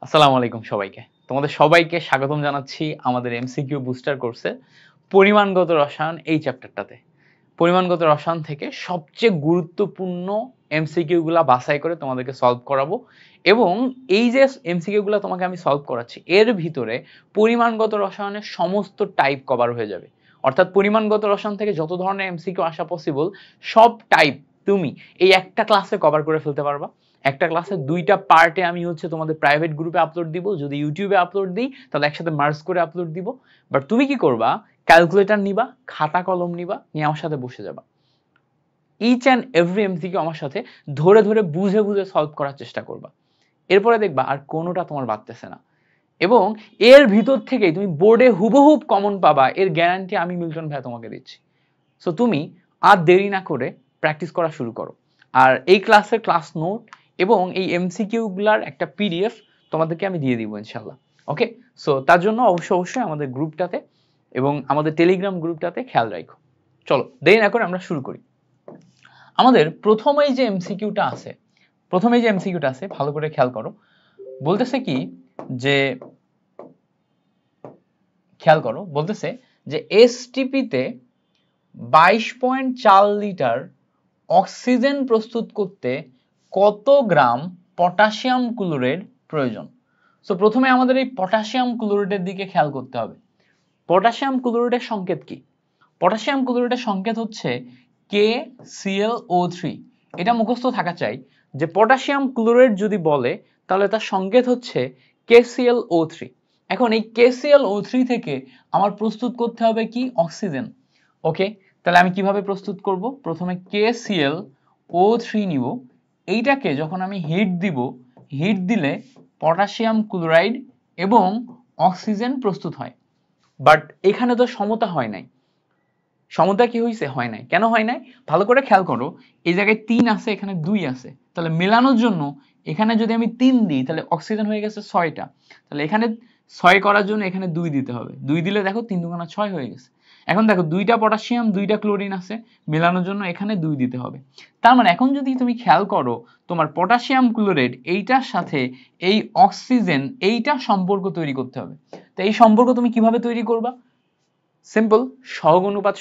আসসালামু আলাইকুম সবাইকে। তোমাদের সবাইকে স্বাগতম জানাচ্ছি আমাদের এমসিকিউ বুস্টার কোর্সে পরিমাণগত রসায়ন এই চ্যাপ্টারটাতে। পরিমাণগত রসায়ন থেকে সবচেয়ে গুরুত্বপূর্ণ এমসিকিউ গুলা বাছাই করে তোমাদেরকে সলভ করাবো এবং এই যে এমসিকিউ গুলা তোমাকে আমি সলভ করাচ্ছি এর ভিতরে পরিমাণগত রসায়নের সমস্ত টাইপ কভার হয়ে যাবে। অর্থাৎ পরিমাণগত রসায়ন থেকে যত ধরনের এমসিকিউ আসা পসিবল সব টাইপ তুমি এই একটা ক্লাসে কভার করে ফেলতে পারবা। একটা ক্লাসে দুইটা পার্টে আমি তোমাদের প্রাইভেট গ্রুপে আপলোড দিব, যদি ইউটিউবে আপলোড দিই তাহলে একসাথে মার্জ করে আপলোড দিব। বাট তুমি কি করবা, ক্যালকুলেটর নিবা, খাতা কলম নিবা, নিয়ে আমার সাথে বসে যাবা। ইচ অ্যান্ড এভরি এমসিকিউ আমার সাথে ধরে ধরে বুঝে বুঝে সলভ করার চেষ্টা করবা। এরপরে দেখবা আর কোনোটা তোমার বাড়তেছে না এবং এর ভিতর থেকেই তুমি বোর্ডে হুবহুব কমন পাবা, এর গ্যারান্টি আমি মিল্টন ভাই তোমাকে দিচ্ছি। সো তুমি আর দেরি না করে প্র্যাকটিস করা শুরু করো। আর এই ক্লাসের ক্লাস নোট এবং এই এমসিকিউ গুলার একটা পিডিএফ তোমাদেরকে আমি দিয়ে দিব ইনশাল্লাহ। ওকে, সো তার জন্য অবশ্যই আমাদের গ্রুপটাতে এবং আমাদের টেলিগ্রাম গ্রুপটাতে খেয়াল রাখো। চলো দেরি না করে আমরা শুরু করি। আমাদের প্রথমেই যে এমসিকিউটা আছে ভালো করে খেয়াল করো। বলতেছে কি যে বলতেছে যে এসটিপিতে 22.4 লিটার অক্সিজেন প্রস্তুত করতে কত গ্রাম পটাশিয়াম ক্লোরাইড প্রয়োজন। সো প্রথমে আমাদের এই পটাশিয়াম ক্লোরাইডের দিকে খেয়াল করতে হবে। পটাশিয়াম ক্লোরাইডের সংকেত কি? পটাশিয়াম ক্লোরাইডের সংকেত হচ্ছে KClO3। এটা মুখস্থ থাকা চাই যে পটাশিয়াম ক্লোরাইড যদি বলে তাহলে তার সংকেত হচ্ছে KClO3। এখন এই KClO3 থেকে আমার প্রস্তুত করতে হবে কি? অক্সিজেন। ওকে, তাহলে আমি কিভাবে প্রস্তুত করব? প্রথমে KClO3 নিব, এইটাকে যখন আমি হিট দিব, হিট দিলে পটাশিয়াম ক্লোরাইড এবং অক্সিজেন প্রস্তুত হয়। বাট এখানে তো সমতা হয় নাই। সমতা কি হয়েছে? হয় নাই। কেন হয় নাই? ভালো করে খেয়াল করো। এই জায়গায় 3 আছে, এখানে 2 আছে, তাহলে মেলানোর জন্য এখানে যদি আমি 3 দিই তাহলে অক্সিজেন হয়ে গেছে 6টা। তাহলে এখানে 6 করার জন্য এখানে 2 দিতে হবে। 2 দিলে দেখো 3 দুগুণা 6 হয়ে গেছে। এখন দেখো 2টা পটাশিয়াম 2টা ক্লোরিন আছে, মেলানোর জন্য এখানে 2 দিতে হবে। তার মানে এখন যদি তুমি খেয়াল করো তোমার পটাশিয়াম ক্লোরাইড এইটার সাথে এই অক্সিজেন এইটা সম্পর্ক তৈরি করতে হবে। তো এই সম্পর্ক তুমি কিভাবে তৈরি করবা? সিম্পল, সহগ অনুপাত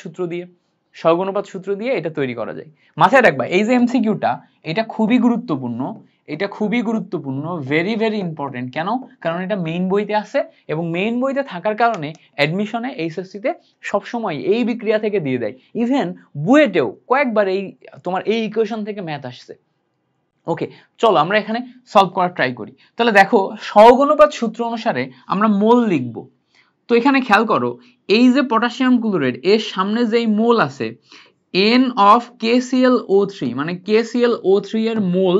সূত্র দিয়ে এটা তৈরি করা যায়। মাথায় রাখবা এই যে এমসিকিউটা এটা খুবই গুরুত্বপূর্ণ, ভেরি ভেরি ইম্পর্টেন্ট। কেন? কারণ এটা মেইন বইতে আছে এবং মেইন বইতে থাকার কারণে অ্যাডমিশনে এইচএসসি তে সবসময় এই বিক্রিয়া থেকে দিয়ে দেয়। ইভেন বুয়েটেও কয়েকবার এই তোমার এই ইকুয়েশন থেকে ম্যাথ আসছে। ওকে, চলো আমরা এখানে সলভ করার ট্রাই করি। তাহলে দেখো সহগ অনুপাত সূত্র অনুসারে আমরা মোল লিখব। তো এখানে খেয়াল করো এই যে পটাশিয়াম ক্লোরাইড এর সামনে যেই মোল আছে N of KClO3 মানে KClO3 এর মোল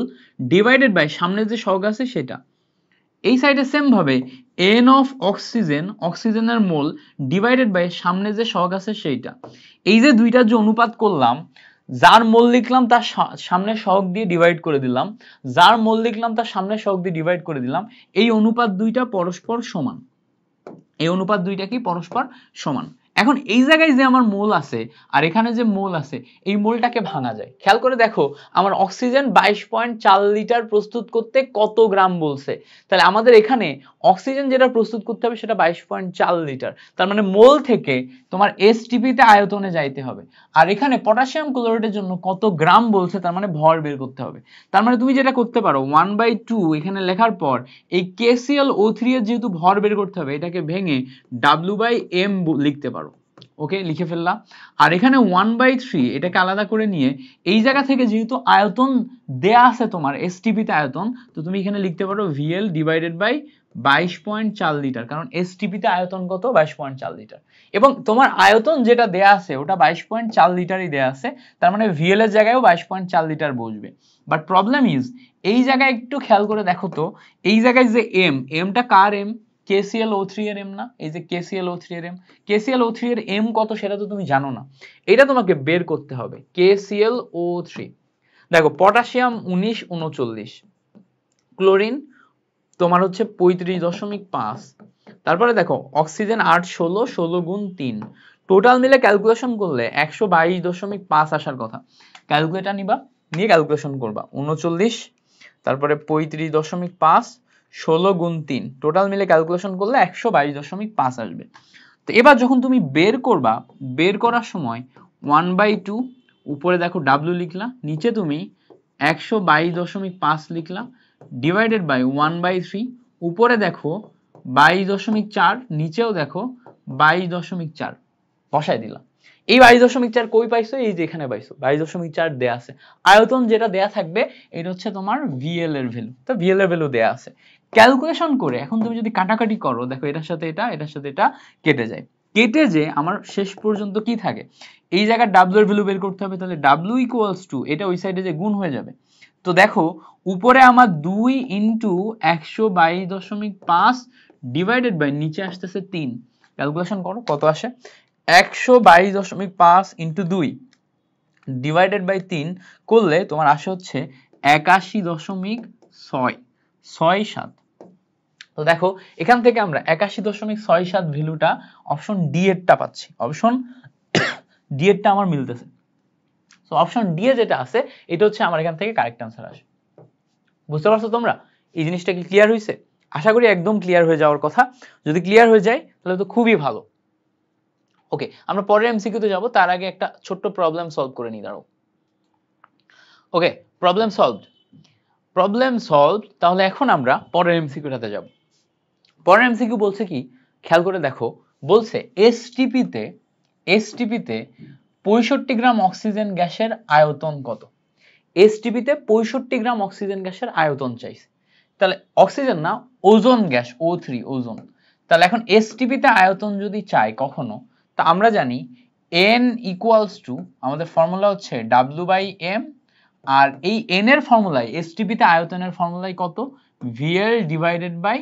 ডিভাইডেড বাই সামনে যে সহগ আছে সেটা। এই সাইডে সেম ভাবে N of অক্সিজেনের মোল ডিভাইডেড বাই সামনে যে সহগ আছে সেইটা। এই যে দুইটার যে অনুপাত করলাম, যার মোল লিখলাম তার সামনে সহগ দিয়ে ডিভাইড করে দিলাম, যার মোল লিখলাম তার সামনে সহগ দিয়ে ডিভাইড করে দিলাম। এই অনুপাত দুইটা পরস্পর সমান। এই অনুপাত দুইটা কি পরস্পর সমান। এখন এই জায়গায় যে আমার মোল আছে আর এখানে যে মোল আছে এই মোলটাকে ভাঙা যায়। খেয়াল করে দেখো আমার অক্সিজেন 22.4 লিটার প্রস্তুত করতে কত গ্রাম বলছে, তাহলে আমাদের এখানে অক্সিজেন যেটা প্রস্তুত করতে হবে সেটা 22.4 লিটার। তার মানে মোল থেকে তোমার এসটিপি তে আয়তনে যাইতে হবে। আর এখানে পটাশিয়াম ক্লোরাইডের জন্য কত গ্রাম বলছে, তার মানে ভর বের করতে হবে। তার মানে তুমি যেটা করতে পারো 1/2 এখানে লেখার পর এই KClO3 এর যেহেতু ভর বের করতে হবে এটাকে ভেঙে W/m লিখতে পারো। ওকে, লিখে ফেললাম। আর এখানে 1/3 এটাকে আলাদা করে নিয়ে এই জায়গা থেকে যেহেতু আয়তন দেয়া আছে তোমার এসটিপি তে আয়তন, তো তুমি এখানে লিখতে পারো VL ডিভাইডেড বাই 22.4 লিটার, কারণ এসটিপি তে আয়তন কত? 22.4 লিটার। এবং তোমার আয়তন যেটা দেয়া আছে ওটা 22.4 লিটারই দেয়া আছে, তার মানে VL এর জায়গায়ও 22.4 লিটার বসবে। বাট প্রবলেম ইজ এই জায়গায় একটু খেয়াল করে দেখো তো, এই জায়গায় যে এমটা কার এম? KClO3 এর এম না? এই যে KClO3 এর এম, KClO3 এর এম কত সেটা তো তুমি জানো না, এটা তোমাকে বের করতে হবে। KClO3 দেখো পটাশিয়াম 19 39, ক্লোরিন তোমার হচ্ছে 35.5, তারপরে দেখো অক্সিজেন 8 16 16 গুণ 3, টোটাল মিলে ক্যালকুলেশন করলে 122.5 আসার কথা। ক্যালকুলেটর নিবা, নিয়ে ক্যালকুলেশন করবা 39 তারপরে 35.5 16 গুণ 3 টোটাল মিলে ক্যালকুলেশন করলে 122.5 আসবে। তো এবার যখন তুমি বের করবা, বের করার সময় 1/2 উপরে দেখো w লিখলা, নিচে তুমি 122.5 লিখলা, ডিভাইডেড বাই 1/3, উপরে দেখো 22.4, নিচেও দেখো 22.4 বসাই দিলাম। এই 22.4 কই পাইছো? এই যে এখানে পাইছো, 22.4 দেয়া আছে। আয়তন যেটা দেয়া থাকবে এটা হচ্ছে তোমার ভিএল এর ভ্যালু, তো ভিএল এর ভ্যালু দেয়া আছে। ক্যালকুলেশন করে এখন তুমি যদি কাটাকাটি করো, দেখো এটার সাথে এটা, এটার সাথে এটা কেটে যায়, কেটে যে আমার শেষ পর্যন্ত কি থাকে, এই জায়গায় ডাব্লিউ এর ভ্যালু বের করতে হবে, তাহলে ডাব্লিউ ইকুয়ালস টু এটা ওই সাইডে যে গুণ হয়ে যাবে। তো দেখো উপরে আমার 2 ইন্টু 122.5 ডিভাইডেড বাই নিচে আসতেছে 3, ক্যালকুলেশন করো কত আসে, 122.5 ইন্টু 2 ডিভাইডেড বাই 3 করলে তোমার আসে হচ্ছে 81.667। তো দেখো এখান থেকে আমরা 81.67 ভ্যালুটা অপশন ডি এরটা পাচ্ছি, অপশন ডি এরটা আমার মিলতেছে। সো অপশন ডি এ যেটা আছে এটা হচ্ছে আমার এখান থেকে কারেক্ট অ্যান্সার আসে। বুঝতে পারছো তোমরা? এই জিনিসটা কি ক্লিয়ার হয়েছে? আশা করি একদম ক্লিয়ার হয়ে যাওয়ার কথা। যদি ক্লিয়ার হয়ে যায় তাহলে তো খুবই ভালো। ওকে, আমরা পরের এমসিকিউতে যাব, তার আগে একটা ছোট্ট প্রবলেম সলভ করে নিই, দাঁড়াও। ওকে, প্রবলেম সলভড, প্রবলেম সলভ। তাহলে এখন আমরা পরের এমসিকিউটাতে যাব। পরের এমসিকিউ বলছে কি, খেয়াল করে দেখো, বলছে এসটিপিতে 65 গ্রাম অক্সিজেন গ্যাসের আয়তন কত? এসটিপিতে 65 গ্রাম অক্সিজেন গ্যাসের আয়তন চাইছে। তাহলে অক্সিজেন না, ওজোন গ্যাস, O3 ওজোন। তাহলে এখন এসটিপিতে আয়তন যদি চাই কখনো, তা আমরা জানি n ইকুয়ালস টু, আমাদের ফর্মুলা হচ্ছে W/m, আর এই n এর ফর্মুলায় এসটিপিতে আয়তনের ফর্মুলায় কত, VL ডিভাইডেড বাই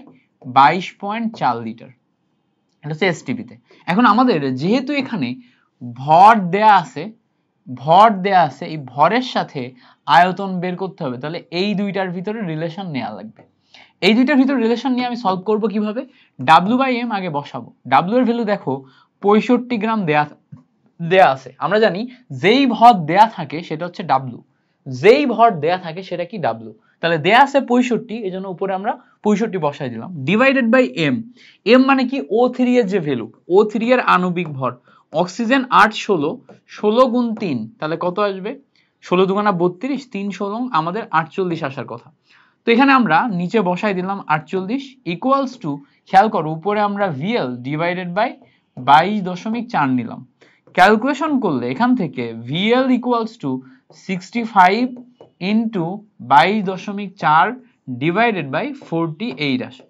22.4 লিটার, এটা হচ্ছে এসটিপিতে। এখন আমাদের যেহেতু এখানে ভর দেয়া আছে, এই ভরের সাথে আয়তন বের করতে হবে, তাহলে এই দুইটার ভিতরে রিলেশন নেওয়া লাগবে। এই দুইটার ভিতরে রিলেশন নিয়ে আমি সলভ করব কিভাবে, W/m আগে বসাবো। W এর ভ্যালু দেখো 65 গ্রাম দেয়া আছে, আমরা জানি যেই ভর দেয়া থাকে সেটা হচ্ছে W, যেই ভর দেয়া থাকে সেটা কি W। তাহলে দেয়া আছে 65, এজন্য উপরে আমরা 65 বসাই দিলাম, ডিভাইডেড বাই m। m মানে কি, O3 এর যে ভ্যালু, O3 এর আণবিক ভর, অক্সিজেন 8 16 গুণ 3, তাহলে কত আসবে, 16 দুগুণা 32, 3 16 আমাদের 48 আসার কথা। তো এখানে আমরা নিচে বসাই দিলাম 48 ইকুয়ালস টু, খেয়াল করো উপরে আমরা VL ডিভাইডেড বাই 22.4 নিলাম, ক্যালকুলেশন করলে এখান থেকে VL equals to 65 into 22.4 divided by 48 আসে।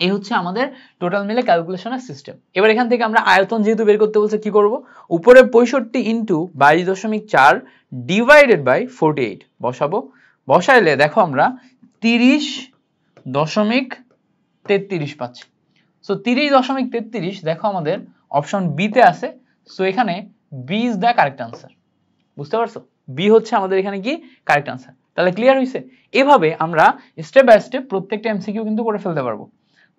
এই হচ্ছে আমাদের টোটাল মিলে ক্যালকুলেশনের সিস্টেম। এবার এখান থেকে আমরা আয়তন যেহেতু বের করতে বলছে কি করব, উপরে 65 ইন্টু 22.4 ডিভাইডেড বাই 48 বসাবো, বসাইলে দেখো আমরা 30.33 পাচ্ছি। সো 30.33 দেখো আমাদের অপশন বি তে আছে। সো এখানে B is the correct answer. বুঝতে পারছো, বি হচ্ছে আমাদের এখানে কি কারেক্ট আনসার। তাহলে ক্লিয়ার হয়েছে? এভাবে আমরা স্টেপ বাই স্টেপ প্রত্যেকটা এমসিকিউ কিন্তু করে ফেলতে পারবো,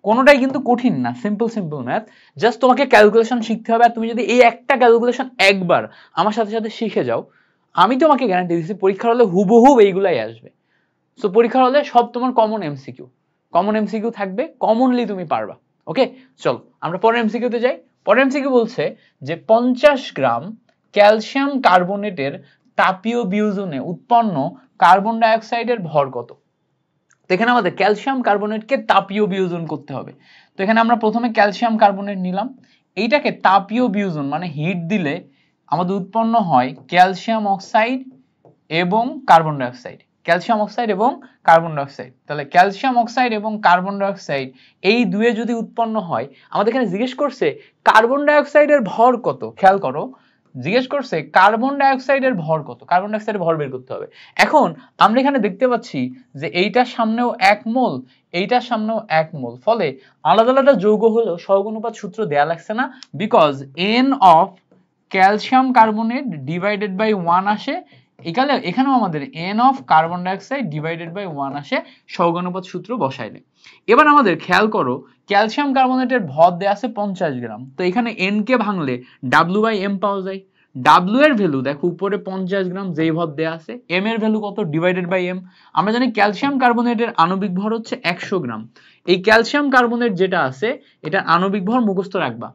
কোনোটাই কিন্তু কঠিন না, সিম্পল ম্যাথ। জাস্ট তোমাকে ক্যালকুলেশন শিখতে হবে, আর তুমি যদি এই একটা ক্যালকুলেশন একবার আমার সাথে সাথে শিখে যাও, আমি তোমাকে গ্যারান্টি দিচ্ছি পরীক্ষার হলে হুবহুব এইগুলাই আসবে। সো পরীক্ষার হলে সব তোমার কমন এমসিকিউ থাকবে, কমনলি তুমি পারবা। ওকে, চলো আমরা পরের এমসিকিউতে যাই। পরের এমসিকিউ বলছে যে 50 গ্রাম ক্যালসিয়াম কার্বনেটের তাপীয় বিয়োজনে উৎপন্ন কার্বন ডাই অক্সাইডের ভর কত? তো এখানে আমাদের ক্যালসিয়াম কার্বনেটকে তাপীয় বিয়োজন করতে হবে। তো এখানে আমরা প্রথমে ক্যালসিয়াম কার্বনেট নিলাম, এইটাকে তাপীয় বিয়োজন মানে হিট দিলে আমাদের উৎপন্ন হয় ক্যালসিয়াম অক্সাইড এবং carbon die oxide, calcium oxide এবং কার্বন ডাই অক্সাইড। তাহলে ক্যালসিয়াম অক্সাইড এবং কার্বন ডাই অক্সাইড এই দুয়ে যদি উৎপন্ন হয়, আমাদের এখানে জিজ্ঞেস করছে কার্বন ডাই অক্সাইডের ভর কত। খেয়াল করো, জিজ্ঞেস করছে কার্বন ডাই অক্সাইডের ভর কত, কার্বন ডাই অক্সাইডের ভর বের করতে হবে। এখন আমরা এখানে দেখতে পাচ্ছি যে এইটার সামনেও 1 মোল, এইটার সামনেও 1 মোল, ফলে আলাদা আলাদা যৌগ হলেও সহগুণানুপাত সূত্র দেয়া লাগছে না, because n of calcium carbonate divided by 1 আসে, এখানেও আমাদের n of carbon dioxide divided by 1 আসে সহগুণানুপাত সূত্র বসাইলে। এবার আমাদের খেয়াল করো ক্যালসিয়াম কার্বনেটের ভর দেয়া আছে 50 গ্রাম, তো এখানে n কে ভাঙলে W/m পাওয়া যায়, ডাব্লিউ এর ভ্যালু দেখো উপরে 50 গ্রাম যেই ভর দেয়া আছে, এম এর ভ্যালু কত ডিভাইডেড বাই এম। আমরা জানি ক্যালসিয়াম কার্বনেটের আণবিক ভর হচ্ছে 100 গ্রাম। এই ক্যালসিয়াম কার্বনেট যেটা আছে এটা আণবিক ভর মুখস্থ রাখবা,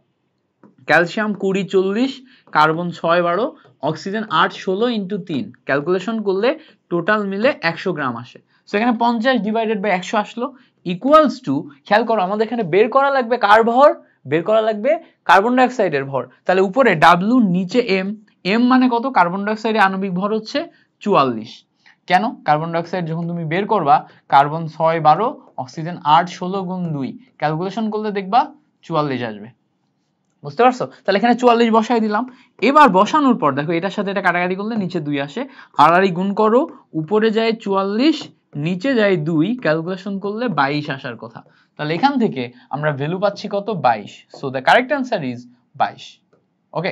calcium 20 40, carbon 6 12, oxygen 8 16 into 3, calculation করলে টোটাল মিলে 100 গ্রাম আসে। সো এখানে 50 ডিভাইডেড বাই 100 আসলো, ইকুয়ালস টু, খেয়াল করো আমাদের এখানে বের করা লাগবে কার ভর, বের করা লাগবে কার্বন ডাই অক্সাইডের ভর। তাহলে উপরে ডাব্লিউ নিচে এম, এম মানে কত, কার্বন ডাই অক্সাইডের আণবিক ভর হচ্ছে 44। কেন, কার্বন ডাই অক্সাইড যখন তুমি বের করবা কার্বন 6 12, অক্সিজেন 8 16 গুণ 2, ক্যালকুলেশন করলে দেখবা 44 আসবে। বুঝতে পারছো? তাহলে এখানে 44 বসাই দিলাম। এবার বসানোর পর দেখো এটার সাথে এটা কাটাকাটি করলে নিচে 2 আসে, আর গুণ করো, উপরে যায় 44 নিচে যায় 2, ক্যালকুলেশন করলে 22 আসার কথা। তাহলে এখান থেকে আমরা ভ্যালু পাচ্ছি কত, 22। So the correct answer is 22। ওকে,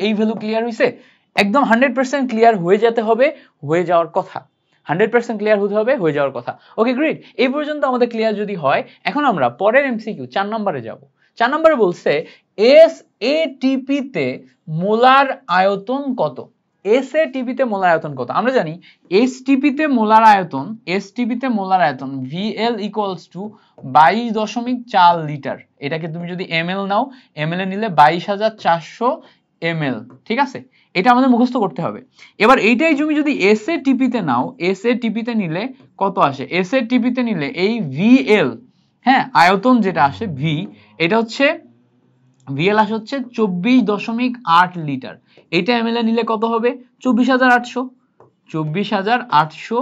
এই ভ্যালু ক্লিয়ার হইছে? একদম 100% ক্লিয়ার হয়ে যেতে হবে, হয়ে যাওয়ার কথা, 100% ক্লিয়ার হতে হবে, হয়ে যাওয়ার কথা। ওকে গ্রেট, এই পর্যন্ত আমাদের ক্লিয়ার যদি হয়, এখন আমরা পরের এমসিকিউ 4 নম্বরে যাব। 4 নম্বরে বলছে SATP তে মোলার আয়তন কত? SATP তে মোলার আয়তন কত? আমরা জানি STP তে মোলার আয়তন, STP তে মোলার আয়তন VL ইকুয়ালস টু 22.4 লিটার। এটাকে তুমি যদি ml নাও, ml এ নিলে 22,400 ml, ঠিক আছে? এটা আমাদের মুখস্থ করতে হবে। এবার এইটাই তুমি যদি SATP তে নাও, SATP তে নিলে কত আসে? SATP তে নিলে এই VL, হ্যাঁ আয়তন যেটা আসে V, এটা হচ্ছে VL আসে হচ্ছে 24.8 লিটার। এটা ml এ নিলে কত হবে? 24,800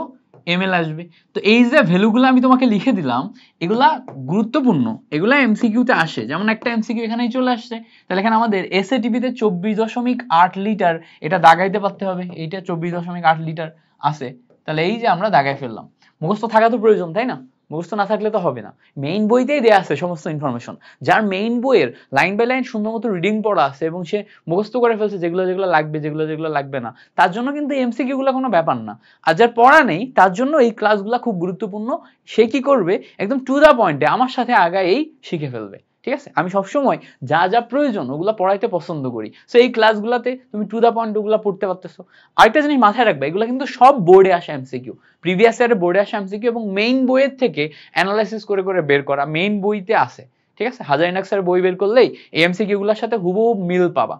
ml আসবে। তো এই যে ভ্যালুগুলো আমি তোমাকে লিখে দিলাম, এগুলা গুরুত্বপূর্ণ, এগুলা এমসিকিউ তে আসে। যেমন একটা এমসিকিউ এখানেই চলে আসছে, তাহলে এখানে আমাদের SATP তে 24.8 লিটার এটা দাগাইতে পারতে হবে। এইটা 24.8 লিটার আছে, তাহলে এই যে আমরা দাগাই ফেললাম। মুখস্থ থাকা তো প্রয়োজন, তাই না? মুখস্থ না থাকলে তো হবে না। মেইন বইতেই দেয়া আছে সমস্ত ইনফরমেশন, যার মেইন বইয়ের লাইন বাই লাইন সুন্দর মতো রিডিং পড়া আছে এবং সে মুখস্থ করে ফেলছে যেগুলো যেগুলো লাগবে, যেগুলো যেগুলো লাগবে না, তার জন্য কিন্তু এমসিকিউ গুলো কোনো ব্যাপার না। আর যার পড়া নেই তার জন্য এই ক্লাসগুলো খুব গুরুত্বপূর্ণ। সে কি করবে, একদম টু দা পয়েন্টে আমার সাথে আগায়েই শিখে ফেলবে, ঠিক আছে? আমি সবসময় যা যা প্রয়োজন ওগুলো পড়াইতে পছন্দ করি। সো এই ক্লাসগুলোতে তুমি টু দা পয়েন্ট ওগুলো পড়তে পারতেছো। আরেকটা জিনিস মাথায় রাখবে, এগুলো কিন্তু সব বোর্ডে আসা এমসিকিউ, প্রিভিয়াস ইয়ারে বোর্ডে আসা এমসিকিউ এবং মেইন বইয়ের থেকে অ্যানালাইসিস করে করে বের করা, মেইন বইতে আছে, ঠিক আছে? হাজারিনাক্সের বই বের করলেই এই এমসিকিউ গুলোর সাথে হুবহু মিল পাবা,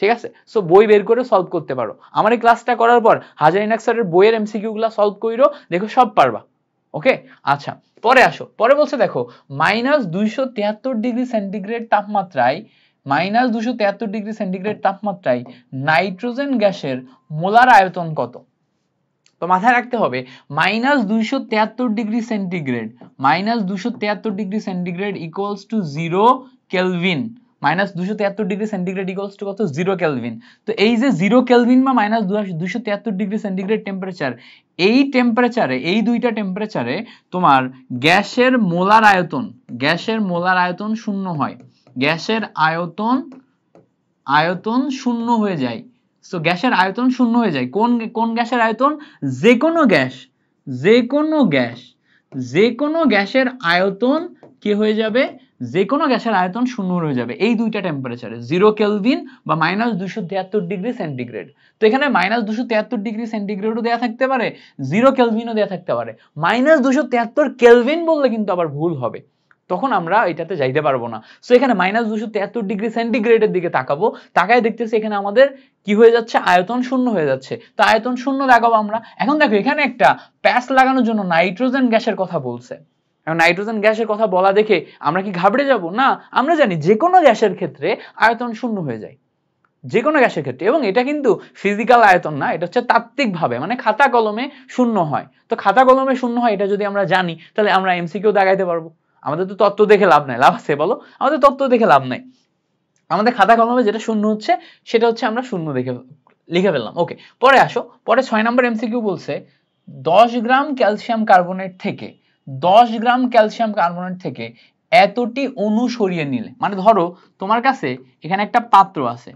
ঠিক আছে? সো বই বের করে সলভ করতে পারো। আমার এই ক্লাসটা করার পর হাজারিনাক্সের বইয়ের এমসিকিউ গুলো সলভ কইরো, দেখো সব পারবা। ওকে, আচ্ছা পরে আসো। পরে বলছে দেখো -273 ডিগ্রি সেন্টিগ্রেড তাপমাত্রায়, -273 ডিগ্রি সেন্টিগ্রেড তাপমাত্রায় নাইট্রোজেন গ্যাসের মোলার আয়তন কত? তো মাথায় রাখতে হবে -273 degree centigrade, -273 degree centigrade equals to 0 kelvin. -273 degree centigrade equals to কত? 0 কেলভিন। তো এই যে 0 কেলভিন বা -273 ডিগ্রি সেন্টিগ্রেড টেম্পারেচার, এই টেম্পারেচারে, এই দুইটা টেম্পারেচারে তোমার গ্যাসের মোলার আয়তন, গ্যাসের মোলার আয়তন শূন্য হয়, গ্যাসের আয়তন শূন্য হয়ে যায়। সো গ্যাসের আয়তন শূন্য হয়ে যায়। কোন গ্যাসের আয়তন? যে কোনো গ্যাস, যে কোনো গ্যাস, যে কোনো গ্যাসের আয়তন কি হয়ে যাবে? যে কোনো গ্যাসের আয়তন শূন্য হয়ে যাবে এই দুইটা টেম্পারেচারে, 0 কেলভিন বা -273 ডিগ্রি সেন্টিগ্রেড। তো এখানে -273 ডিগ্রি সেন্টিগ্রেডও দেয়া থাকতে পারে, 0 কেলভিনও দেয়া থাকতে পারে। -273 কেলভিন বললে কিন্তু আবার ভুল হবে, তখন আমরা এটাতে যাইতে পারবো না। সো এখানে -273 ডিগ্রি সেন্টিগ্রেডের দিকে তাকাবো, তাকায় দেখতেছি এখানে আমাদের কি হয়ে যাচ্ছে? আয়তন শূন্য হয়ে যাচ্ছে। তো আয়তন শূন্য লাগাবো আমরা। এখন দেখো এখানে একটা প্যাচ লাগানোর জন্য নাইট্রোজেন গ্যাসের কথা বলছে। এখন নাইট্রোজেন গ্যাসের কথা বলা দেখে আমরা কি ঘাবড়ে যাব? না, আমরা জানি যে কোনো গ্যাসের ক্ষেত্রে আয়তন শূন্য হয়ে যায়, যে কোনো গ্যাসের ক্ষেত্রে। এবং এটা কিন্তু ফিজিক্যাল আয়তন না, এটা হচ্ছে তাত্ত্বিক ভাবে, মানে খাতা কলমে শূন্য হয়। তো খাতা কলমে শূন্য হয় এটা যদি আমরা জানি, তাহলে আমরা এমসিকিউ দাগাইতে পারবো। আমাদের তো তত্ত্ব দেখে লাভ নাই, লাভ আছে বলো? আমাদের তত্ত্ব দেখে লাভ নাই, আমাদের খাতা কলমে যেটা শূন্য হচ্ছে সেটা হচ্ছে আমরা শূন্য দেখে লিখে ফেললাম। ওকে, পরে আসো। পরে 6 নম্বর এমসিকিউ বলছে 10 গ্রাম ক্যালসিয়াম কার্বনেট থেকে, 10 গ্রাম ক্যালসিয়াম কার্বনেট থেকে এতটি অণু সরিয়ে নিলে, মানে ধরো তোমার কাছে এখানে একটা পাত্র আছে,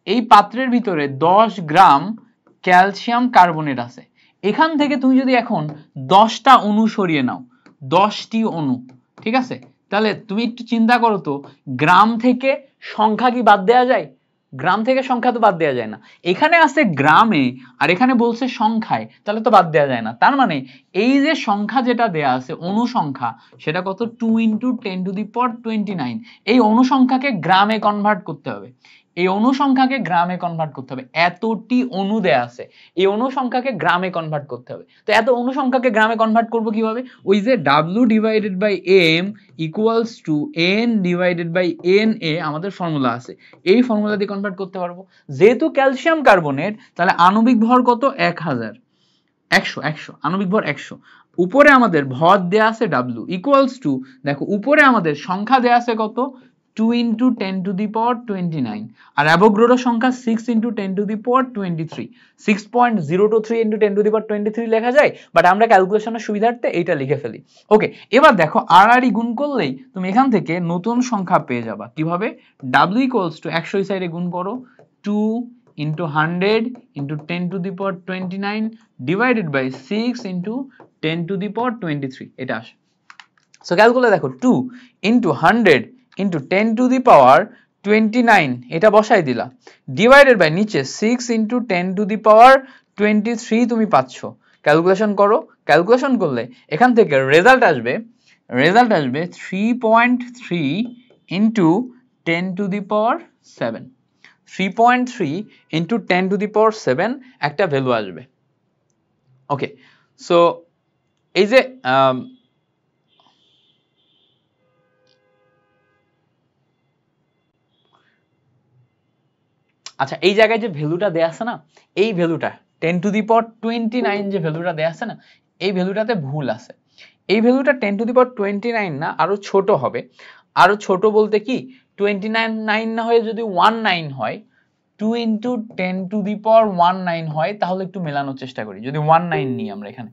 এই পাত্রের ভিতরে 10 গ্রাম ক্যালসিয়াম কার্বনেট আছে। এখান থেকে তুমি যদি এখন 10টা অণু সরিয়ে নাও, 10টি অণু, ঠিক আছে? তাহলে তুমি একটু চিন্তা করো তো, গ্রাম থেকে সংখ্যা কি বাদ দেওয়া যায়? গ্রাম থেকে সংখ্যা তো বাদ দেওয়া যায় না, এখানে আছে গ্রামে আর এখানে বলছে সংখ্যায়, তাহলে তো বাদ দেওয়া যায় না। তার মানে এই যে সংখ্যা যেটা দেয়া আছে অনুসংখ্যা, সেটা কত 2 × 10⁻29। এই অনুসংখ্যাকে গ্রামে কনভার্ট করতে হবে, এই অনুসংখ্যাকে গ্রামে কনভার্ট করতে হবে। এতটি অনু দেয়া আছে, এই অনুসংখ্যাকে গ্রামে কনভার্ট করতে হবে। তো এত অনুসংখ্যাকে গ্রামে কনভার্ট করব কিভাবে? ওই যে W/M = N/NA আমাদের ফর্মুলা আছে, এই ফর্মুলা দিয়ে কনভার্ট করতে পারবো। যেহেতু ক্যালসিয়াম কার্বনেট, তাহলে আণবিক ভর কত? 1000, 100 আণবিক ভর 100। উপরে আমাদের ভর দেয়া আছে W = দেখো উপরে আমাদের সংখ্যা দেয়া আছে কত? 2 × 10⁻29 আর অ্যাভোগাড্রো সংখ্যা 6 × 10⁻23। 6.023 × 10⁻23 লেখা যায়, বাট আমরা ক্যালকুলেশনের সুবিধার্থে এইটা লিখে ফেলি। ওকে, এবার দেখো আর গুণ করলেই তুমি এখান থেকে নতুন সংখ্যা পেয়ে যাবা। কিভাবে? W = 100 এই সাইডে গুণ করো, 2 × 100 × 10⁻29 ডিভাইডেড বাই 6 × 10⁻23 এটা আসে। সো ক্যালকুলেটর দেখো 2 × 100 × 10⁻29 এটা বসাই দিলা, ডিভাইডেড বাই নিচে 6 × 10⁻23 তুমি পাচ্ছ। ক্যালকুলেশন করো, ক্যালকুলেশন করলে এখান থেকে রেজাল্ট আসবে 3.3 × 10⁻7, 3.3 × 10⁻7 একটা ভ্যালু আসবে। ওকে, সো এই যে আচ্ছা, এই জায়গায় যে ভ্যালুটা দেয়া আছে না, এই ভ্যালুটা 10⁻29 যে ভ্যালুটা দেয়া আছে না, এই ভ্যালুটাতে ভুল আছে। এই ভ্যালুটা 10⁻29 না, আরো ছোট হবে। আরো ছোট বলতে কি, 29 না হয়ে যদি 19 হয়, 2 × 10⁻19 হয়, তাহলে একটু মেলানোর চেষ্টা করি। যদি 19 নিই আমরা, এখানে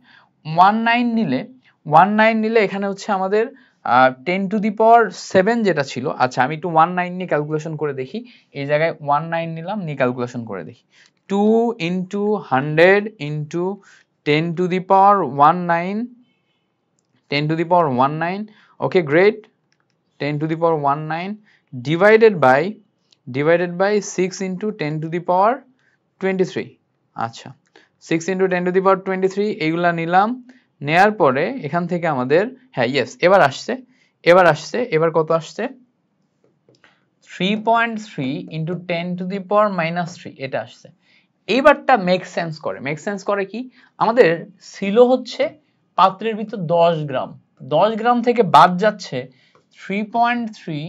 19 নিলে এখানে হচ্ছে আমাদের 10⁻7 যেটা ছিল। আচ্ছা, আমি একটু 19 নিয়ে ক্যালকুলেশন করে দেখি। এই জায়গায় 19 নিলাম, নিয়ে ক্যালকুলেশন করে দেখি। 2 × 100 × 10⁻19 ওকে গ্রেট, 10⁻19 ডিভাইডেড বাই 6 × 10⁻23। আচ্ছা, 6 × 10⁻23 এইগুলা নিলাম, নেয়ার পরে এখান থেকে আমাদের হ্যাঁ ইয়েস এবার আসছে, এবার কত আসছে? 3.3 × 10⁻³ এটা আসছে। এইবারটা মেক সেন্স করে কি, আমাদের ছিল হচ্ছে পাত্রের ভিতর 10 গ্রাম, 10 গ্রাম থেকে বাদ যাচ্ছে 3.3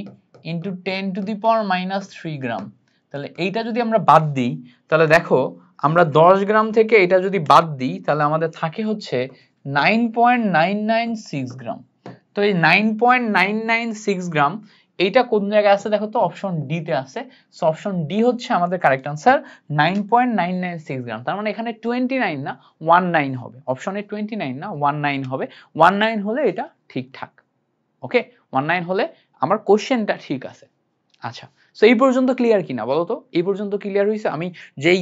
× 10⁻³ গ্রাম। তাহলে এইটা যদি আমরা বাদ দিই, তাহলে দেখো আমরা 10 গ্রাম থেকে এটা যদি বাদ দিই, তাহলে আমাদের থাকে হচ্ছে 9.996 গ্রাম। তো এই 9.996 গ্রাম এইটা কোন জায়গায় আছে দেখো তো, অপশন ডি তে আছে। সো অপশন ডি হচ্ছে আমাদের কারেক্ট আনসার, 9.996 গ্রাম। তার মানে এখানে 29 না 19 হবে, অপশনে 29 না 19 হবে। 19 হলে এটা ঠিকঠাক। ওকে, 19 হলে আমার কোশ্চেনটা ঠিক আছে। আচ্ছা, সো এই পর্যন্ত ক্লিয়ার কিনা বলো তো? এই পর্যন্ত ক্লিয়ার হয়েছে? আমি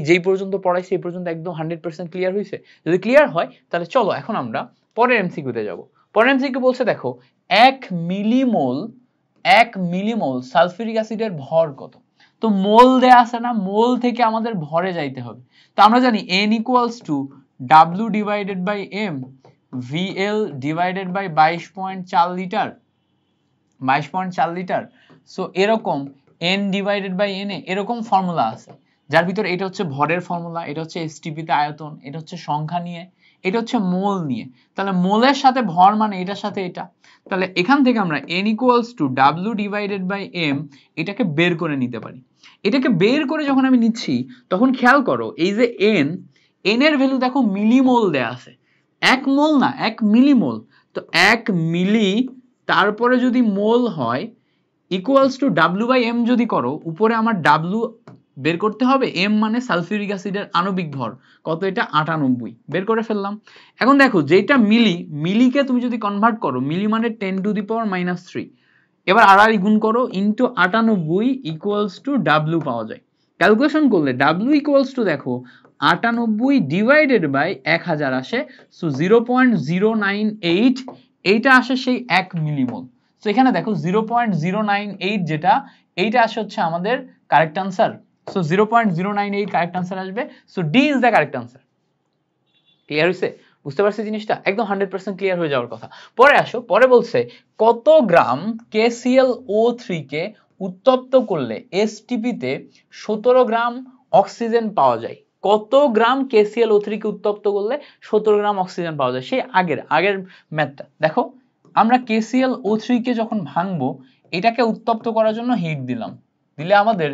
যেই পর্যন্ত পড়াইছি এই পর্যন্ত একদম 100% ক্লিয়ার হয়েছে? যদি ক্লিয়ার হয় তাহলে চলো এখন আমরা পরের এমসিকিউতে যাব। পরের এমসিকিউ বলছে দেখো 1 মিলিমোল সালফিউরিক অ্যাসিডের ভর কত? তো মোল দেয়া আছে না, মোল থেকে আমাদের ভরে যাইতে হবে। তো আমরা জানি N = W/M VL divided by 22.4 litre, 22.4 litre. So এরকম N/NA এরকম ফর্মুলা আছে, যার ভিতরে এটা হচ্ছে ভরের ফর্মুলা, এটা হচ্ছে STP তে আয়তন, এটা হচ্ছে সংখ্যা নিয়ে, এটা হচ্ছে মোল নিয়ে। তাহলে মোলের সাথে ভর মানে এটার সাথে এটা। তাহলে এখান থেকে আমরা N = W/M এটাকে বের করে নিতে পারি। এটাকে বের করে যখন আমি নিচ্ছি, তখন খেয়াল করো এই যে N এর ভ্যালু দেখো মিলিমোল দেয়া আছে, 1 মোল না 1 মিলিমোল। তো 1 মিলি তারপরে যদি মোল হয় =W/M যদি করো, উপরে আমার W বের করতে হবে, M মানে সালফিউরিক অ্যাসিডের আণবিক ভর কত, এটা 98 বের করে ফেললাম। এখন দেখো যেটা মিলিকে তুমি যদি কনভার্ট করো, মিলি মানে 10⁻³ এবার আর গুণ করো ইনটু 98 = W পাওয়া যায়। ক্যালকুলেশন করলে W দেখো 98 ডিভাইডেড বাই 1000 আসে। সো 0.098 এইটা আসে সেই 1 মিলিমোল। তো এখানে দেখো 0.098 যেটা, এইটা আসে হচ্ছে আমাদের correct answer so 0.098 correct answer আসবে। So D is the correct answer. Clear হয়েছে? বুঝতে পারছি জিনিসটা? একদম 100% ক্লিয়ার হয়ে যাওয়ার কথা। পরে আসো, পরে বলছে কত গ্রাম KClO3 কে উত্তপ্ত করলে এসটিপি তে 17 গ্রাম অক্সিজেন পাওয়া যায়। কত গ্রাম KClO3 কে উত্তপ্ত করলে 17 গ্রাম অক্সিজেন পাওয়া যায়? সেই আগের ম্যাথটা দেখো, আমরা KClO3 কে যখন ভাঙবো, এটাকে উত্তপ্ত করার জন্য হিট দিলাম, দিলে আমাদের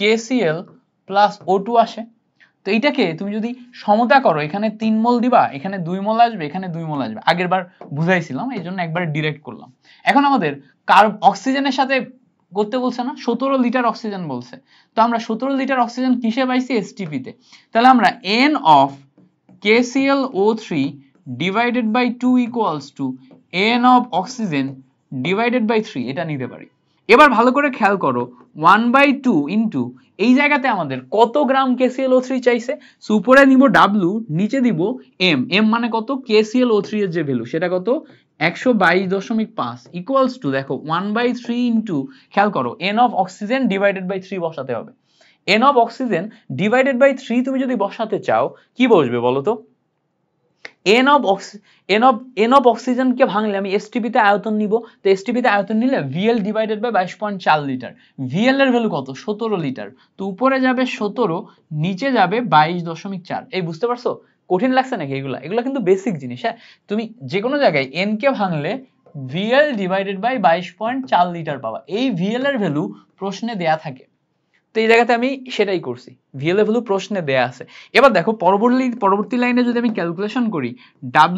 KCl প্লাস O2 আসে। তো এইটাকে তুমি যদি সমতা করো, এখানে 3 মোল দিবা, এখানে 2 মোল আসবে, এখানে 2 মোল আসবে। আগের বার বুঝাইছিলাম, এই জন্য একবার ডিরেক্ট করলাম। এখন আমাদের অক্সিজেনের সাথে করতে বলছে না, 17 লিটার অক্সিজেন বলছে। তো আমরা 17 লিটার অক্সিজেন কিসে পাইছি? এসটিপি তে। তাহলে আমরা n of KClO3 divided by 2 equals to n of oxygen divided by 3 এটা নিতে পারি। এবার ভালো করে খেয়াল করো, 1/2 ইন্টু এই জায়গাতে আমাদের কত গ্রাম KClO3 চাইছে। সো উপরে নিব W, নিচে দিব M। M মানে কত? KClO3 এর যে ভ্যালু সেটা কত? 122.5 ইকুয়ালস টু, দেখো 1/3 ইন্টু, খেয়াল করো, n of oxygen divided by 3 বসাতে হবে। n of oxygen divided by 3 তুমি যদি বসাতে চাও, কি বসবে বলো তো? n of oxygen কে ভাঙলে আমি এসটিপি তে আয়তন নিব। তো এসটিপি তে আয়তন নিলে VL divided by 22.4 litre. VL এর ভ্যালু কত? 17 লিটার। তো উপরে যাবে 17, নিচে যাবে 22.4। এই বুঝতে পারছো? কঠিন লাগছে নাকি এগুলা? এগুলা কিন্তু বেসিক জিনিস। হ্যাঁ, তুমি যে কোনো জায়গায় n কে ভাঙলে VL ডিভাইডেড বাই 22.4 লিটার পাবা। এই VL এর ভ্যালু প্রশ্নে দেয়া থাকে। তো এই জায়গাতে আমি সেটাই করছি, VL এর ভ্যালু প্রশ্নে দেয়া আছে। এবার দেখো পরবর্তী লাইনে যদি আমি ক্যালকুলেশন করি,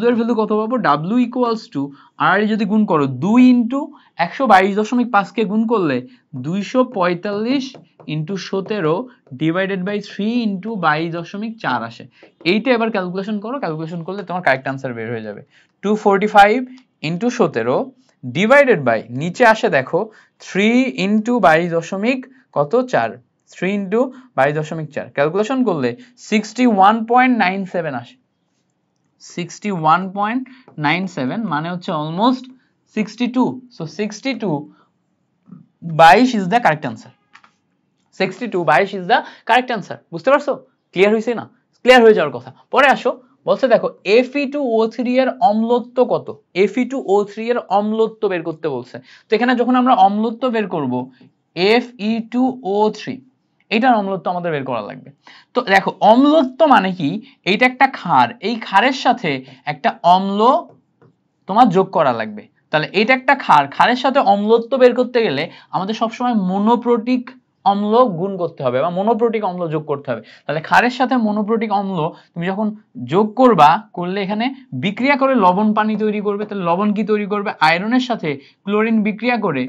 W এর ভ্যালু কত পাবো? W ইকুয়ালস টু, আর যদি গুণ করো 2 ইন্টু 122.5 কে গুণ করলে 245 ইন্টু 17 ডিভাইডেড বাই 3 ইন্টু 22.4 আসে। এইটা এবার ক্যালকুলেশন করো, ক্যালকুলেশন করলে তোমার কারেক্ট আনসার বের হয়ে যাবে। 245 ইন্টু 17 ডিভাইডেড বাই, নিচে আসে দেখো 3 ইন্টু 22 কত? 4। 3 ইন্টু 22.4 ক্যালকুলেশন করলে 61.97 আসে। 61.97 মানে হচ্ছে almost 62। So 62/22 is the correct answer. 62/22 is the correct answer. বুঝতে পারছো? ক্লিয়ার হয়েছে না? ক্লিয়ার হয়ে যাওয়ার কথা। পরে আসো, বলছে দেখো Fe2O3 এর অম্লত্ব কত? Fe2O3 এর অম্লত্ব বের করতে বলছে। তো এখানে যখন আমরা অম্লত্ব বের করব, Fe2O3 এটার অম্লত্ব আমাদের বের করা লাগবে। তো দেখো অম্লত্ব মানে কি? এইটা একটা ক্ষার, এই ক্ষারের সাথে একটা অম্ল তোমার যোগ করা লাগবে। তাহলে এটা একটা ক্ষার, ক্ষারের সাথে অম্লত্ব বের করতে গেলে আমাদের সবসময় মনোপ্রোটিক অম্ল গুণ করতে হবে বা মনোপ্রোটিক অম্ল যোগ করতে হবে। তাহলে ক্ষারের সাথে মনোপ্রোটিক অম্ল তুমি যখন যোগ করলে এখানে বিক্রিয়া করে লবণ পানি তৈরি করবে। তাহলে লবণ কি তৈরি করবে? আয়রনের সাথে ক্লোরিন বিক্রিয়া করে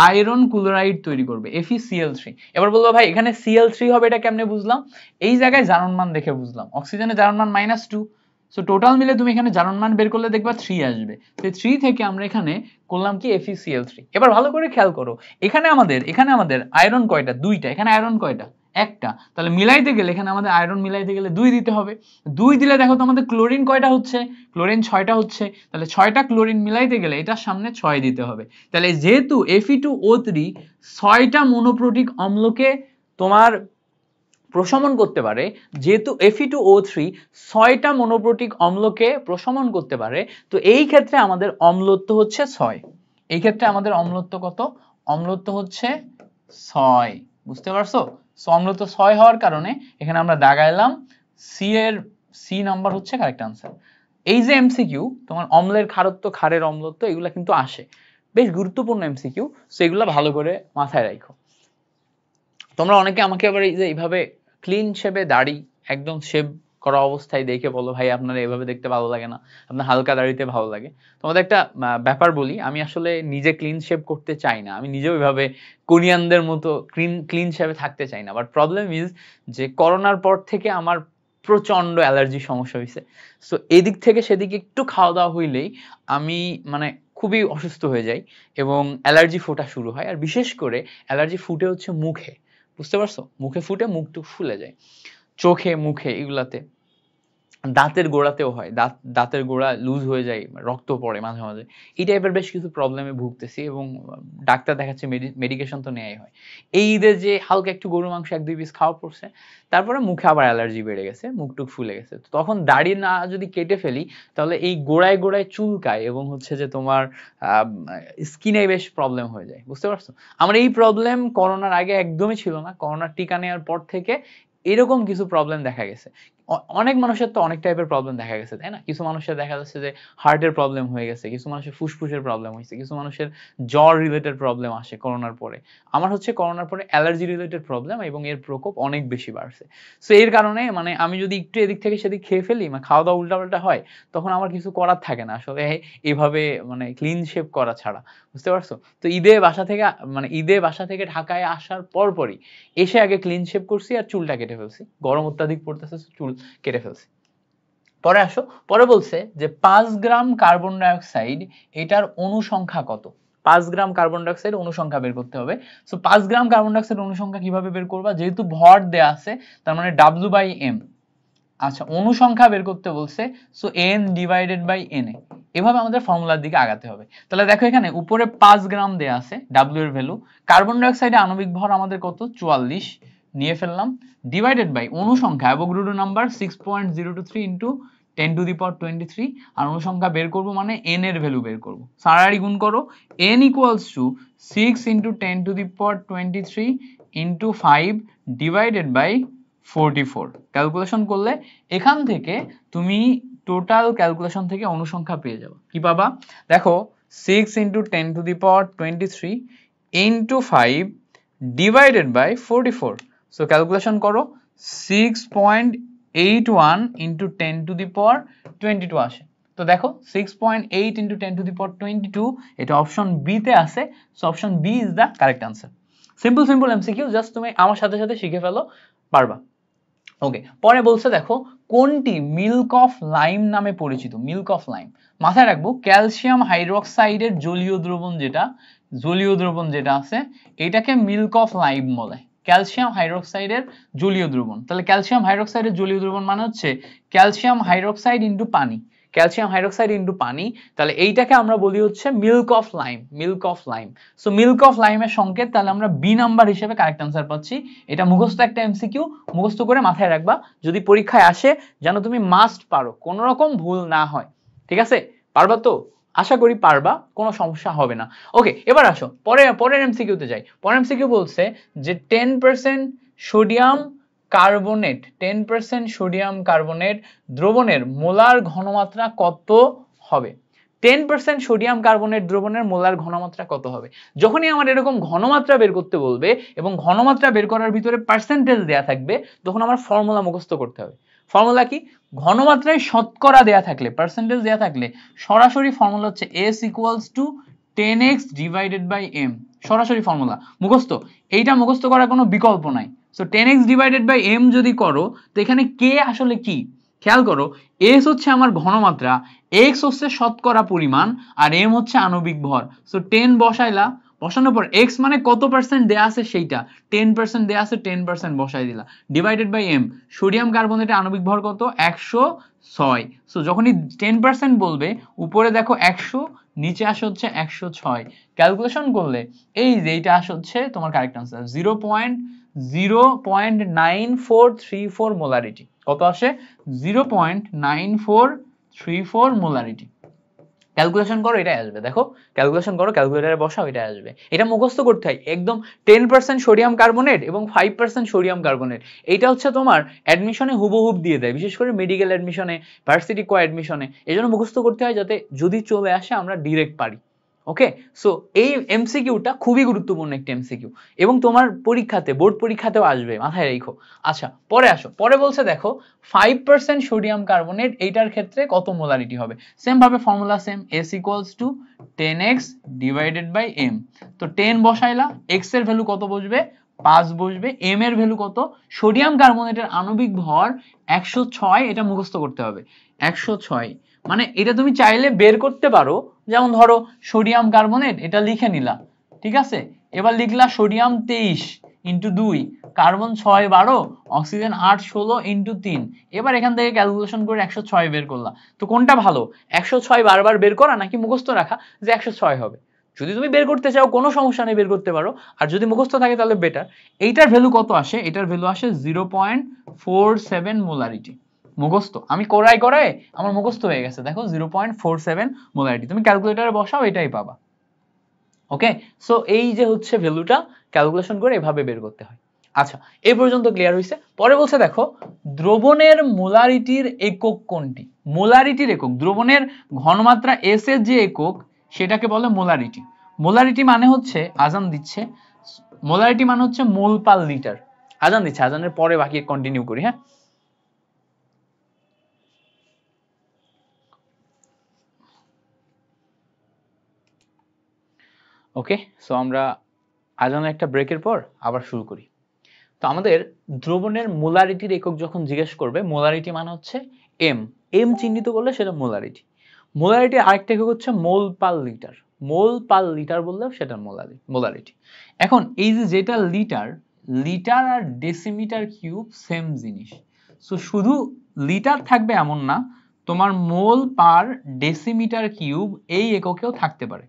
আয়রন ক্লোরাইড তৈরি করবে, FeCl3। এবার বলবো ভাই এখানে Cl3 হবে, এটা কেমনে বুঝলাম? এই জায়গায় জারণ মান দেখে বুঝলাম। অক্সিজেনের জারণ মান -2, সো টোটাল মিলে তুমি এখানে জারণ মান বের করলে দেখবা 3 আসবে। তো 3 থেকে আমরা এখানে করলাম কি? FeCl3। এবার ভালো করে খেয়াল করো, এখানে আমাদের আয়রন কয়টা? 2টা। এখানে আয়রন কয়টা? একটা। তাহলে মিলাইতে গেলে এখানে আমাদের আয়রন মিলাইতে গেলে 2 দিতে হবে। 2 দিলে দেখো তো আমাদের ক্লোরিন কয়টা হচ্ছে? ক্লোরিন 6টা হচ্ছে। তাহলে 6টা ক্লোরিন মিলাইতে গেলে এটার সামনে 6 দিতে হবে। তাহলে যেহেতু Fe2O3 6টা মনোপ্রোটিক অম্লকে তোমার প্রশমন করতে পারে, যেহেতু Fe2O3 6টা মনোপ্রোটিক অম্লকে প্রশমন করতে পারে, তো এই ক্ষেত্রে আমাদের অম্লত্ব হচ্ছে 6। এই ক্ষেত্রে আমাদের অম্লত্ব কত? অম্লত্ব হচ্ছে 6। বুঝতে পারছো? সো অম্লত্ব 6 হওয়ার কারণে এখানে আমরা দাগাইলাম সি নাম্বার হচ্ছে কারেক্ট আনসার। এই যে এমসিকিউ তোমার অম্লের ক্ষারত্ব, ক্ষারের অম্লত্ব, এগুলা কিন্তু আসে, বেশ গুরুত্বপূর্ণ এমসিকিউ। সো এগুলা ভালো করে মাথায় রাখো। তোমরা অনেকে আমাকে আবার এই যে এইভাবে ক্লিন শেপে দাড়ি একদম শেভ করা অবস্থায় দেখে বলো ভাই আপনারা এভাবে দেখতে ভালো লাগে না, আপনার হালকা দাড়িতে ভালো লাগে। তোমাদের একটা ব্যাপার বলি, আমি আসলে নিজে ক্লিন শেভ করতে চাই না, আমি নিজেও এভাবে কোরিয়ানদের মতো ক্লিন শেপে থাকতে চাই না। বাট প্রবলেম ইজ যে করোনার পর থেকে আমার প্রচন্ড অ্যালার্জি সমস্যা হয়েছে। সো এদিক থেকে সেদিকে একটু খাওয়া দাওয়া হইলেই আমি মানে খুবই অসুস্থ হয়ে যাই এবং অ্যালার্জি ফোটা শুরু হয়। আর বিশেষ করে অ্যালার্জি ফুটে হচ্ছে মুখে। বুঝতে পারছো? মুখে ফুটে, মুখ টুক ফুলে যায়, চোখে, মুখে, এগুলাতে। দাঁতের গোড়াতেও হয়, দাঁতের গোড়া লুজ হয়ে যায়, রক্ত পড়ে মাঝে মাঝে, এই টাইপের বেশ কিছু প্রবলেমে ভুগতেছি এবং ডাক্তার দেখাচ্ছে, মেডিকেশন তো নেওয়াই হয়। এই ঈদের যে হালকা একটু গরুর মাংস 1-2 পিস খাওয়া পড়ছে, তারপরে মুখে আবার অ্যালার্জি বেড়ে গেছে, মুখ টুক ফুলে গেছে। তো তখন দাড়ি না যদি কেটে ফেলি তাহলে এই গোড়ায় গোড়ায় চুলকায় এবং হচ্ছে যে তোমার স্কিনে বেশ প্রবলেম হয়ে যায়, বুঝতে পারছো? আমার এই প্রবলেম করোনার আগে একদমই ছিল না, করোনার টিকা নেওয়ার পর থেকে এরকম কিছু প্রবলেম দেখা গেছে। অনেক মানুষের তো অনেক টাইপের প্রবলেম দেখা গেছে, তাই না? কিছু মানুষের দেখা যাচ্ছে যে হার্টের প্রবলেম হয়ে গেছে, কিছু মানুষের ফুসফুসের প্রবলেম হয়েছে, কিছু মানুষের জ্বর রিলেটেড প্রবলেম আসে করোনার পরে। আমার হচ্ছে করোনার পরে অ্যালার্জি রিলেটেড প্রবলেম এবং এর প্রকোপ অনেক বেশি বাড়ছে। সো এর কারণে মানে আমি যদি একটু এদিক থেকে সেদিক খেয়ে ফেলি, মানে খাওয়া দাওয়া উল্টাপাল্টা হয়, তখন আমার কিছু করার থাকে না আসলে এভাবে মানে ক্লিন শেপ করা ছাড়া, বুঝতে পারছো? তো ঈদে বাসা থেকে ঢাকায় আসার পরপরই এসে আগে ক্লিন শেপ করছি আর চুলটা কেটে ফেলছি, গরম অত্যাধিক পড়তেছে, চুল কেটে ফেলছি। পরে আসো, পরে বলছে যে 5 গ্রাম কার্বন ডাইঅক্সাইড এটার অনুসংখ্যা কত। 5 গ্রাম কার্বন ডাইঅক্সাইড অনুসংখ্যা বের করতে হবে। সো 5 গ্রাম কার্বন ডাইঅক্সাইড অনুসংখ্যা কিভাবে বের করবা, যেহেতু ভর দেয়া আছে তার মানে W/m। আচ্ছা, অনুসংখ্যা বের করতে বলছে, so n divided by na। এভাবে আমাদের ফর্মুলার দিকে আগাতে হবে। তাহলে দেখো এখানে উপরে 5 গ্রাম দেয়া আছে W এর ভ্যালু, কার্বন ডাইঅক্সাইডের আণবিক ভর আমাদের কত 44 নিয়ে ফেললাম, ডিভাইডেড বাই অনুসংখ্যা Avogadro number 6.023 into 10 to the power 23, আর অনুসংখ্যা বের করব মানে n এর ভ্যালু বের করব, সারারি গুণ করো, n equals to 6 into 10 to the power 23 into 5 divided by 44। Calculation করলে এখান থেকে তুমি টোটাল ক্যালকুলেশন থেকে অনুসংখ্যা পেয়ে যাবে। কি পাবা দেখো, 6 into 10 to the power 23 into 5 divided by 44। So calculation করো, 6.81 ইনটু 10 টু দি পাওয়ার 22 আসে। তো দেখো 6.8 ইনটু 10 টু দি পাওয়ার 22, এটা অপশন বি তে আছে। So option B is the correct answer. Simple simple MCQ, just তুমি আমার সাথে সাথে শিখে ফেলো, পারবা। ওকে, পরে বলছে দেখো কোনটি মিল্ক অফ লাইম নামে পরিচিত। মিল্ক অফ লাইম মাথায় রাখবো, ক্যালসিয়াম হাইড্রোক্সাইডের জলীয় দ্রবণ যেটা আছে এটাকে মিল্ক অফ লাইম বলে, ক্যালসিয়াম হাইড্রোক্সাইডের জলীয় দ্রবণ। তাহলে ক্যালসিয়াম হাইড্রোক্সাইডের জলীয় দ্রবণ মানে হচ্ছে ক্যালসিয়াম হাইড্রোক্সাইড ইনটু পানি, ক্যালসিয়াম হাইড্রোক্সাইড ইনটু পানি। তাহলে এইটাকে আমরা বলি হচ্ছে milk of lime, milk of lime. So milk of লাইমের সংকেত তাহলে আমরা বি নাম্বার হিসেবে কারেক্ট আনসার পাচ্ছি। এটা মুখস্থ একটা এমসিকিউ, মুখস্থ করে মাথায় রাখবা, যদি পরীক্ষায় আসে যেন তুমি মাস্ট পারো, কোনো রকম ভুল না হয়। ঠিক আছে, পারবা তো? আশা করি পারবা, কোনো সমস্যা হবে না। ওকে, এবার আসো পরের এমসিকিউতে যাই। পরের এমসিকিউ বলছে যে 10% সোডিয়াম কার্বনেট 10% সোডিয়াম কার্বনেট দ্রবণের মোলার ঘনমাত্রা কত হবে। 10% সোডিয়াম কার্বনেট দ্রবণের মোলার ঘনমাত্রা কত হবে। যখনই আমার এরকম ঘনমাত্রা বের করতে বলবে এবং ঘনমাত্রা বের করার ভিতরে পার্সেন্টেজ দেয়া থাকবে, তখন আমার ফর্মুলা মুখস্থ করতে হবে। ফর্মুলা কি? ঘনমাত্রায় শতকরা দেয়া থাকলে, পার্সেন্টেজ দেয়া থাকলে সরাসরি ফর্মুলা হচ্ছে S equals to 10x divided by m, সরাসরি ফর্মুলা মুখস্থ। এইটা মুখস্থ করার কোনো বিকল্প নাই। So 10x divided by m যদি করো, তো এখানে k আসলে কি খেয়াল করো, s হচ্ছে আমার ঘনমাত্রা, x হচ্ছে শতকরা পরিমাণ, আর m হচ্ছে আণবিক ভর। সো 10 বসাইলা, বসানোর পর x মানে কত পার্সেন্ট দেয়া আছে সেইটা, 10% দেয়া আছে, 10% বসাই দিলা, ডিভাইডেড বাই m। সোডিয়াম কার্বনেটের আণবিক ভর কত 106। সো যখনই 10% বলবে, উপরে দেখো 100, নিচে আসে হচ্ছে 106। ক্যালকুলেশন করলে এই যে এইটা আসে হচ্ছে তোমার কারেক্ট আনসার 0.9434 মোলারিটি। কত আসে? 0.9434 মোলারিটি। ক্যালকুলেশন করো, এটাই আসবে। দেখো ক্যালকুলেশন করো, ক্যালকুলেটরে বসাও, এটা আসবে। এটা মুখস্থ করতে হয় একদম। 10% সোডিয়াম কার্বনেট এবং 5% সোডিয়াম কার্বনেট, এইটা হচ্ছে তোমার অ্যাডমিশনে হুবহুব দিয়ে দেয়, বিশেষ করে মেডিকেল অ্যাডমিশনে, ভার্সিটি কো অ্যাডমিশনে। এজন্য মুখস্থ করতে হয় যাতে যদি চলে আসে আমরা ডিরেক্ট পারি। ওকে, সো এই এমসিকিউটা খুবই গুরুত্বপূর্ণ একটা এমসিকিউ এবং তোমার পরীক্ষাতে, বোর্ড পরীক্ষাতেও আসবে, মাথায় রেখো। আচ্ছা, পরে আসো। পরে বলছে দেখো 5% সোডিয়াম কার্বনেট, এইটার ক্ষেত্রে কত মোলারিটি হবে। সেম ভাবে formula same, S equals to 10x divided by m। তো 10 বসাইলা, x এর ভ্যালু কত বসবে 5 বসবে, m এর ভ্যালু কত, সোডিয়াম কার্বনেটের আণবিক ভর 106, এটা মুখস্থ করতে হবে 106। মানে এটা তুমি চাইলে বের করতে পারো, যেমন ধরো সোডিয়াম কার্বনেট এটা লিখে নিলা, ঠিক আছে, এবার লিখলা sodium 23, into 2, carbon 6 12, oxygen 8 16 into 3। এবার এখান থেকে ক্যালকুলেশন করে 106 বের করলাম। তো কোনটা ভালো, 106 বারবার বের করা নাকি মুখস্থ রাখা যে 106 হবে? যদি তুমি বের করতে চাও কোনো সমস্যা নেই, বের করতে পারো, আর যদি মুখস্থ থাকে তাহলে বেটার। এইটার ভ্যালু কত আসে? এটার ভ্যালু আসে 0.47 মোলারিটি। মুখস্থ আমি করাই আমার মুখস্থ হয়ে গেছে, দেখো 0.47 মোলারিটি। তুমি ক্যালকুলেটরে বসাও, এটাই পাবা। ওকে, সো এই যে হচ্ছে ভ্যালুটা ক্যালকুলেশন করে এভাবে বের করতে হয়। আচ্ছা, এই পর্যন্ত ক্লিয়ার হইছে? পরে বলছে দেখো দ্রবণের মোলারিটির একক কোনটি? মোলারিটির একক, দ্রবণের ঘনমাত্রা এস এর যে একক সেটাকে বলে মোলারিটি। মোলারিটি মানে হচ্ছে, আজান দিচ্ছে, মোলারিটি মানে হচ্ছে মোল পার লিটার। আজান দিচ্ছে, আজানের পরে বাকি কন্টিনিউ করি। হ্যাঁ, ওকে, সো আমরা আজানের একটা ব্রেকের পর আবার শুরু করি। তো আমাদের দ্রবণের মোলারিটির একক যখন জিজ্ঞেস করবে, মোলারিটি মানে হচ্ছে এম, এম চিহ্নিত করলে সেটা মোলারিটি। মোলারিটি আরেকটা একক হচ্ছে মোল পার লিটার, মোল পার লিটার বললেও সেটা মোলারিটি। এখন এই যে যেটা লিটার, লিটার আর ডেসিমিটার কিউব সেম জিনিস। সো শুধু লিটার থাকবে এমন না, তোমার মোল পার ডেসিমিটার কিউব এই এককেও থাকতে পারে,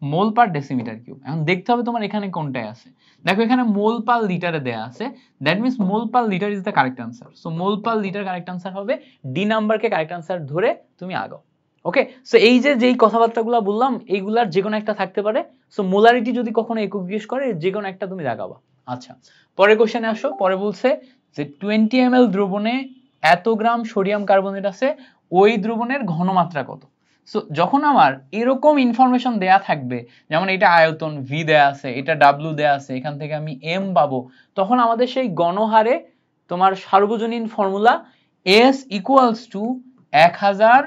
মোল পার ডেসিমিটার কিউব। এখন দেখতে হবে তোমার এখানে কোনটায় আছে। দেখো এখানে মোল পার লিটারে দেয়া আছে, that means mole per litre is the correct answer. So mole per litre correct answer হবে, ডি নাম্বারকে কারেক্ট আনসার ধরে তুমি আগাও। ওকে, সো এই যে যেই কথাবার্তাগুলো বললাম এইগুলার যে কোনো একটা থাকতে পারে। সো মোলারিটি যদি কখনো একক জিজ্ঞেস করে যে কোনো একটা তুমি দাগাবা। আচ্ছা, পরের কোশ্চেনে আসো। পরে বলছে যে 20 ml দ্রবণে এত গ্রাম সোডিয়াম কার্বনেট আছে, ওই দ্রবণের ঘনমাত্রা কত? সো যখন আমার এরকম ইনফরমেশন দেয়া থাকবে, যেমন এটা আয়তন ভি দেয়া আছে, এটা ডাব্লিউ দেয়া আছে, এখান থেকে আমি এম পাবো, তখন আমাদের সেই গণহারে তোমার সার্বজনীন formula S equals to 1000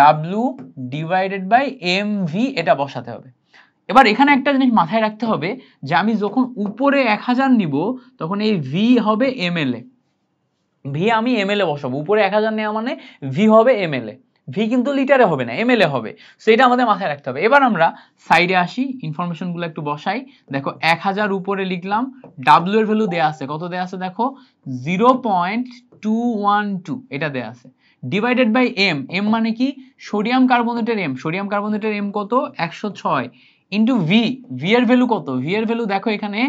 W divided by M V, এটা বসাতে হবে। এবার এখানে একটা জিনিস মাথায় রাখতে হবে যে আমি যখন উপরে 1000 নিব তখন এই ভি হবে এমএল এ, ভি আমি এমএল এ বসাবো। উপরে 1000 নেওয়া মানে ভি হবে এমএল এ, ভি কিন্তু লিটারে হবে না, এমএল এ হবে। সেটা আমাদের মাথায় রাখতে হবে। এবার আমরা সাইডে আসি, ইনফরমেশন গুলো একটু বসাই। দেখো 1000 উপরে লিখলাম, ডাব্লিউ এর ভ্যালু দেয়া আছে, কত দেয়া আছে দেখো 0.212, এটা দেয়া আছে, ডিভাইডেড বাই এম, এম মানে কি সোডিয়াম কার্বনেটের এম, সোডিয়াম কার্বনেটের এম কত 106, ইন্টু ভি, ভি এর ভ্যালু কত, ভি এর ভ্যালু দেখো এখানে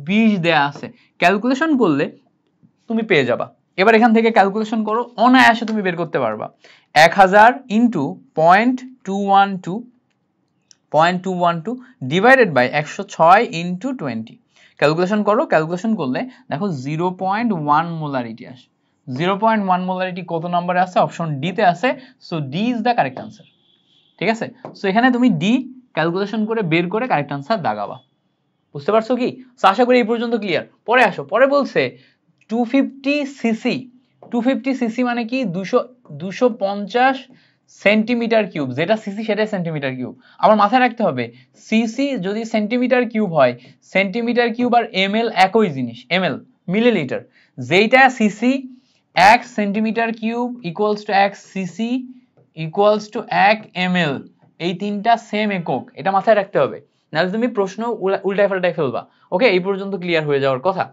20 দেয়া আছে। ক্যালকুলেশন করলে তুমি পেয়ে যাবা। এবার এখান থেকে ক্যালকুলেশন করো, অনায়াসে তুমি বের করতে পারবা। 1000 into 0.212 divided by 106 into 20, calculation করো। ক্যালকুলেশন করলে দেখো 0.1 মোলারিটি আসে। 0.1 মোলারিটি কত নম্বরে আছে? অপশন ডি তে আছে। So D is the correct answer. ঠিক আছে, সো এখানে তুমি ডি ক্যালকুলেশন করে বের করে কারেক্ট আনসার দাগাবা। বুঝতে পারছো কি? সো আশা করি এই পর্যন্ত ক্লিয়ার। পরে আসো, পরে বলছে 250 সিসি, 250 সিসি মানে কি 250 সেন্টিমিটার কিউব, যেটা সিসি সেটাই সেন্টিমিটার কিউব। আমার মাথায় রাখতে হবে সিসি যদি সেন্টিমিটার কিউব হয়, সেন্টিমিটার কিউব আর এমএল একই জিনিস, এমএল মিলিলিটার, যেটা CC 1 centimetre cube equals to 1 CC equals to 1 ML, এই তিনটা সেম একক, এটা মাথায় রাখতে হবে, নাহলে তুমি প্রশ্ন উল্টায় পাল্টায় ফেলবা। ওকে, এই পর্যন্ত ক্লিয়ার হয়ে যাওয়ার কথা।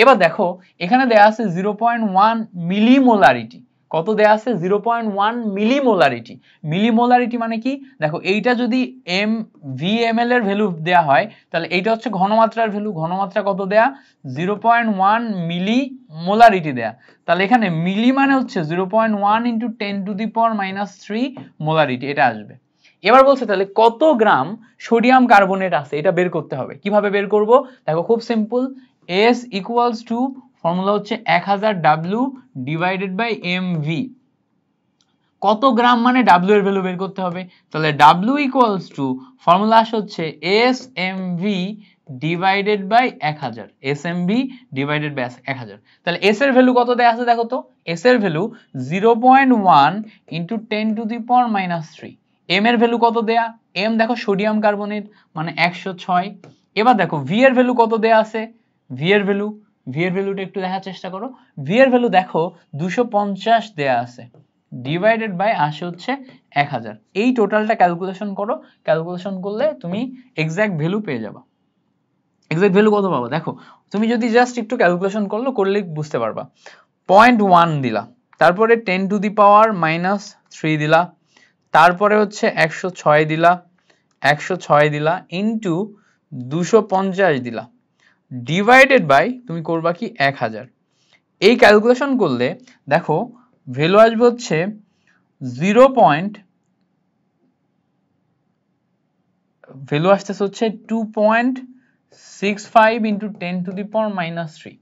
এবার দেখো এখানে দেয়া আছে 0.1 মিলিমোলারিটি, কত দেয়া আছে 0.1 মিলিমোলারিটি। মিলিমোলারিটি মানে কি দেখো এইটা যদি এম ভি এম এল এর ভ্যালু দেয়া হয় তাহলে এইটা হচ্ছে ঘনমাত্রার ভ্যালু, ঘনমাত্রা কত দেয়া 0.1 মিলিমোলারিটি দেয়া, তাহলে এখানে মিলি মানে হচ্ছে 0.1 ইন্টু 10⁻³ মোলারিটি, এটা আসবে। এবার বলছে তাহলে কত গ্রাম সোডিয়াম কার্বনেট আছে এটা বের করতে হবে। কিভাবে বের করব? দেখো খুব simple, S equals to formula হচ্ছে 1000 ডাব্লিউ ডিভাইডেড বাই mv। কত গ্রাম মানে ডাব্লিউ এর ভ্যালু বের করতে হবে, তাহলে ডাব্লিউ ইকুয়ালস টু ফর্মুলা হচ্ছে SMV divided by 1000, SMV divided by 1000। তাহলে S এর ভ্যালু কত দেয়া আছে দেখো তো, S এর ভ্যালু 0.1 ইন্টু 10⁻³ এম এর ভ্যালু কত দেয়া, এম দেখো সোডিয়াম কার্বনেট মানে 106। এবার দেখো ভি এর ভ্যালু কত দেয়া আছে, ভি এর ভ্যালুটা একটু দেখার চেষ্টা করো। ভি এর ভ্যালু দেখো 250 দেয়া আছে, ডিভাইডেড বাই আসে হচ্ছে 1000। এই টোটালটা ক্যালকুলেশন করো, ক্যালকুলেশন করলে তুমি এক্সাক্ট ভ্যালু পেয়ে যাবা। এক্সাক্ট ভ্যালু কত পাবো দেখো, তুমি যদি জাস্ট একটু ক্যালকুলেশন করলে বুঝতে পারবা। 0.1 দিলা, তারপরে 10 টু দি পাওয়ার -3 দিলা, তারপরে হচ্ছে 106 দিলা, 106 দিলা ইনটু 250 দিলা, ডিভাইডেড বাই তুমি করবা কি 1000। এই ক্যালকুলেশন করলে দেখো ভ্যালু আসবে হচ্ছে 2.65 ইন্টু 10 টু দি পাওয়ার -3।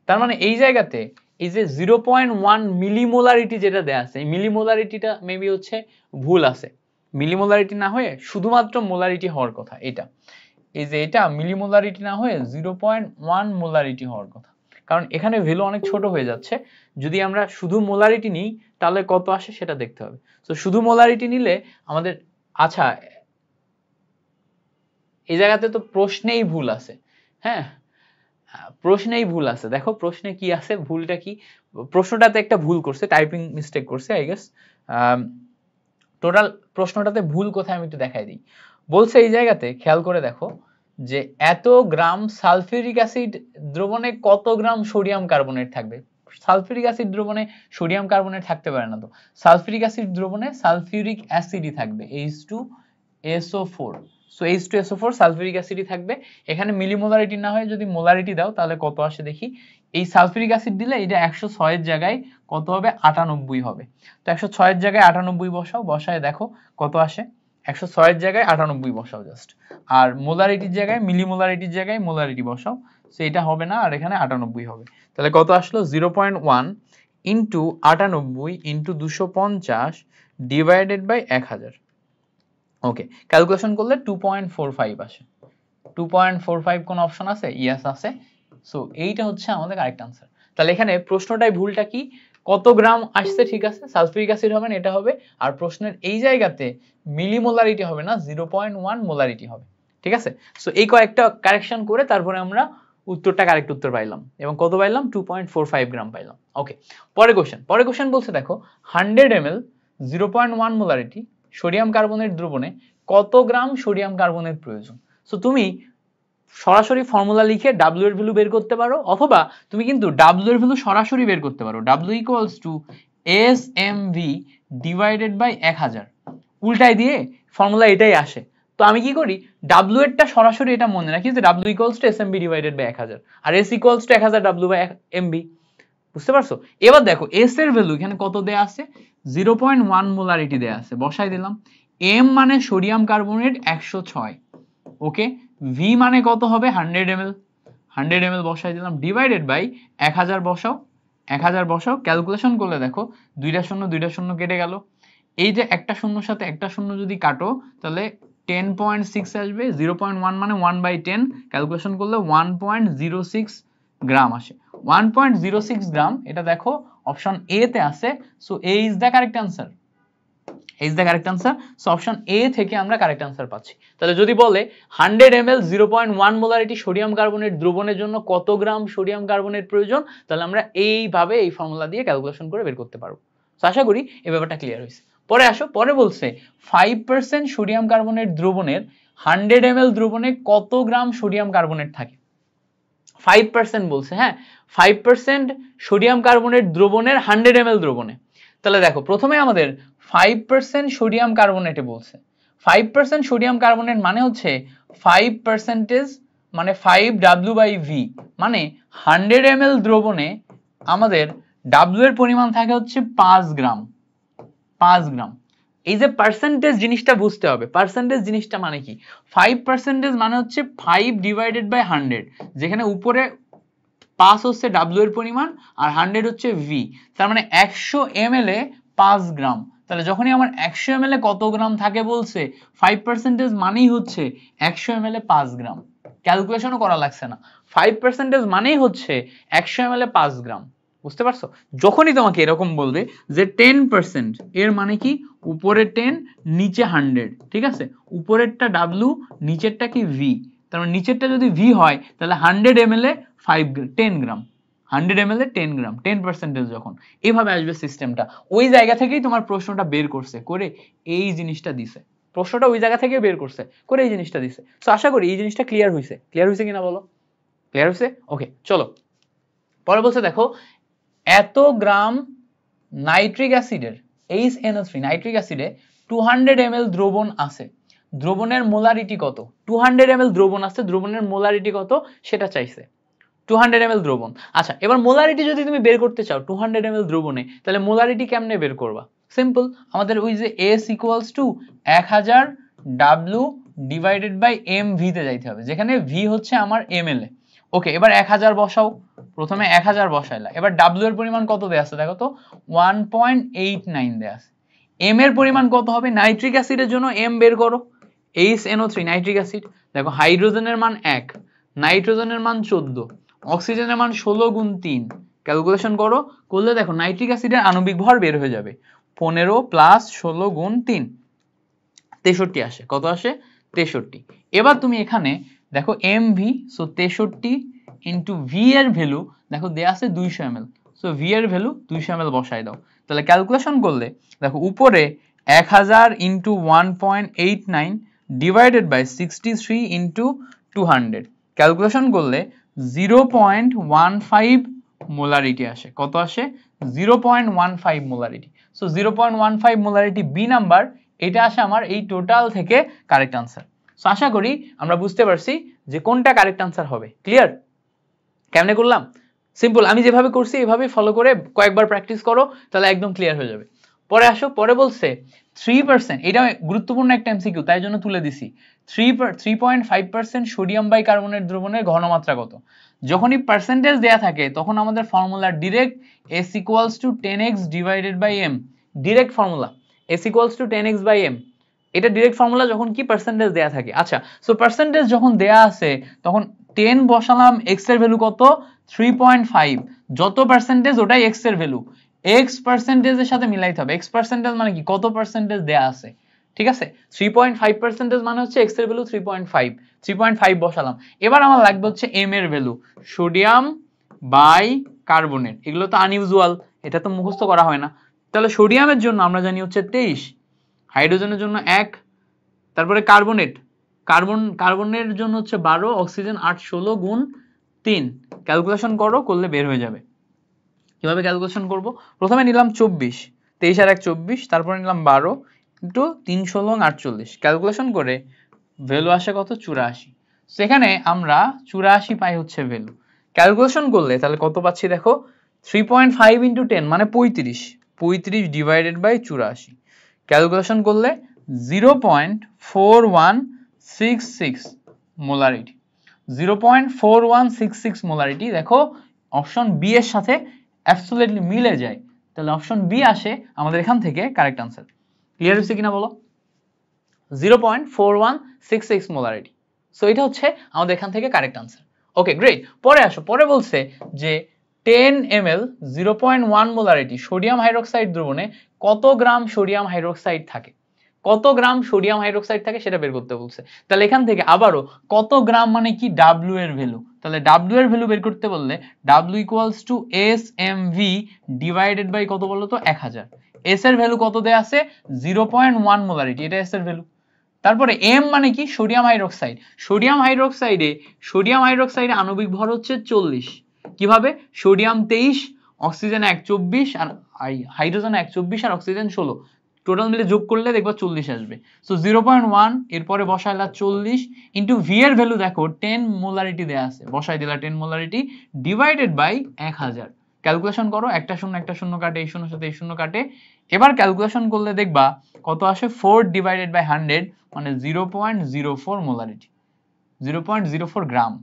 তার মানে এই জায়গাতে এই যে 0.1 মিলিমোলারিটি যেটা দেয়া আছে, এই মিলিমোলারিটিটা মেবি হচ্ছে ভুল আছে। মিলিমোলারিটি না হয়ে শুধুমাত্র মোলারিটি হওয়ার কথা এটা। এই যে এটা মিলিমোলারিটি না হয়ে 0.1 মোলারিটি হওয়ার কথা, কারণ এখানে ভ্যালু অনেক ছোট হয়ে যাচ্ছে। যদি আমরা শুধু মোলারিটি নিই তাহলে কত আসে সেটা দেখতে হবে। তো শুধু মোলারিটি নিলে আমাদের, আচ্ছা এই জায়গাতে তো প্রশ্নেই ভুল আছে। হ্যাঁ, প্রশ্নেই ভুল আছে। দেখো প্রশ্নে কি আছে, ভুলটা কি, প্রশ্নটাতে একটা ভুল করছে, টাইপিং মিস্টেক করছে আই গেস। টোটাল প্রশ্নটাতে ভুল কোথায় আমি একটু দেখাই দিই। বলছে এই জায়গাতে খেয়াল করে দেখো যে এত গ্রাম সালফিউরিক অ্যাসিড দ্রবণে কত গ্রাম সোডিয়াম কার্বনেট থাকবে। সালফিউরিক অ্যাসিড দ্রবণে সোডিয়াম কার্বনেট থাকতে পারে না, তো সালফিউরিক অ্যাসিড দ্রবণে সালফিউরিক অ্যাসিডই থাকবে, H2SO4। সো H2SO4 সালফিউরিক অ্যাসিডই থাকবে। এখানে মিলিমোলারিটি না হয় যদি মোলারিটি দাও তাহলে কত আসে দেখি। এই সালফিউরিক অ্যাসিড দিলে এটা 106 এর জায়গায় কত হবে, 98 হবে। তো 106 এর জায়গায় 98 বসাও, বসায় দেখো কত আসে। 106 এর জায়গায় 98 বসাও জাস্ট, আর মোলারিটির জায়গায় মিলিমোলারিটির জায়গায় মোলারিটি বসাও। সো এটা হবে না, আর এখানে 98 হবে। তাহলে কত আসলো, 0.1 into 98 into 250 divided by 1000। Okay, calculation করলে 2.45 আসে। 2.45 কোন অপশন আছে? ইয়েস আছে। সো এইটা হচ্ছে আমাদের কারেক্ট আনসার। তাহলে এখানে প্রশ্নটাই ভুলটা কি, কত গ্রাম আসছে, ঠিক আছে সালফিউরিক অ্যাসিড হবে না, এটা হবে। আর প্রশ্নের এই জায়গাতে মিলিমোলারিটি হবে না, 0.1 মোলারিটি হবে। ঠিক আছে, সো এই কয়েকটা কারেকশন করে তারপরে আমরা উত্তরটা কারেক্ট উত্তর পাইলাম, এবং কত পাইলাম, 2.45 গ্রাম পাইলাম। ওকে, পরের কোশ্চেন বলছে দেখো 100 ml 0.1 মোলারিটি সোডিয়াম কার্বনেট দ্রবণে কত গ্রাম সোডিয়াম কার্বনেট প্রয়োজন। সো তুমি সরাসরি ফর্মুলা লিখে W এর ভ্যালু বের করতে পারো, অথবা তুমি কিন্তু W এর ভ্যালু সরাসরি বের করতে পারো। W equals to SMV divided by 1000, উল্টাই দিয়ে ফর্মুলা এটাই আসে। তো আমি কি করি, W এরটা সরাসরি এটা মনে রাখি যে W equals to SMV divided by 1000, আর S equals to 1000 W by MV। বুঝতে পারছো? এবার দেখো S এর ভ্যালু এখানে কত দেয়া আছে, 0.1 মোলারিটি দেয়া আছে, বসাই দিলাম। M মানে সোডিয়াম কার্বনেট 106, ওকে। V মানে কত হবে, 100 ml, 100 ml বসাই দিলাম, ডিভাইডেড বাই 1000 বসাও, 1000 বসাও। ক্যালকুলেশন করলে দেখো দুইটা শূন্য কেটে গেল। এই যে একটা শূন্যর সাথে একটা শূন্য যদি কাটো তাহলে 10.6 আসবে। 0.1 মানে 1/10, ক্যালকুলেশন করলে 1.06 গ্রাম আসে। 1.06 গ্রাম, এটা দেখো অপশন এ তে আছে। So A is the correct answer, so option A থেকে আমরা কারেক্ট আনসার পাচ্ছি। তাহলে যদি বলে 100 ml 0.1 মোলারিটি সোডিয়াম কার্বনেট দ্রবণের জন্য কত গ্রাম সোডিয়াম কার্বনেট প্রয়োজন, তাহলে আমরা এইভাবে এই ফর্মুলা দিয়ে ক্যালকুলেশন করে বের করতে পারবো। তো আশা করি এই ব্যাপারটা ক্লিয়ার হয়েছে। পরে আসো, পরে বলছে 5% সোডিয়াম কার্বনেট দ্রবণের 100 ml দ্রবণে কত গ্রাম সোডিয়াম কার্বনেট থাকে। 5% বলছে, হ্যাঁ 5% সোডিয়াম কার্বনেট দ্রবণের 100 ml দ্রবণে। তাহলে দেখো প্রথমে আমাদের 5% সোডিয়াম কার্বনেটে বলছে। 5% সোডিয়াম কার্বনেট মানে হচ্ছে 5% মানে 5W/V, মানে 100 ml দ্রবণে আমাদের W এর পরিমাণ থাকে হচ্ছে 5 গ্রাম। এই যে পার্সেন্টেজ জিনিসটা বুঝতে হবে, পার্সেন্টেজ জিনিসটা মানে কি, 5% মানে হচ্ছে 5 ডিভাইডেড বাই 100, যেখানে উপরে 5 হচ্ছে W এর পরিমাণ আর 100 হচ্ছে V, তার মানে 100 ml এ 5 গ্রাম। তাহলে যখনই আমার 100 ml এ কত গ্রাম থাকে বলছে, 5% মানেই হচ্ছে 100 ml এ 5 গ্রাম। ক্যালকুলেশনও করা লাগছে না, 5% মানেই হচ্ছে 100 ml এ 5 গ্রাম। বুঝতে পারছো? যখনই তোমাকে এরকম বলবে যে 10%, এর মানে কি উপরে 10 নিচে 100, ঠিক আছে, উপরেরটা W নিচেরটা কি V, তার মানে নিচেরটা যদি V হয় তাহলে 100 ml এ 10 গ্রাম, 100 ml এ 10 গ্রাম, 10% যখন এইভাবে আসবে সিস্টেমটা, ওই জায়গা থেকেই তোমার প্রশ্নটা বের করছে, করে এই জিনিসটা দিছে। প্রশ্নটা ওই জায়গা থেকে বের করছে, করে এই জিনিসটা দিছে। সো আশা করি এই জিনিসটা ক্লিয়ার হয়েছে কিনা বলো, ক্লিয়ার হয়েছে? ওকে চলো পরে বলছে দেখো এত গ্রাম নাইট্রিক অ্যাসিডের HNO3 নাইট্রিক অ্যাসিডে 200 ml দ্রবণ আছে, দ্রবণের মোলারিটি কত? 200 ml দ্রবণ আছে, দ্রবণের মোলারিটি কত সেটা চাইছে। 200 ml দ্রবণ। আচ্ছা এবার মোলারিটি যদি তুমি বের করতে চাও 200 ml দ্রবণে, তাহলে মোলারিটি কেমনে বের করবা? সিম্পল, আমাদের ওই যে S equals to 1000 W divided by mv তে যাইতে হবে, যেখানে v হচ্ছে আমার ml এ। ওকে এবার 1000 বসাও, প্রথমে 1000 বসাইলা, এবার W এর পরিমাণ কত দেয়া আছে দেখো তো 1.89 দেয়া আছে। m এর পরিমাণ কত হবে? নাইট্রিক অ্যাসিডের জন্য m বের করো, HNO3 নাইট্রিক অ্যাসিড, দেখো হাইড্রোজেনের মান 1, নাইট্রোজেনের মান 14, অক্সিজেনের মান 16 গুণ 3, ক্যালকুলেশন করো, করলে দেখো নাইট্রিক অ্যাসিডের আণবিক ভর বের হয়ে যাবে 15 প্লাস 16 গুণ 3, 63 আসে। কত আসে? 63। এবার তুমি এখানে দেখো mv, সো 63 ইন্টু v এর ভ্যালু দেখো দেয়া আছে 200 ml, সো v এর ভ্যালু 200 ml বসাই দাও, তাহলে ক্যালকুলেশন করলে দেখো উপরে 1000 into 1.89 divided by 63 into 200, calculation করলে 0.15 মোলারিটি আসে। কত আসে? 0.15 molarity. So 0.15 molarity be number, এটা আসে আমার এই টোটাল থেকে কারেক্ট আনসার। সো আশা করি আমরা বুঝতে পারছি যে কোনটা কারেক্ট আনসার হবে। ক্লিয়ার? কেমনে করলাম? সিম্পল, আমি যেভাবে করছি এইভাবে ফলো করে কয়েকবার প্র্যাকটিস করো, তাহলে একদম ক্লিয়ার হয়ে যাবে। পরে আসো, পরে বলছে 3%, এটা গুরুত্বপূর্ণ একটা এমসিকিউ তাই জন্য তুলে দিছি, 3.5% সোডিয়াম বাইকার্বনেট দ্রবণের ঘনমাত্রা কত? যখনই পার্সেন্টেজ দেয়া থাকে তখন আমাদের formula direct S equals to 10x divided by m, direct formula S equals to 10x by m, এটা ডিরেক্ট ফর্মুলা যখন কি পার্সেন্টেজ দেয়া থাকে। আচ্ছা সো পার্সেন্টেজ যখন দেয়া আছে তখন 10 বসালাম, x এর ভ্যালু কত? 3.5, যত পার্সেন্টেজ ওটাই x এর ভ্যালু, x পার্সেন্টেজের সাথে মিলাইতে হবে। x পার্সেন্টেজ মানে কি? কত পার্সেন্টেজ দেয়া আছে, ঠিক আছে? 3.5% মানে হচ্ছে x এর ভ্যালু 3.5, 3.5 বসালাম। এবার আমার লাগবে হচ্ছে m এর ভ্যালু, সোডিয়াম বাই কার্বনেট, এগুলো তো আনইউজুয়াল, এটা তো মুখস্থ করা হয় না। তাহলে সোডিয়ামের জন্য আমরা জানি হচ্ছে 23, হাইড্রোজেনের জন্য 1, তারপরে কার্বনের জন্য হচ্ছে 12, অক্সিজেন 8, 16 গুণ 3, ক্যালকুলেশন করো, করলে বের হয়ে যাবে। কিভাবে ক্যালকুলেশন করব? প্রথমে নিলাম 24, 23 আর 1 24, তারপরে নিলাম 12 ইন্টু 3 16 48, ক্যালকুলেশন করে ভ্যালু আসে কত? 84। সেখানে আমরা 84 পাই হচ্ছে ভ্যালু। ক্যালকুলেশন করলে তাহলে কত পাচ্ছি দেখো, 3.5 ইন্টু 10 মানে 35, 35 ডিভাইডেড বাই 84, ক্যালকুলেশন করলে 0.4166 মোলারিটি, 0.4166 মোলারিটি। দেখো অপশন বি এর সাথে অ্যাবসলিউটলি মিলে যায়, তাহলে অপশন বি আসে আমাদের এখান থেকে কারেক্ট আনসার। ক্লিয়ার হচ্ছে কিনা বলো? 0.4166 মোলারিটি, সো এটা হচ্ছে আমাদের এখান থেকে কারেক্ট আনসার। Okay great. পরে আসো, পরে বলছে যে 10 ml 0.1 মোলারিটি সোডিয়াম হাইড্রোক্সাইড দ্রবণে কত গ্রাম সোডিয়াম হাইড্রোক্সাইড থাকে, কত গ্রাম সোডিয়াম হাইড্রোক্সাইড থাকে সেটা বের করতে বলছে। তাহলে এখান থেকে আবারও কত গ্রাম মানে কি? W এর ভ্যালু, তাহলে W এর ভ্যালু বের করতে বললে W equals to SMV divided by কত বলো তো? 1000, S এর ভ্যালু কত দেয়া আছে? 0.1 মোলারিটি, এটা S এর ভ্যালু। তারপরে M মানে কি? সোডিয়াম হাইড্রোক্সাইড, সোডিয়াম হাইড্রোক্সাইডে আণবিক ভর হচ্ছে 40, কিভাবে? সোডিয়াম 23, অক্সিজেন 1 24 আর হাইড্রোজেন 1 24 আর অক্সিজেন 16, টোটাল মিলে যোগ করলে দেখবা 40 আসবে। সো 0.1 এরপরে বসাইলা 40 ইন্টু ভি এর ভ্যালু দেখো 10 মোলারিটি দেয়া আছে, বসাই দিলা 10 মোলারিটি ডিভাইডেড বাই 1000, ক্যালকুলেশন করো, একটা শূন্য কাটে, এই শূন্যর সাথে এই শূন্য কাটে, এবার ক্যালকুলেশন করলে দেখবা কত আসে? 4 ডিভাইডেড বাই 100 মানে 0.04 মোলারিটি, 0.04 গ্রাম।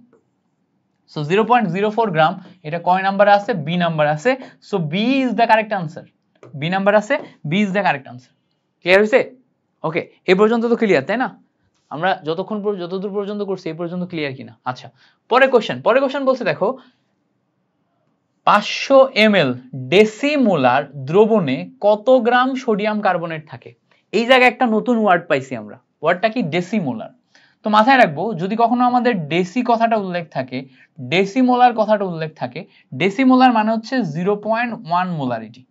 সো 0.04 গ্রাম, এটা কয় নাম্বারে আছে? বি নাম্বার আছে। So B is the correct answer, B number আছে, B is the correct answer. Clear হয়েছে? ওকে এই পর্যন্ত তো ক্লিয়ার তাই না? আমরা যতদূর পর্যন্ত করছি এই পর্যন্ত ক্লিয়ার কিনা? আচ্ছা পরে কোশ্চেন বলছে দেখো 500 ml ডেসিমোলার দ্রবণে কত গ্রাম সোডিয়াম কার্বনেট থাকে? এই জায়গায় একটা নতুন ওয়ার্ড পাইছি আমরা, ওয়ার্ডটা কি? ডেসিমোলার। তো মাথায় রাখবো যদি কখনো আমাদের ডেসি কথাটা উল্লেখ থাকে, ডেসিমোলার কথাটা উল্লেখ থাকে, ডেসিমোলার মানে হচ্ছে 0.1 মোলারিটি,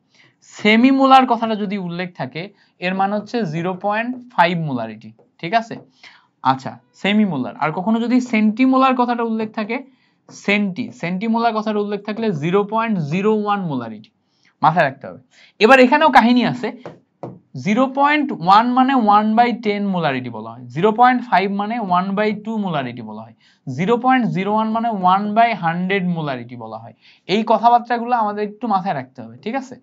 সেমি মোলার কথাটা যদি উল্লেখ থাকে এর মানে হচ্ছে 0.5 মোলারিটি, ঠিক আছে? আচ্ছা, সেমি মোলার। আর কখনো যদি সেন্টিমোলার কথাটা উল্লেখ থাকে, সেন্টিমোলার কথাটা উল্লেখ থাকলে 0.01 মোলারিটি, মাথায় রাখতে হবে। এবার এখানেও কাহিনী আছে, 0.1 মানে 1/10 মোলারিটি বলা হয়, 0.5 মানে 1/2 মোলারিটি বলা হয়, 0.01 মানে 1/100 মোলারিটি বলা হয়। এই কথাবার্তাগুলো আমাদের একটু মাথায় রাখতে হবে, ঠিক আছে?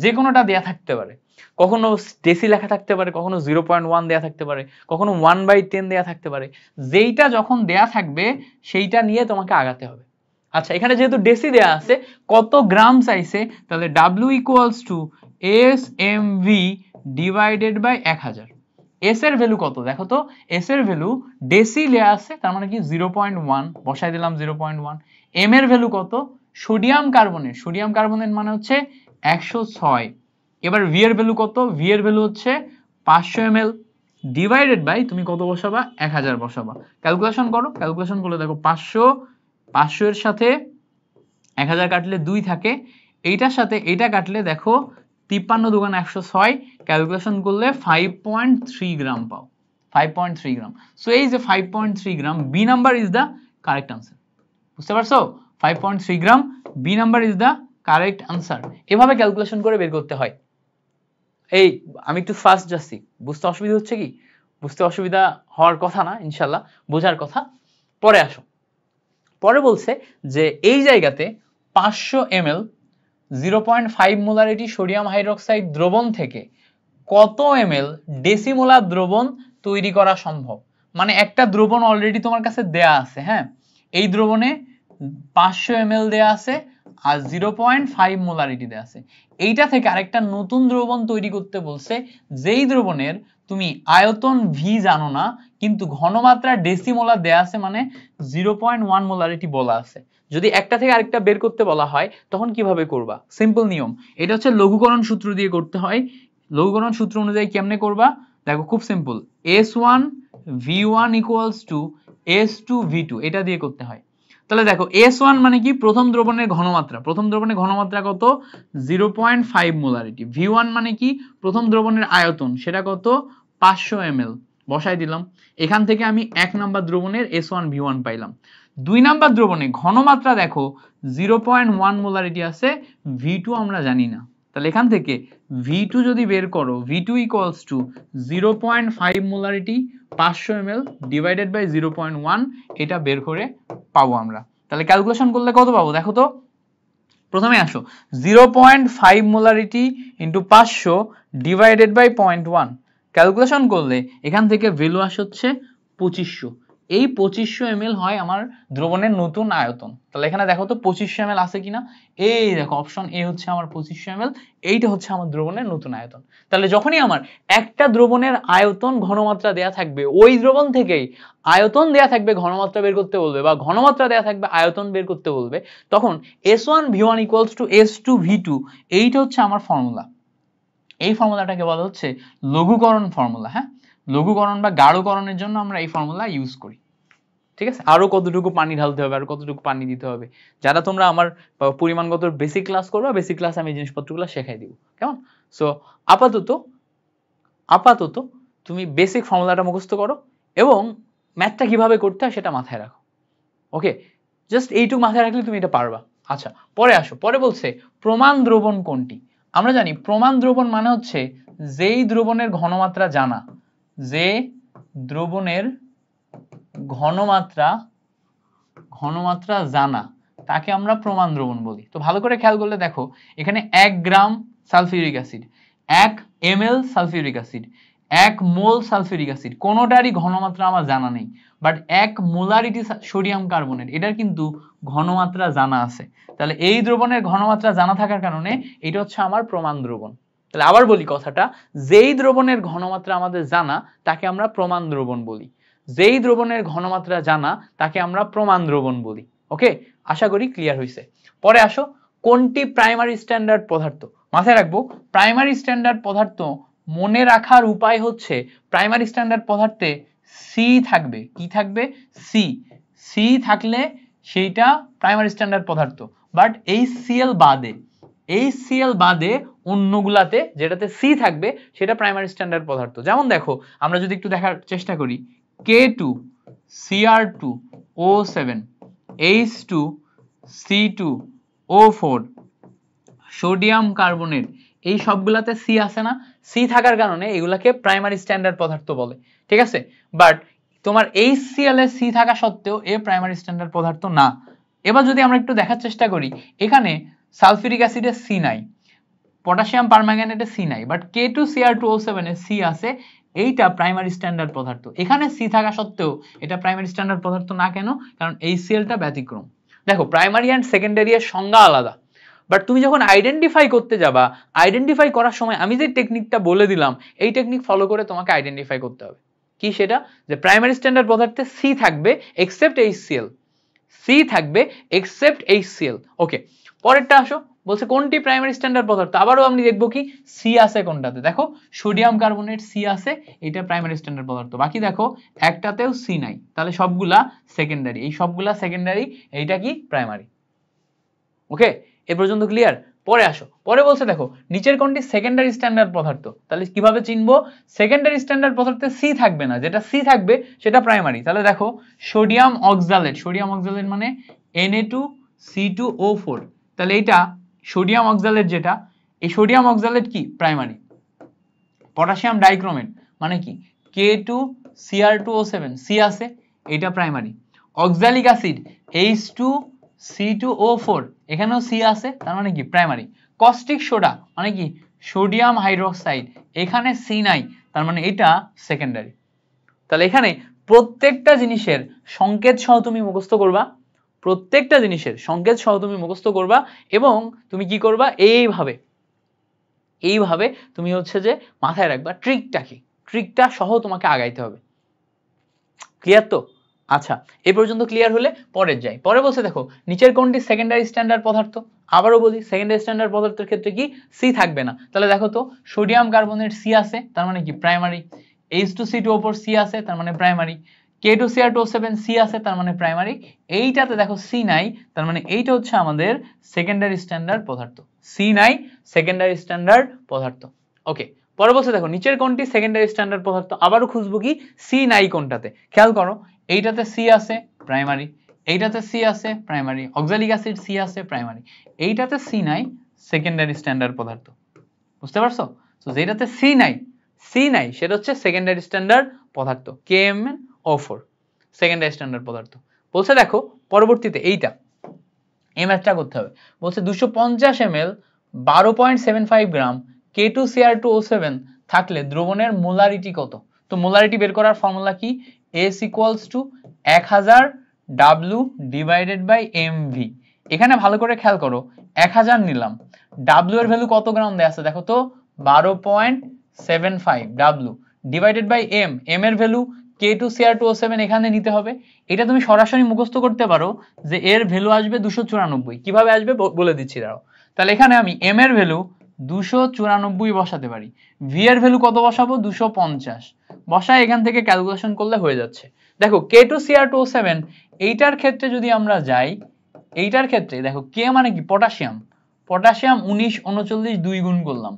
যে কোনোটা দেয়া থাকতে পারে, কখনো ডেসি লেখা থাকতে পারে, কখনো 0.1 দেয়া থাকতে পারে, কখনো 1/10 দেয়া থাকতে পারে। যেইটা যখন দেয়া থাকবে সেইটা নিয়ে তোমাকে আগাতে হবে। আচ্ছা, এখানে যেহেতু ডেসি দেয়া আছে, কত গ্রাম চাইছে, তাহলে W = SMV divided by 1000। S এর ভ্যালু কত দেখো তো, এস এর ভ্যালু ডেসি লেয়া আছে, তার মানে কি 0.1 বসাই দিলাম 0.1। এম এর ভ্যালু কত, সোডিয়াম কার্বনেট মানে হচ্ছে 106। এবার ভি এর ভ্যালু কত, ভি এর ভ্যালু হচ্ছে 500 ml ডিভাইডেড বাই তুমি কত বসাবা, 1000 বসাবা। ক্যালকুলেশন করো, ক্যালকুলেশন করলে দেখো 500 এর সাথে 1000 কাটলে 2 থাকে, এইটার সাথে এইটা কাটলে দেখো 53 দুগুণ 106, ক্যালকুলেশন করলে 5.3 গ্রাম পাও, 5.3 গ্রাম। সো এই যে 5.3 gram, B number is the correct answer. বুঝতে পারছো? 5.3 gram, B number is the correct answer. এভাবে ক্যালকুলেশন করে বের করতে হয়। এই আমি একটু ফাস্ট যাচ্ছি, বুঝতে অসুবিধা হচ্ছে কি? বুঝতে অসুবিধা হওয়ার কথা না, ইনশাল্লাহ বোঝার কথা। পরে আসো, পরে বলছে যে এই জায়গাতে 500 ml 0.5 মোলারিটি সোডিয়াম হাইড্রোক্সাইড দ্রবণ থেকে কত ml ডেসিমোলার দ্রবণ তৈরি করা সম্ভব। মানে একটা দ্রবণ অলরেডি তোমার কাছে দেয়া আছে, হ্যাঁ, এই দ্রবণে 500 ml দেয়া আছে আর 0.5 মোলারিটি দেয়া আছে, এইটা থেকে আরেকটা নতুন দ্রবণ তৈরি করতে বলছে, যেই দ্রবণের তুমি আয়তন ভি জানো না কিন্তু ঘনমাত্রা ডেসিমোলার দেয়া আছে, মানে 0.1 মোলারিটি বলা আছে। যদি একটা থেকে আরেকটা বের করতে বলা হয় তখন কিভাবে করবা? সিম্পল নিয়ম, এটা হচ্ছে লঘুকরণ সূত্র দিয়ে করতে হয়। লঘুকরণ সূত্র অনুযায়ী কেমনে করবা দেখো, খুব simple, S1 V1 = S2 V2, এটা দিয়ে করতে হয়। তাহলে দেখো S1 মানে কি, প্রথম দ্রবণের ঘনমাত্রা, প্রথম দ্রবণের ঘনমাত্রা কত, 0.5 মোলারিটি। V1 মানে কি, প্রথম দ্রবণের আয়তন, সেটা কত, 500 ml বসাই দিলাম। এখান থেকে আমি 1 নাম্বার দ্রবণের S1 V1 পাইলাম। 2 নাম্বার দ্রবণে ঘনমাত্রা দেখো 0.1 মোলারিটি আছে, V2 আমরা জানি না, তাহলে এখান থেকে V2 যদি বের করো, V2 = 0.5 molarity 500 ml divided by 0.1, এটা বের করে পাবো আমরা। তাহলে ক্যালকুলেশন করলে কত পাবো দেখো তো, প্রথমে আসো 0.5 molarity into 500 divided by 0.1, calculation করলে এখান থেকে ভ্যালু আসে হচ্ছে 2500। এই 2500 ml হয় আমার দ্রবণের নতুন আয়তন। তাহলে এখানে দেখো তো 2500 ml আছে কিনা, এই দেখো অপশন এ হচ্ছে আমার 2500 ml, এইটা হচ্ছে আমার দ্রবণের নতুন আয়তন। তাহলে যখনই আমার একটা দ্রবণের আয়তন ঘনমাত্রা দেয়া থাকবে, ওই দ্রবণ থেকেই আয়তন দেয়া থাকবে, ঘনমাত্রা বের করতে বলবে, বা ঘনমাত্রা দেয়া থাকবে আয়তন বের করতে বলবে, তখন S1 V1 = S2 V2, এইটা হচ্ছে আমার ফর্মুলা। এই ফর্মুলাটাকে বলা হচ্ছে লঘুকরণ ফর্মুলা। হ্যাঁ, লঘুকরণ বা গাঢ়করণের জন্য আমরা এই ফর্মুলা ইউজ করি, ঠিক আছে? আরো কতটুকু পানি ঢালতে হবে, আর কতটুকু পানি দিতে হবে, যারা তোমরা আমার পরিমাণগত বেসিক ক্লাস করবে, বেসিক ক্লাস আমি জিনিসপত্রগুলো শেখাই দিব, কেমন? সো আপাতত তুমি বেসিক ফর্মুলাটা মুখস্থ করো এবং ম্যাথটা কিভাবে করতে হয় সেটা মাথায় রাখো। ওকে, জাস্ট এইটুকু মাথায় রাখলে তুমি এটা পারবা। আচ্ছা, পরে আসো, পরে বলছে প্রমাণ দ্রবণ কোনটি। আমরা জানি প্রমাণ দ্রবণ মানে হচ্ছে যেই দ্রবণের ঘনমাত্রা জানা, যে দ্রবণের ঘনমাত্রা জানা তাকে আমরা প্রমাণ দ্রবণ বলি। তো ভালো করে খেয়াল করলে দেখো, এখানে 1 গ্রাম sulphuric acid, 1 ml sulphuric acid, 1 মোল সালফিউরিক অ্যাসিড, কোনোটারই ঘনমাত্রা আমার জানা নেই, বাট 1 মোলারিটি সোডিয়াম কার্বনেট, এটার কিন্তু ঘনমাত্রা জানা আছে। তাহলে এই দ্রবণের ঘনমাত্রা জানা থাকার কারণে এটা হচ্ছে আমার প্রমাণ দ্রবণ। তাহলে আবার বলি কথাটা, যেই দ্রবণের ঘনমাত্রা আমাদের জানা তাকে আমরা প্রমাণ দ্রবণ বলি, যেই দ্রবণের ঘনমাত্রা জানা তাকে আমরা প্রমাণ দ্রবণ বলি। ওকে, আশা করি ক্লিয়ার হয়েছে। পরে আসো, কোনটি প্রাইমারি স্ট্যান্ডার্ড পদার্থ। মাথায় রাখবো, প্রাইমারি স্ট্যান্ডার্ড পদার্থ মনে রাখার উপায় হচ্ছে, প্রাইমারি স্ট্যান্ডার্ড পদার্থে সি থাকবে, কি থাকবে, সি থাকলে সেইটা প্রাইমারি স্ট্যান্ডার্ড পদার্থ। বাট এই সিএল বাদে অন্যগুলাতে যেটাতে সি থাকবে সেটা প্রাইমারি স্ট্যান্ডার্ড পদার্থ। যেমন দেখো আমরা যদি একটু দেখার চেষ্টা করি, K2 Cr2 O7 H2 C2 O4 sodium carbonate, এই সবগুলাতে সি আছে না? সি থাকার কারণে এগুলাকে প্রাইমারি স্ট্যান্ডার্ড পদার্থ বলে, ঠিক আছে? বাট তোমার HCl এ সি থাকা সত্ত্বেও এ প্রাইমারি স্ট্যান্ডার্ড পদার্থ না। এবার যদি আমরা একটু দেখার চেষ্টা করি, এখানে সালফিউরিক অ্যাসিডে সি নাই, পটাশিয়াম পারম্যাঙ্গানেটে সি নাই, বাট K2Cr2O7 এ সি আছে, এইটা প্রাইমারি স্ট্যান্ডার্ড পদার্থ। এখানে সি থাকা সত্ত্বেও এটা প্রাইমারি স্ট্যান্ডার্ড পদার্থ না কেন? কারণ HCl টা ব্যতিক্রম। দেখো প্রাইমারি অ্যান্ড সেকেন্ডারি এর সংজ্ঞা আলাদা, বাট তুমি যখন আইডেন্টিফাই করতে যাবা, আইডেন্টিফাই করার সময় আমি যে টেকনিকটা বলে দিলাম এই টেকনিক ফলো করে তোমাকে আইডেন্টিফাই করতে হবে। কি সেটা? যে প্রাইমারি স্ট্যান্ডার্ড পদার্থে সি থাকবে এক্সেপ্ট HCl, সি থাকবে এক্সেপ্ট HCl। ওকে, পরেরটা আসো, বলছে কোনটি প্রাইমারি স্ট্যান্ডার্ড পদার্থ। আবারও আমি দেখবো কি সি আছে কোনটাতে, দেখো সোডিয়াম কার্বনেট সি আছে, এটা প্রাইমারি স্ট্যান্ডার্ড পদার্থ। বাকি দেখো একটাতেও সি নাই, তাহলে সবগুলা সেকেন্ডারি, এই সবগুলা সেকেন্ডারি, এইটা কি প্রাইমারি। ওকে, এ পর্যন্ত ক্লিয়ার? পরে আসো, পরে বলছে দেখো নিচের কোনটি সেকেন্ডারি স্ট্যান্ডার্ড পদার্থ। তাহলে কিভাবে চিনবো? সেকেন্ডারি স্ট্যান্ডার্ড পদার্থে সি থাকবে না, যেটা সি থাকবে সেটা প্রাইমারি। তাহলে দেখো সোডিয়াম অক্সালেট, সোডিয়াম অক্সালেট মানে Na2C2O4, তাহলে এইটা সোডিয়াম অক্সালেট, যেটা এই সোডিয়াম অক্সালেট কি প্রাইমারি। পটাশিয়াম ডাইক্রোমেট মানে কি K2Cr2O7 সি আছে, এটা প্রাইমারি। অক্সালিক অ্যাসিড H2C2O4 এখানেও সি আছে, তার মানে কি প্রাইমারি। কস্টিক সোডা মানে কি সোডিয়াম হাইড্রোক্সাইড, এখানে সি নাই, তার মানে এটা সেকেন্ডারি। তাহলে এখানে প্রত্যেকটা জিনিসের সংকেত সহ তুমি মুখস্থ করবা, প্রত্যেকটা জিনিসের সংকেত সহ তুমি মুখস্থ করবা, এবং তুমি কি করবা এইভাবে, এইভাবে তুমি হচ্ছে যে মাথায় রাখবা ট্রিকটা কি, ট্রিকটা সহ তোমাকে আগাইতে হবে। ক্লিয়ার তো? আচ্ছা, এই পর্যন্ত ক্লিয়ার হলে পরের যাই। পরে বলছে দেখো নিচের কোনটি সেকেন্ডারি স্ট্যান্ডার্ড পদার্থ। আবারও বলি সেকেন্ডারি স্ট্যান্ডার্ড পদার্থের ক্ষেত্রে কি সি থাকবে না। তাহলে দেখো তো সোডিয়াম কার্বনেট সি আছে, তার মানে কি প্রাইমারি। H2C2O4 সি আছে, তার মানে প্রাইমারি। K2Cr2O7 সি আছে, তার মানে প্রাইমারি। এইটাতে দেখো সি নাই, তার মানে এইটা হচ্ছে আমাদের সেকেন্ডারি স্ট্যান্ডার্ড পদার্থ। সি নাই, সেকেন্ডারি স্ট্যান্ডার্ড পদার্থ। ওকে, পরে বলছে দেখো নিচের কোনটি সেকেন্ডারি স্ট্যান্ডার্ড পদার্থ। আবারও খুঁজবো কি সি নাই কোনটাতে। খেয়াল করো এইটাতে সি আছে প্রাইমারি, এইটাতে সি আছে প্রাইমারি। অক্সালিক অ্যাসিড সি আছে প্রাইমারি, এইটাতে সি নাই সেকেন্ডারি স্ট্যান্ডার্ড পদার্থ। বুঝতে পারছো? তো যেটাতে সি নাই, সি নাই সেটা হচ্ছে সেকেন্ডারি স্ট্যান্ডার্ড পদার্থ, KMnO4 সেকেন্ডারি স্ট্যান্ডার্ড পদার্থ। বলছে দেখো পরবর্তীতে এইটা এই ম্যাথটা করতে হবে। বলছে 250 ml 12.75 গ্রাম K2Cr2O7 থাকলে দ্রবণের মোলারিটি কত? তো মোলারিটি বের করার ফর্মুলা কি? S = 1000 W divided by mv। এখানে ভালো করে খেয়াল করো 1000 নিলাম, W এর ভ্যালু কত গ্রাম দেয়া আছে দেখো তো 12.75 W divided by m, m এর ভ্যালু K2Cr2O7 এখানে নিতে হবে। এটা তুমি সরাসরি মুখস্থ করতে পারো যে এর ভ্যালু আসবে 294। কিভাবে আসবে বলে দিচ্ছি দাঁড়াও। তাহলে এখানে আমি m এর ভ্যালু 294 বসাতে পারি, v এর ভ্যালু কত বসাবো 250 বসায়, এখান থেকে ক্যালকুলেশন করলে হয়ে যাচ্ছে। দেখো K2Cr2O7 এইটার ক্ষেত্রে যদি আমরা যাই, এইটার ক্ষেত্রে দেখো K মানে কি পটাশিয়াম, পটাশিয়াম 19 39 2 গুণ করলাম।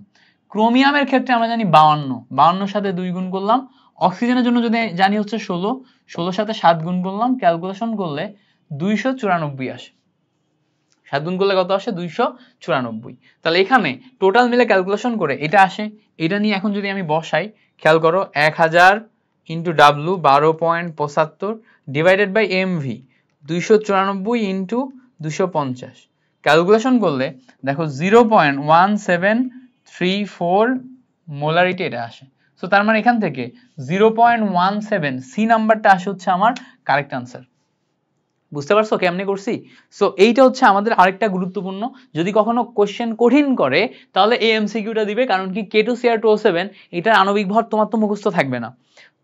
ক্রোমিয়ামের ক্ষেত্রে আমরা জানি 52, 52 সাথে 2 গুণ করলাম। অক্সিজেনের জন্য যদি জানি হচ্ছে 16, 16 সাথে 7 গুণ করলাম, ক্যালকুলেশন করলে 294 আসে। 7 গুণ করলে কত আসে 294। তাহলে এখানে টোটাল মিলে ক্যালকুলেশন করে এটা আসে। এটা নিয়ে এখন যদি আমি বসাই, খেয়াল করো 1000 into W 12.75 divided by mv 294 into 250, calculation করলে দেখো 0.1734 মোলারিটি এটা আসে। সো তার মানে এখান থেকে 0.17 সি নাম্বারটা আসে হচ্ছে আমার কারেক্ট আনসার। বুঝতে পারছো কেমনে করছি? সো এইটা হচ্ছে আমাদের আরেকটা গুরুত্বপূর্ণ, যদি কখনো কোশ্চেন কঠিন করে তাহলে এই এমসিকিউটা দিবে। কারণ কি K2Cr2O7 এটার আণবিক ভর তোমার তো মুখস্থ থাকবে না,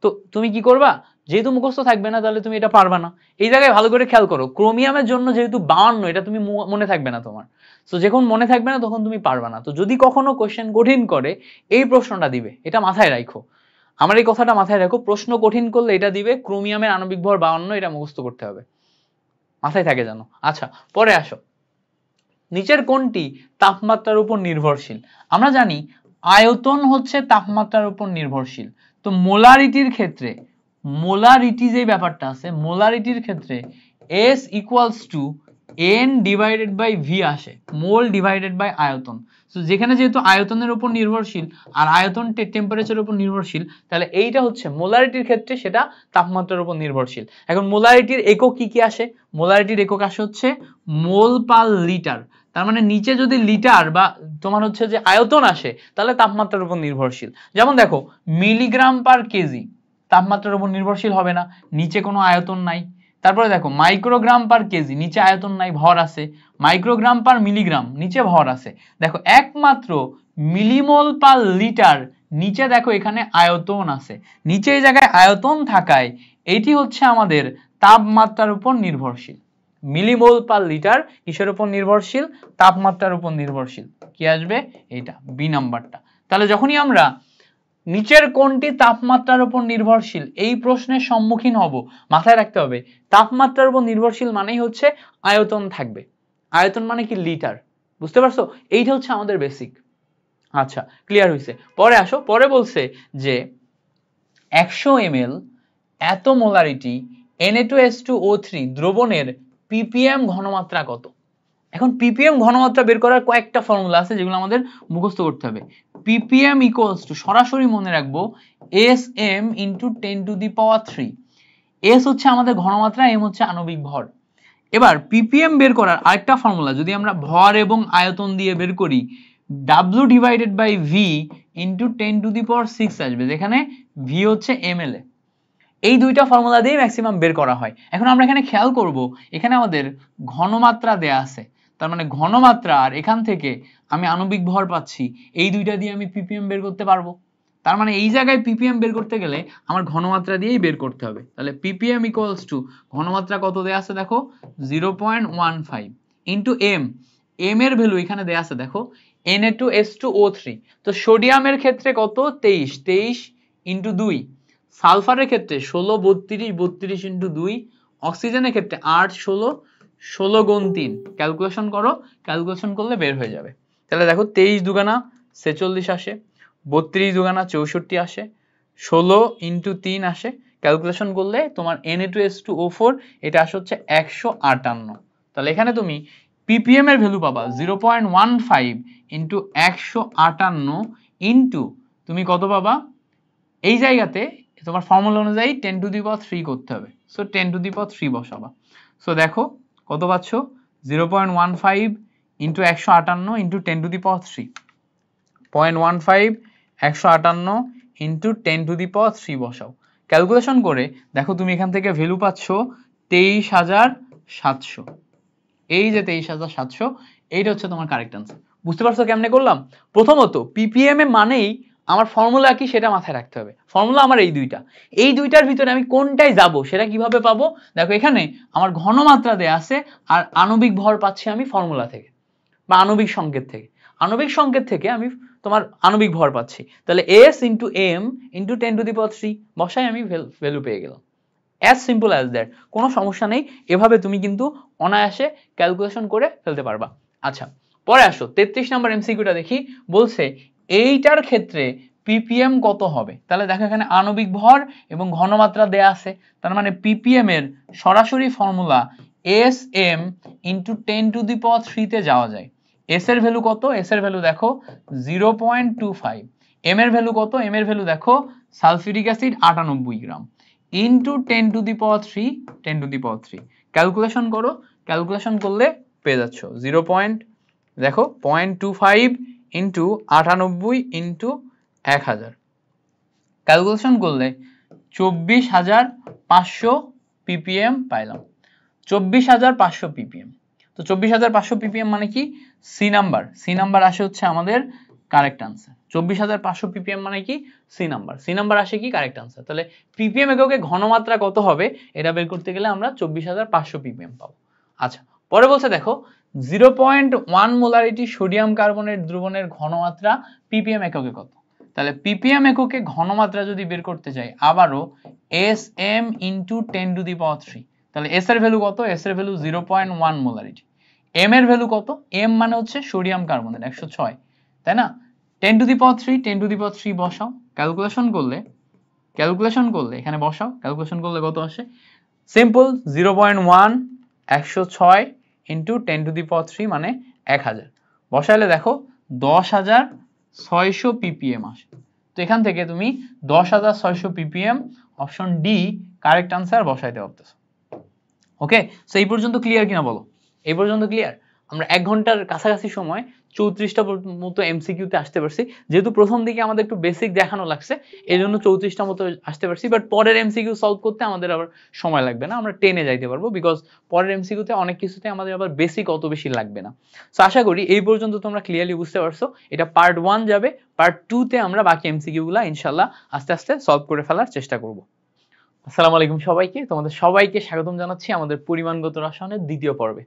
তো তুমি কি করবা, যেহেতু মুখস্থ থাকবে না তাহলে তুমি এটা পারবা না। এই জায়গায় ভালো করে খেয়াল করো, ক্রোমিয়ামের জন্য যেহেতু 52 এটা তুমি মনে থাকবে না তোমার, সো যখন মনে থাকবে না তখন তুমি পারবা না। তো যদি কখনো কোশ্চেন কঠিন করে এই প্রশ্নটা দিবে, এটা মাথায় রাখো। আমার এই কথাটা মাথায় রাখো, প্রশ্ন কঠিন করলে এটা দিবে ক্রোমিয়ামের আণবিক ভর 52, এটা মুখস্থ করতে হবে, মাথায় থাকে জানো। আচ্ছা পরে আসো, নিচের কোনটি তাপমাত্রার উপর নির্ভরশীল? আমরা জানি আয়তন হচ্ছে তাপমাত্রার উপর নির্ভরশীল। তো মোলারিটির ক্ষেত্রে, মোলারিটি যে ব্যাপারটা আছে, মোলারিটির ক্ষেত্রে S equals to N divided by V আসে, মোল ডিভাইডেড বাই আয়তন। তো যেখানে যেহেতু আয়তনের উপর নির্ভরশীল আর আয়তন টেম্পারেচারের উপর নির্ভরশীল, তাহলে এইটা হচ্ছে মোলারিটির ক্ষেত্রে সেটা তাপমাত্রার উপর নির্ভরশীল। এখন মোলারিটির একক কি কি আসে? মোলারিটির একক আসে হচ্ছে মোল পার লিটার। তার মানে নিচে যদি লিটার বা তোমার হচ্ছে যে আয়তন আসে, তাহলে তাপমাত্রার উপর নির্ভরশীল। যেমন দেখো মিলিগ্রাম পার কেজি তাপমাত্রার উপর নির্ভরশীল হবে না, নিচে কোনো আয়তন নাই। তারপরে দেখো মাইক্রোগ্রাম পার কেজি, নিচে আয়তন নাই, ভর আছে। মাইক্রোগ্রাম পার মিলিগ্রাম, নিচে ভর আছে। দেখো একমাত্র মিলিমোল পার লিটার, নিচে দেখো এখানে আয়তন আছে। নিচে এই জায়গায় আয়তন থাকায় এটি হচ্ছে আমাদের তাপমাত্রার উপর নির্ভরশীল। মিলিমোল পার লিটার কিসের উপর নির্ভরশীল? তাপমাত্রার উপর নির্ভরশীল। কি আসবে? এইটা বি নাম্বারটা। তাহলে যখনই আমরা নিচের কোনটি তাপমাত্রার উপর নির্ভরশীল এই প্রশ্নের সম্মুখীন হব, মাথায় রাখতে হবে তাপমাত্রার উপর নির্ভরশীল মানেই হচ্ছে আয়তন থাকবে। আয়তন মানে কি? লিটার। বুঝতে পারছো? এইটা হচ্ছে আমাদের বেসিক। আচ্ছা, ক্লিয়ার হয়েছে? পরে আসো, পরে বলছে যে 100 ml এত মোলারিটি Na2H2O3 দ্রবণের ppm ঘনমাত্রা কত? এখন ppm ঘনমাত্রা বের করার কয়েকটা ফর্মুলা আছে যেগুলো আমাদের মুখস্থ করতে হবে। ppm ইকুয়ালস টু, সরাসরি মনে রাখবো, sm ইন্টু 10⁻³ s হচ্ছে আমাদের ঘনমাত্রা, m হচ্ছে আণবিক ভর। এবার ppm বের করার আরেকটা ফর্মুলা যদি আমরা ভর এবং আয়তন দিয়ে বের করি, w divided by v into 10⁶ আসবে, যেখানে v হচ্ছে ml এ। এই দুইটা ফর্মুলা দিয়ে ম্যাক্সিমাম বের করা হয়। এখন আমরা এখানে খেয়াল করব, এখানে আমাদের ঘনমাত্রা দেয়া আছে, তার মানে ঘনমাত্রা আর এখান থেকে আমি আণবিক ভর পাচ্ছি, এই দুইটা দিয়ে আমি ppm বের করতে পারবো। তার মানে এই জায়গায় ppm বের করতে গেলে আমার ঘনমাত্রা দিয়েই বের করতে হবে। তাহলে ppm ইকুয়ালস টু ঘনমাত্রা কত দেয়া আছে দেখো 0.15 ইন্টু m, m এর ভ্যালু এখানে দেয়া আছে দেখো Na2H2O3। তো সোডিয়ামের ক্ষেত্রে কত? 23 ইন্টু 2, সালফারের ক্ষেত্রে 16 32 32 ইন্টু 2, অক্সিজেনের ক্ষেত্রে 8 16 16 গুণ 3। ক্যালকুলেশন করো, ক্যালকুলেশন করলে বের হয়ে যাবে। তাহলে দেখো 23 দুগানা 46 আসে, 32 দুগানা 64 আসে, 16 ইন্টু 3 আসে। ক্যালকুলেশন করলে তোমার Na2H2O4 এটা আসে হচ্ছে 158। তাহলে এখানে তুমি ppm এর ভ্যালু পাবা 0.15 ইন্টু 158 ইন্টু তুমি কত পাবা? এই জায়গাতে তোমার ফর্মুলা অনুযায়ী 10⁻³ করতে হবে। সো 10⁻³ বসাবা। সো দেখো কত পাচ্ছ? 0.15 ইন্টু 158 ইন্টু 10⁻³ 0.15 158 ইন্টু 10⁻³ বসাও। ক্যালকুলেশন করে দেখো তুমি এখান থেকে ভ্যালু পাচ্ছ 23,700। এই যে 23,700, এইটা হচ্ছে তোমার কারেক্ট আনসার। বুঝতে পারছো কেমনে করলাম? প্রথমত ppm এ মানেই আমার ফর্মুলা কি সেটা মাথায় রাখতে হবে। ফর্মুলা আমার এই দুইটা, এই দুইটার ভিতরে আমি কোনটায় যাব সেটা কিভাবে পাবো? দেখো এখানে আমার ঘনমাত্রা দেয়া আছে আর আণবিক ভর পাচ্ছি আমি ফর্মুলা থেকে বা আণবিক সংকেত থেকে। আণবিক সংকেত থেকে আমি তোমার আণবিক ভর পাচ্ছি, তাহলে s ইন্টু m ইন্টু 10⁻³ বসাই আমি ভ্যালু পেয়ে গেলাম। অ্যাজ সিম্পল অ্যাজ দ্যাট, কোনো সমস্যা নেই। এভাবে তুমি কিন্তু অনায়াসে ক্যালকুলেশন করে ফেলতে পারবা। আচ্ছা, পরে আসো 33 নম্বর এমসিকিউটা দেখি। বলছে এইটার ক্ষেত্রে ppm কত হবে? তাহলে দেখো এখানে আণবিক ভর এবং ঘনমাত্রা দেয়া আছে, তার মানে ppm এর সরাসরি ফর্মুলা sm ইন্টু 10⁻³ তে যাওয়া যায়। s এর ভ্যালু কত? s এর ভ্যালু দেখো 0.25। m এর ভ্যালু কত? m এর ভ্যালু দেখো sulphuric acid 98 gram into 10⁻³ calculation করো, ক্যালকুলেশন করলে পেয়ে যাচ্ছ 0.25 ইন্টু 98 ইন্টু 1000। ক্যালকুলেশন করলে 24,500 ppm পাইলাম। 24,500 ppm। তো 24,500 ppm মানে কি? সি নাম্বার, সি নাম্বার আসে হচ্ছে আমাদের কারেক্ট আনসার। 24,500 ppm মানে কি? সি নাম্বার, সি নাম্বার আসে কি? Correct answer. তাহলে ppm এককে ঘনমাত্রা কত হবে এটা বের করতে গেলে আমরা 24,500 ppm পাবো। আচ্ছা, পরে বলছে দেখো 0.1 মোলারিটি সোডিয়াম কার্বনেট দ্রবণের ঘনমাত্রা ppm এককে কত? তাহলে ppm এককে ঘনমাত্রা যদি বের করতে চাই আবারও sm ইন্টু 10⁻³, তাহলে s এর ভ্যালু কত? s এর ভ্যালু 0.1 মোলারিটি m এর ভ্যালু কত? m মানে হচ্ছে সোডিয়াম কার্বনেট 106, তাই না? 10 to the power 3, 10 to the পাওয়ার 3 বসাও, ক্যালকুলেশন করলে এখানে বসাও, ক্যালকুলেশন করলে কত আসে? সিম্পল 0.1 106 ইন্টু 10 টু দি পাওয়ার 3 মানে 1000 বসাইলে দেখো 10,600 ppm আসে। তো এখান থেকে তুমি 10,600 ppm option D correct answer বসাইতে পারতেছো। ওকে, সো এই পর্যন্ত ক্লিয়ার কিনা বলো? এই পর্যন্ত ক্লিয়ার? আমরা 1 ঘন্টার কাছাকাছি সময় 34টা মতো এমসিকিউতে আসতে পারছি। যেহেতু প্রথম দিকে আমাদের একটু বেসিক দেখানো লাগছে, এই জন্য 34টা মতো আসতে পারছি, বাট পরের এমসিকিউ সলভ করতে আমাদের আবার সময় লাগবে না, আমরা 10-এ যাইতে পারবো, বিকজ পরের এমসিকিউতে অনেক কিছুতে আমাদের আবার বেসিক অত বেশি লাগবে না। সো আশা করি এই পর্যন্ত তোমরা ক্লিয়ারলি বুঝতে পারছো। এটা পার্ট 1 যাবে, পার্ট 2-তে আমরা বাকি এমসিকিউগুলো ইনশাআল্লাহ আস্তে আস্তে সলভ করে ফেলার চেষ্টা করব। আসসালামু আলাইকুম সবাইকে, তোমাদের সবাইকে স্বাগতম জানাচ্ছি আমাদের পরিমাণগত রসায়নের দ্বিতীয় পর্বে।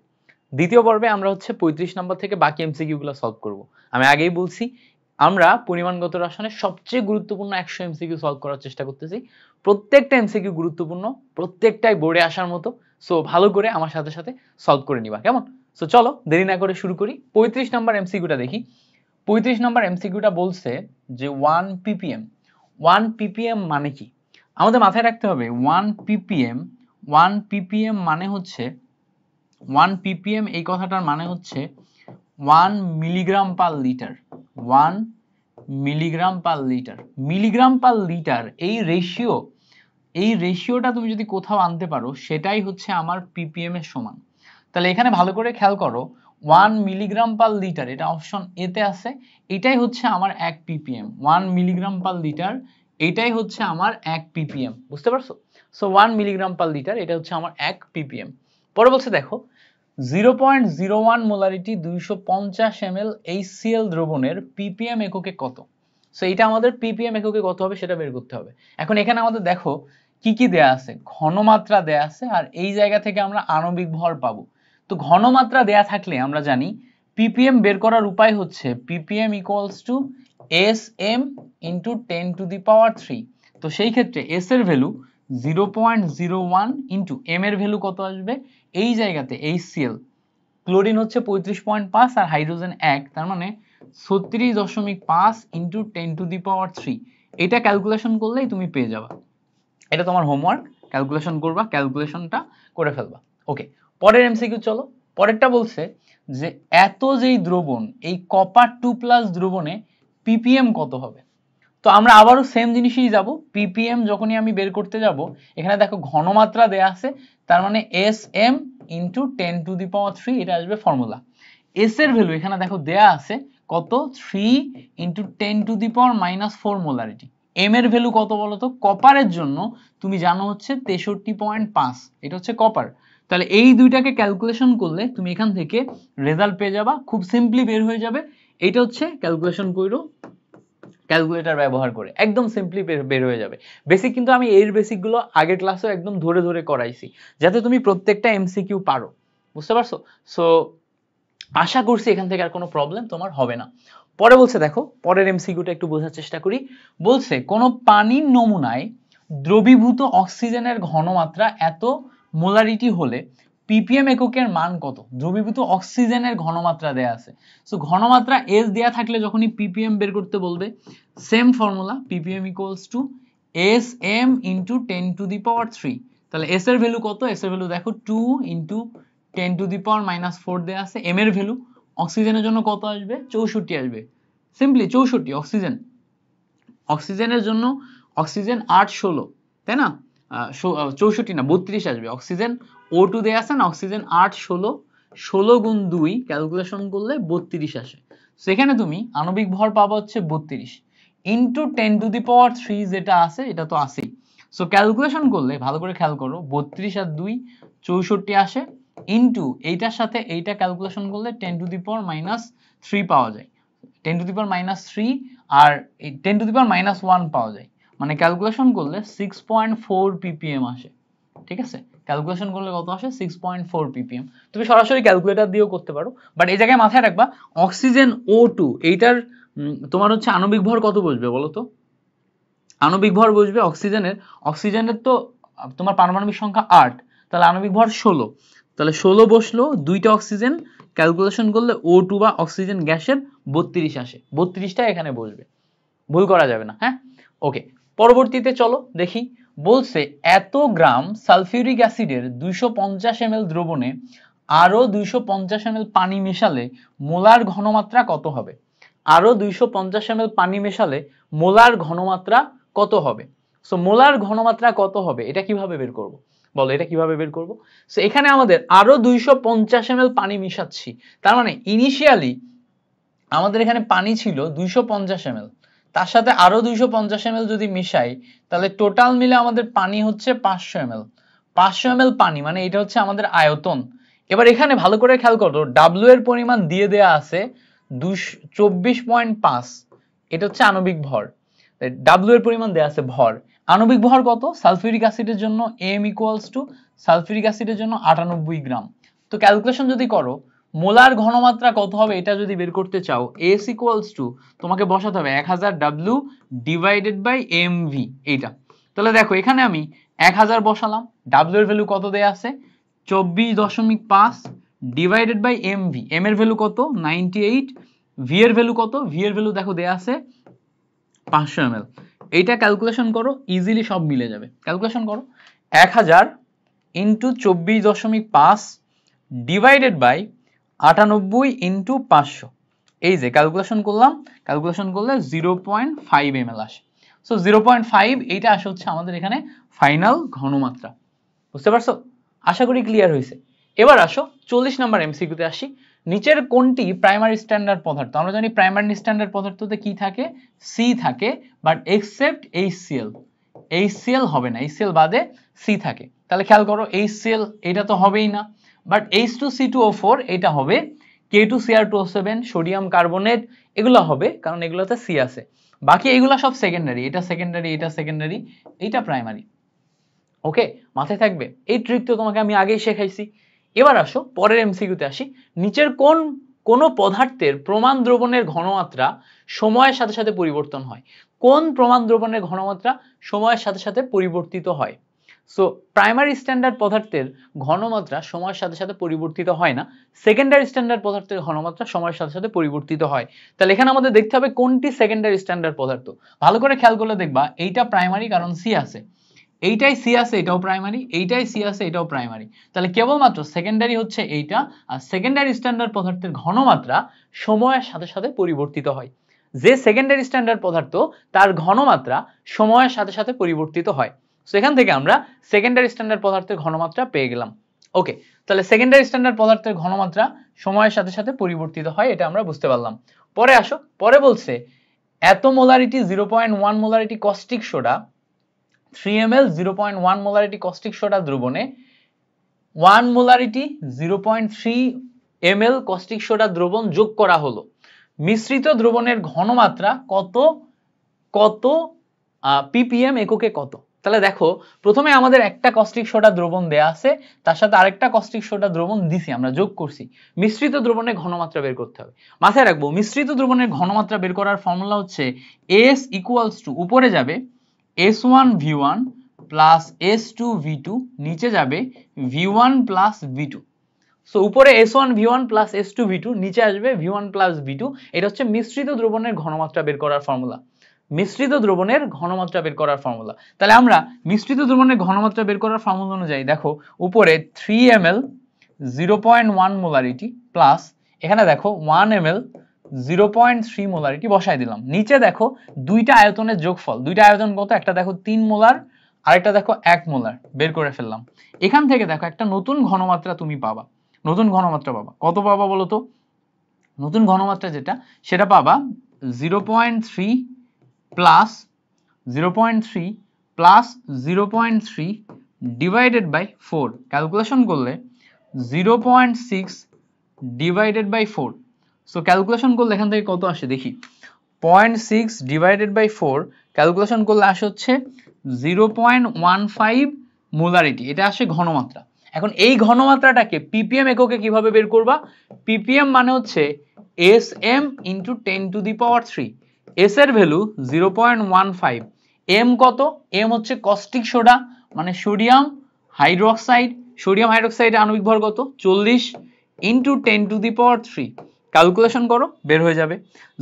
দ্বিতীয় পর্বে আমরা হচ্ছে 35 নম্বর থেকে বাকি এমসিকিউ গুলো সলভ করব। আমি আগেই বলছি আমরা পরিমাণগত রসায়নের সবচেয়ে গুরুত্বপূর্ণ 100 এমসিকিউ সলভ করার চেষ্টা করতেছি। প্রত্যেকটা এমসিকিউ গুরুত্বপূর্ণ, প্রত্যেকটাই বোর্ডে আসার মতো। সো ভালো করে আমার সাথে সাথে সলভ করে নিবা, কেমন? সো চলো দেরি না করে শুরু করি। 35 নম্বর এমসিকিউটা দেখি। 35 নম্বর এমসিকিউটা বলছে যে 1 ppm 1 ppm মানে কি? আমাদের মাথায় রাখতে হবে 1 ppm মানে হচ্ছে 1 ppm, এই কথাটার মানে হচ্ছে 1 milligram per litre. 1 milligram per litre, milligram per litre, এই রেশিওটা তুমি যদি কোথাও আনতে পারো সেটাই হচ্ছে আমার ppm এর সমান। তাহলে এখানে ভালো করে খেয়াল করো, 1 মিলিগ্রাম পার লিটার, এটা অপশন এ তে আছে, এটাই হচ্ছে আমার 1 ppm। 1 মিলিগ্রাম পার লিটার, এটাই হচ্ছে আমার 1 ppm, বুঝতে পারছো? সো 1 মিলিগ্রাম পার লিটার, এটা হচ্ছে আমার 1 ppm। পরে বলছে দেখো 0.01 মোলারিটি 250 ml HCl দ্রবণের ppm এককে কত? সো এটা আমাদের ppm এককে কত হবে সেটা বের করতে হবে। এখন এখানে আমাদের দেখো কি কি দেয়া আছে, ঘনমাত্রা দেয়া আছে, আর এই জায়গা থেকে আমরা আণবিক ভর পাবো। তো ঘনমাত্রা দেয়া থাকলে আমরা জানি ppm বের করার উপায় হচ্ছে ppm equals to sm into 10 to the power 3। তো সেই ক্ষেত্রে s এর ভ্যালু 0.01 into m এর ভ্যালু কত আসবে? এই জায়গাতে HCl, ক্লোরিন হচ্ছে 35.5 আর হাইড্রোজেন 1, তার মানে 36.5 into 10 to the power 3। এটা ক্যালকুলেশন করলেই তুমি পেয়ে যাবা। এটা তোমার হোমওয়ার্ক, ক্যালকুলেশন করবা, ক্যালকুলেশনটা করে ফেলবা। ওকে, পরের এমসিকিউ চলো। পরেরটা বলছে যে এত যেই দ্রবণ, এই কপার 2+ দ্রবণে ppm কত হবে? তো আমরা আবারও সেম জিনিসই যাব, ppm যখনই আমি বের করতে যাব, এখানে দেখো ঘনমাত্রা দেয়া আছে, তার মানে sm into 10 to the power 3, এটা আসবে ফর্মুলা। s এর ভ্যালু এখানে দেখো দেয়া আছে কত? 3 into 10 to the power -4 molarity. m এর ভ্যালু কত বলো তো? কপারের জন্য তুমি জানো হচ্ছে 63.5, এটা হচ্ছে কপার। তাহলে এই দুইটাকে ক্যালকুলেশন করলে তুমি এখান থেকে রেজাল্ট পেয়ে যাবা, খুব সিম্পলি বের হয়ে যাবে। এটা হচ্ছে ক্যালকুলেশন কইরো ক্যালকুলেটর ব্যবহার করে, একদম সিম্পলি বের হয়ে যাবে। বেসিক কিন্তু আমি এর বেসিকগুলো আগের ক্লাসেও একদম ধরে ধরে করাইছি, যাতে তুমি প্রত্যেকটা এমসিকিউ পারো, বুঝতে পারছো? সো আশা করছি এখান থেকে আর কোনো প্রবলেম তোমার হবে না। পরে বলছে দেখো, পরের এমসিকিউটা একটু বোঝার চেষ্টা করি। বলছে কোন পানির নমুনায় দ্রবীভূত অক্সিজেনের ঘনমাত্রা এত মোলারিটি হলে ppm এককের মান কত? দ্রবীভূত অক্সিজেনের ঘনমাত্রা দেয়া আছে। সো ঘনমাত্রা S দেয়া থাকলে যখনই ppm বের করতে বলবে, same formula, ppm equals to sm into 10 to the power 3। তাহলে s এর ভ্যালু কত? s এর ভ্যালু দেখো 2 into 10 to the power -4 দেয়া আছে। m এর ভ্যালু অক্সিজেনের জন্য কত আসবে? 64 আসবে, সিম্পলি 64। অক্সিজেনের জন্য অক্সিজেন 8-16, তাই না? 64 না 32 আসবে। অক্সিজেন O2 দেয়া আছে না, অক্সিজেন 8-16, 16 গুণ 2 ক্যালকুলেশন করলে 32 আসে। সেখানে তুমি আণবিক ভর পাবা হচ্ছে 32 ইন্টু 10 to the power 3, যেটা আছে এটা তো আছেই। সো ক্যালকুলেশন করলে ভালো করে খেয়াল করো, 32 আর 2 64 আসে, ইন্টু এইটার সাথে এইটা ক্যালকুলেশন করলে 10 to the power -3 পাওয়া যায়। 10 to the power -3 R 10 to the power -1 পাওয়া যায়, মানে ক্যালকুলেশন করলে 6.4 ppm আসে। ঠিক আছে, ক্যালকুলেশন করলে কত আসে? 6.4 ppm। তুমি সরাসরি ক্যালকুলেটর দিয়েও করতে পারো, বাট এই জায়গায় মাথায় রাখবা অক্সিজেন O2, এইটার তোমার হচ্ছে আণবিক ভর কত বসবে বলো তো? আণবিক ভর বসবে অক্সিজেনের তো তোমার পারমাণবিক সংখ্যা 8, তাহলে আণবিক ভর 16, তাহলে 16 বসলো, দুইটা অক্সিজেন ক্যালকুলেশন করলে O2 বা অক্সিজেন গ্যাসের 32 আসে, 32টা এখানে বসবে, ভুল করা যাবে না। হ্যাঁ, ওকে, পরবর্তীতে চলো দেখি। বলছে এত গ্রাম সালফিউরিক অ্যাসিডের 250 ml দ্রবণে আরো 250 ml পানি মেশালে মোলার ঘনমাত্রা কত হবে? আরো 250 ml পানি মেশালে মোলার ঘনমাত্রা কত হবে? সো মোলার ঘনমাত্রা কত হবে এটা কিভাবে বের করব? বলো এটা কিভাবে বের করব? সো এখানে আমাদের আরো 250 ml পানি মিশাচ্ছি, তার মানে ইনিশিয়ালি আমাদের এখানে পানি ছিল 250 ml, তার সাথে আরো 250 ml যদি মিশাই তাহলে টোটাল মিলে আমাদের পানি হচ্ছে 500 ml। 500 ml পানি মানে এটা হচ্ছে আমাদের আয়তন। এবার এখানে ভালো করে খেয়াল করো, W এর পরিমাণ দিয়ে দেয়া আছে 24.5, এটা হচ্ছে আণবিক ভর। W এর পরিমাণ দেয়া আছে ভর, আণবিক ভর কত? সালফিউরিক অ্যাসিডের জন্য M ইকুয়ালস টু সালফিউরিক অ্যাসিডের জন্য 98 গ্রাম। তো ক্যালকুলেশন যদি করো মোলার ঘনমাত্রা কত হবে এটা যদি বের করতে চাও, S ইকুয়ালস টু তোমাকে বসাতে হবে 1000 W ডিভাইডেড বাই MV এইটা। তাহলে দেখো এখানে আমি 1000 বসালাম, W এর ভ্যালু কত দেয়া আছে 24.5 ডিভাইডেড বাই MV, M এর ভ্যালু কত 98, V এর ভ্যালু কত, V এর ভ্যালু দেখো দেয়া আছে 500 ml। এইটা ক্যালকুলেশন করো, ইজিলি সব মিলে যাবে। ক্যালকুলেশন করো 1000 ইন্টু 24.5 ডিভাইডেড বাই 98 ইন্টু 500, এই যে ক্যালকুলেশন করলাম, ক্যালকুলেশন করলে 0.5 ml আসে। সো 0.5 এইটা আসে হচ্ছে আমাদের এখানে ফাইনাল ঘনমাত্রা। বুঝতে পারছো? আশা করি ক্লিয়ার হয়েছে। এবার আসো 40 নাম্বার এমসিকিউতে আসি। নিচের কোনটি প্রাইমারি স্ট্যান্ডার্ড পদার্থ? আমরা জানি প্রাইমারি স্ট্যান্ডার্ড পদার্থতে কি থাকে, সি থাকে, বাট এক্সেপ্ট HCl, HCl হবে না, HCl বাদে সি থাকে। তাহলে খেয়াল করো HCl এটা তো হবেই না, বাট H2C2O4 এটা হবে, K2Cr2O7 সোডিয়াম কার্বনেট এগুলো হবে, কারণ এগুলোতে সি আছে। বাকি এগুলো সব সেকেন্ডারি, এটা সেকেন্ডারি, এটা সেকেন্ডারি, এইটা প্রাইমারি। ওকে, মাথায় থাকবে, এই ট্রিক তো তোমাকে আমি আগেই শেখাইছি। এবার আসো পরের এমসিকিউতে আসি। নিচের কোন পদার্থের প্রমাণ দ্রবণের ঘনমাত্রা সময়ের সাথে সাথে পরিবর্তন হয়? কোন প্রমাণ দ্রবণের ঘনমাত্রা সময়ের সাথে সাথে পরিবর্তিত হয়? সো প্রাইমারি স্ট্যান্ডার্ড পদার্থের ঘনমাত্রা সময়ের সাথে সাথে পরিবর্তিত হয় না, সেকেন্ডারি স্ট্যান্ডার্ড পদার্থের ঘনমাত্রা সময়ের সাথে সাথে পরিবর্তিত হয়। তাহলে এখানে আমাদের দেখতে হবে কোনটি সেকেন্ডারি স্ট্যান্ডার্ড পদার্থ। ভালো করে খেয়াল করলে দেখবা এইটা প্রাইমারি, কারণ সি আছে, এইটাই সি আছে এটাও প্রাইমারি, এইটাই সি আছে এটাও প্রাইমারি। তাহলে কেবলমাত্র সেকেন্ডারি হচ্ছে এইটা, আর সেকেন্ডারি স্ট্যান্ডার্ড পদার্থের ঘনমাত্রা সময়ের সাথে সাথে পরিবর্তিত হয়। যে সেকেন্ডারি স্ট্যান্ডার্ড পদার্থ তার ঘনমাত্রা সময়ের সাথে সাথে পরিবর্তিত হয়। সো এখান থেকে আমরা সেকেন্ডারি স্ট্যান্ডার্ড পদার্থের ঘনমাত্রা পেয়ে গেলাম। ওকে, তাহলে সেকেন্ডারি স্ট্যান্ডার্ড পদার্থের ঘনমাত্রা সময়ের সাথে সাথে পরিবর্তিত হয়, এটা আমরা বুঝতে পারলাম। পরে আসো, পরে বলছে এত molarity 0.1 molarity caustic soda 3 ml 0.1 molarity caustic soda দ্রবণে 1 মোলারিটি 0.3 ml কস্টিক সোডা দ্রবণ যোগ করা হলো, মিশ্রিত দ্রবণের ঘনমাত্রা কত কত ppm এককে কত? তাহলে দেখো প্রথমে আমাদের একটা কস্টিক সোডা দ্রবণ দেয়া আছে, তার সাথে আরেকটা কস্টিক সোডা দ্রবণ দিছি, আমরা যোগ করছি, মিশ্রিত দ্রবণের ঘনমাত্রা বের করতে হবে। মাথায় রাখবো মিশ্রিত দ্রবণের ঘনমাত্রা বের করার ফর্মুলা হচ্ছে S ইকুয়ালস টু উপরে যাবে S1V1 প্লাস S2V2, নিচে যাবে V1 প্লাস V2। সো উপরে S1V1 প্লাস S2V2, নিচে আসবে V1 প্লাস V2। এটা হচ্ছে মিশ্রিত দ্রবণের ঘনমাত্রা বের করার ফর্মুলা, মিশ্রিত দ্রবণের ঘনমাত্রা বের করার ফর্মুলা। তাহলে আমরা মিশ্রিত দ্রবণের ঘনমাত্রা বের করার ফর্মুলা অনুযায়ী দেখো উপরে 3 ml 0.1 মোলারিটি প্লাস এখানে দেখো 1 ml 0.3 মোলারিটি বসাই দিলাম। নিচে দেখো দুইটা আয়তনের যোগফল, দুইটা আয়তন কত, একটা দেখো 3 মোলার, আরেকটা দেখো 1 মোলার, বের করে ফেললাম। এখান থেকে দেখো একটা নতুন ঘনমাত্রা তুমি পাবা, নতুন ঘনমাত্রা পাবা, কত পাবা বলো তো? নতুন ঘনমাত্রা যেটা সেটা পাবা 0.3 plus 0.3 plus 0.3 divided by 4, calculation করলে 0.6 ডিভাইডেড বাই 4। সো ক্যালকুলেশন করলে এখান থেকে কত আসে দেখি, 0.6 ডিভাইডেড বাই 4 ক্যালকুলেশন করলে আসে হচ্ছে 0.15 মোলারিটি, এটা আসে ঘনমাত্রা। এখন এই ঘনমাত্রাটাকে ppm এককে কিভাবে বের করবা? ppm মানে হচ্ছে sm into 10 to the power 3, s এর ভ্যালু 0.15, m কত, m হচ্ছে কস্টিক সোডা মানে সোডিয়াম হাইড্রোক্সাইড, সোডিয়াম হাইড্রোক্সাইডের আণবিক ভর কত 40, ইন্টু 10⁻³ ক্যালকুলেশন করো, বের হয়ে যাবে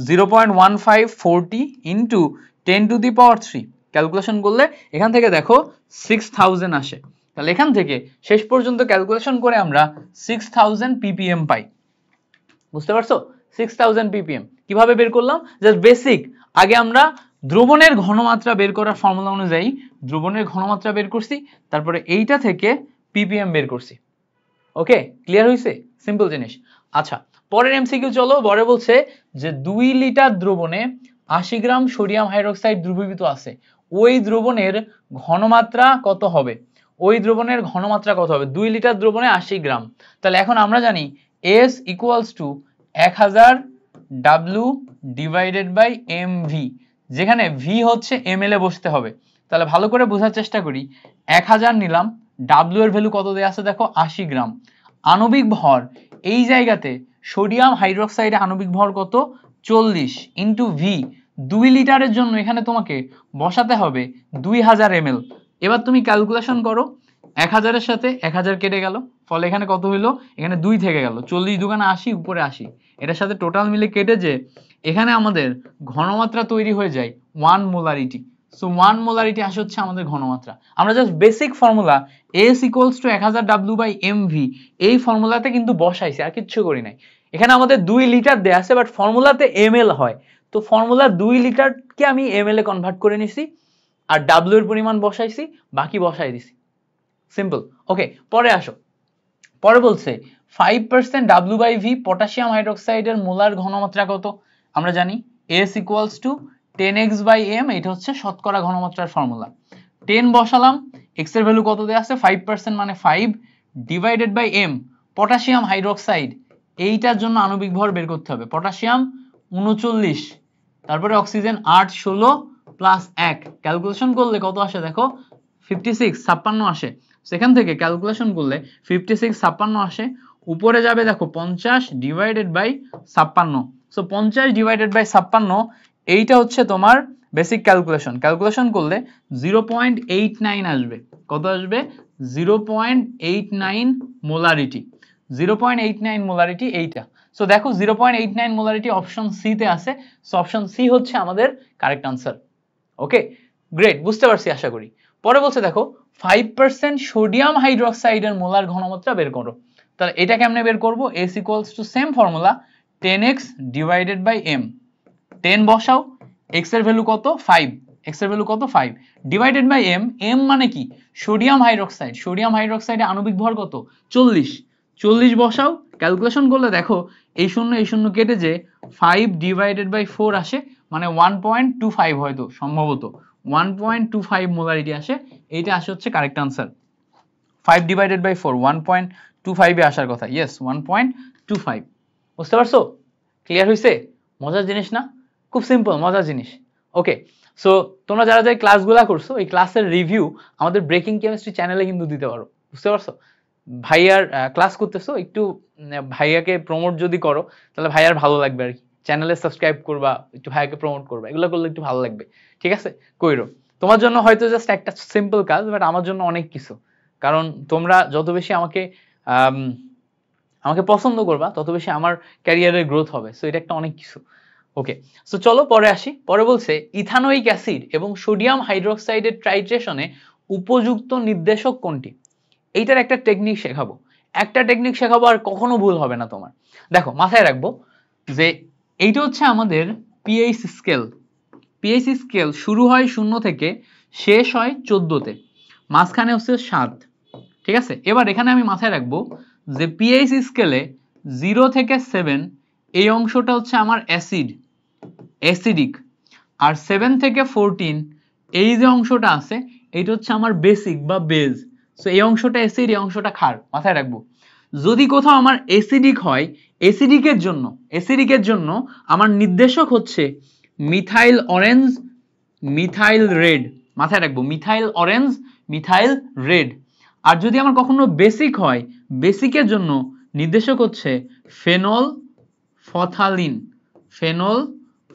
0.1540 ইন্টু 10⁻³ ক্যালকুলেশন করলে এখান থেকে দেখো 6000 আসে। তাহলে এখান থেকে শেষ পর্যন্ত ক্যালকুলেশন করে আমরা 6000 ppm পাই। বুঝতে পারছো? 6000 ppm কিভাবে বের করলাম? জাস্ট বেসিক, আগে আমরা দ্রবণের ঘনমাত্রা বের করার ফর্মুলা অনুযায়ী দ্রবণের ঘনমাত্রা বের করছি, তারপরে এইটা থেকে ppm বের করছি। ওকে, ক্লিয়ার হইছে? সিম্পল জিনিস। আচ্ছা, পরের এমসিকিউ চলো। বড় বলছে যে 2 লিটার দ্রবণে 80 গ্রাম সোডিয়াম হাইড্রোক্সাইড দ্রবীভূত আছে, ওই দ্রবণের ঘনমাত্রা কত হবে? ওই দ্রবণের ঘনমাত্রা কত হবে? 2 লিটার দ্রবণে 80 গ্রাম। তাহলে এখন আমরা জানি S equals to 1000 W divided by mv, যেখানে v হচ্ছে ml এ বসতে হবে। তাহলে ভালো করে বোঝার চেষ্টা করি, 1000 নিলাম, W এর ভ্যালু কত দেয়া আছে দেখো 80 গ্রাম। আণবিক ভর এই জায়গাতে সোডিয়াম হাইড্রোক্সাইডে আণবিক ভর কত? 40 ইন্টু v, 2 লিটারের জন্য এখানে তোমাকে বসাতে হবে 2000 ml। এবার তুমি ক্যালকুলেশন করো, 1000 এর সাথে 1000 কেটে গেল, ফলে এখানে কত হইলো? এখানে 2 থেকে গেল, 40 দুগুণে 80, উপরে 80, এটার সাথে টোটাল মিলে কেটে যে এখানে আমাদের ঘনমাত্রা তৈরি হয়ে যায় 1 মোলারিটি। সো 1 মোলারিটি আসে হচ্ছে আমাদের ঘনমাত্রা। আমরা just basic formula S equals to 1000 W by mv এই ফর্মুলাতে কিন্তু বসাইছি, আর কিচ্ছু করি নাই। এখানে আমাদের 2 লিটার দেয়া আছে, বাট ফর্মুলাতে ml হয়, তো ফর্মুলা 2 লিটারকে আমি ml এ কনভার্ট করে নিছি, আর W এর পরিমাণ বসাইছি, বাকি বসাই দিছি। সিম্পল। ওকে, পরে আসো। পরে বলছে 5% W বাই V পটাশিয়াম হাইড্রোক্সাইডের মোলার ঘনমাত্রা কত? আমরা জানি S equals to 10x by m, এটা হচ্ছে শতকরা ঘনমাত্রার ফর্মুলা। 10 বসালাম, x এর ভ্যালু কত দেয়া আছে? 5% মানে 5 divided by m, potassium hydroxide এইটার জন্য আণবিক ভর বের করতে হবে। পটাশিয়াম 39, তারপরে অক্সিজেন 8, 16 প্লাস 1, ক্যালকুলেশন করলে কত আসে দেখো 56, 56 আসে। সেখান থেকে ক্যালকুলেশন করলে 56, 56 আসে, উপরে যাবে দেখো 50 divided by 56। So 50 divided by 56, এইটা হচ্ছে তোমার বেসিক ক্যালকুলেশন। ক্যালকুলেশন করলে 0.89 আসবে। কত আসবে? 0.89 মোলারিটি। 0.89 মোলারিটি এইটা। সো দেখো 0.89 মোলারিটি অপশন সি তে আছে। সো অপশন সি হচ্ছে আমাদের কারেক্ট আনসার। ওকে, গ্রেট, বুঝতে পারছি আশা করি। পরে বলছে দেখো 5% সোডিয়াম হাইড্রোক্সাইডের মোলার ঘনমাত্রা বের করো। তাহলে এটা কেমনে বের করব? S equals to same formula 10x divided by m। 10 বসাও, x এর ভ্যালু কত? 5, x এর ভ্যালু কত? 5 ডিভাইডেড বাই m। m মানে কি? সোডিয়াম হাইড্রোক্সাইড, সোডিয়াম হাইড্রোক্সাইডে আণবিক ভর কত? 40, 40 বসাও, ক্যালকুলেশন করলে দেখো এই শূন্য কেটে যে 5 ডিভাইডেড বাই 4 আসে, মানে 1.25 হয়তো সম্ভবত 1.25 মোলারিটি আসে। এইটা আসে হচ্ছে কারেক্ট আনসার। 5 ডিভাইডেড বাই 4 1.25 এ আসার কথা। ইয়েস, 1.25। বুঝতে পারছো? ক্লিয়ার হইছে? মজার জিনিস না? খুব সিম্পল, মজার জিনিস। ওকে, সো তোমরা যারা যারা ক্লাসগুলা করছো, এই ক্লাসের রিভিউ আমাদের ব্রেকিং কেমিস্ট্রি চ্যানেলে কিন্তু দিতে পারো। বুঝতে পারছো? ভাইয়ার ক্লাস করতেছো, একটু ভাইয়াকে প্রমোট যদি করো তাহলে ভাইয়ার ভালো লাগবে আর কি। চ্যানেলে সাবস্ক্রাইব করবা, একটু ভাইয়াকে প্রমোট করবা, এগুলো করলে একটু ভালো লাগবে। ঠিক আছে, কইরো। তোমার জন্য হয়তো জাস্ট একটা সিম্পল কাজ, বাট আমার জন্য অনেক কিছু। কারণ তোমরা যত বেশি আমাকে পছন্দ করবা, তত বেশি আমার ক্যারিয়ারের গ্রোথ হবে। সো এটা একটা অনেক কিছু। ওকে, সো চলো পরে আসি। পরে বলছে ইথানোয়িক অ্যাসিড এবং সোডিয়াম হাইড্রোক্সাইডের ট্রাইট্রেশনে উপযুক্ত নির্দেশক কোনটি? এইটার একটা টেকনিক শেখাবো, আর কখনো ভুল হবে না তোমার। দেখো মাথায় রাখবো যে এইটা হচ্ছে আমাদের পিএইচ স্কেল। পিএইচ স্কেল শুরু হয় 0 থেকে, শেষ হয় 14-তে, মাঝখানে হচ্ছে 7। ঠিক আছে, এবার এখানে আমি মাথায় রাখবো যে পিএইচ স্কেলে 0 থেকে 7 এই অংশটা হচ্ছে আমার অ্যাসিডিক, আর 7 থেকে 14 এই যে অংশটা আছে এইটা হচ্ছে আমার বেসিক বা বেজ। সো এই অংশটা অ্যাসিড, এই অংশটা ক্ষার, মাথায় রাখবো। যদি কোথাও আমার অ্যাসিডিক হয়, অ্যাসিডিকের জন্য আমার নির্দেশক হচ্ছে মিথাইল অরেঞ্জ, মিথাইল রেড, মাথায় রাখবো, মিথাইল অরেঞ্জ, মিথাইল রেড। আর যদি আমার কখনো বেসিক হয়, বেসিকের জন্য নির্দেশক হচ্ছে ফেনল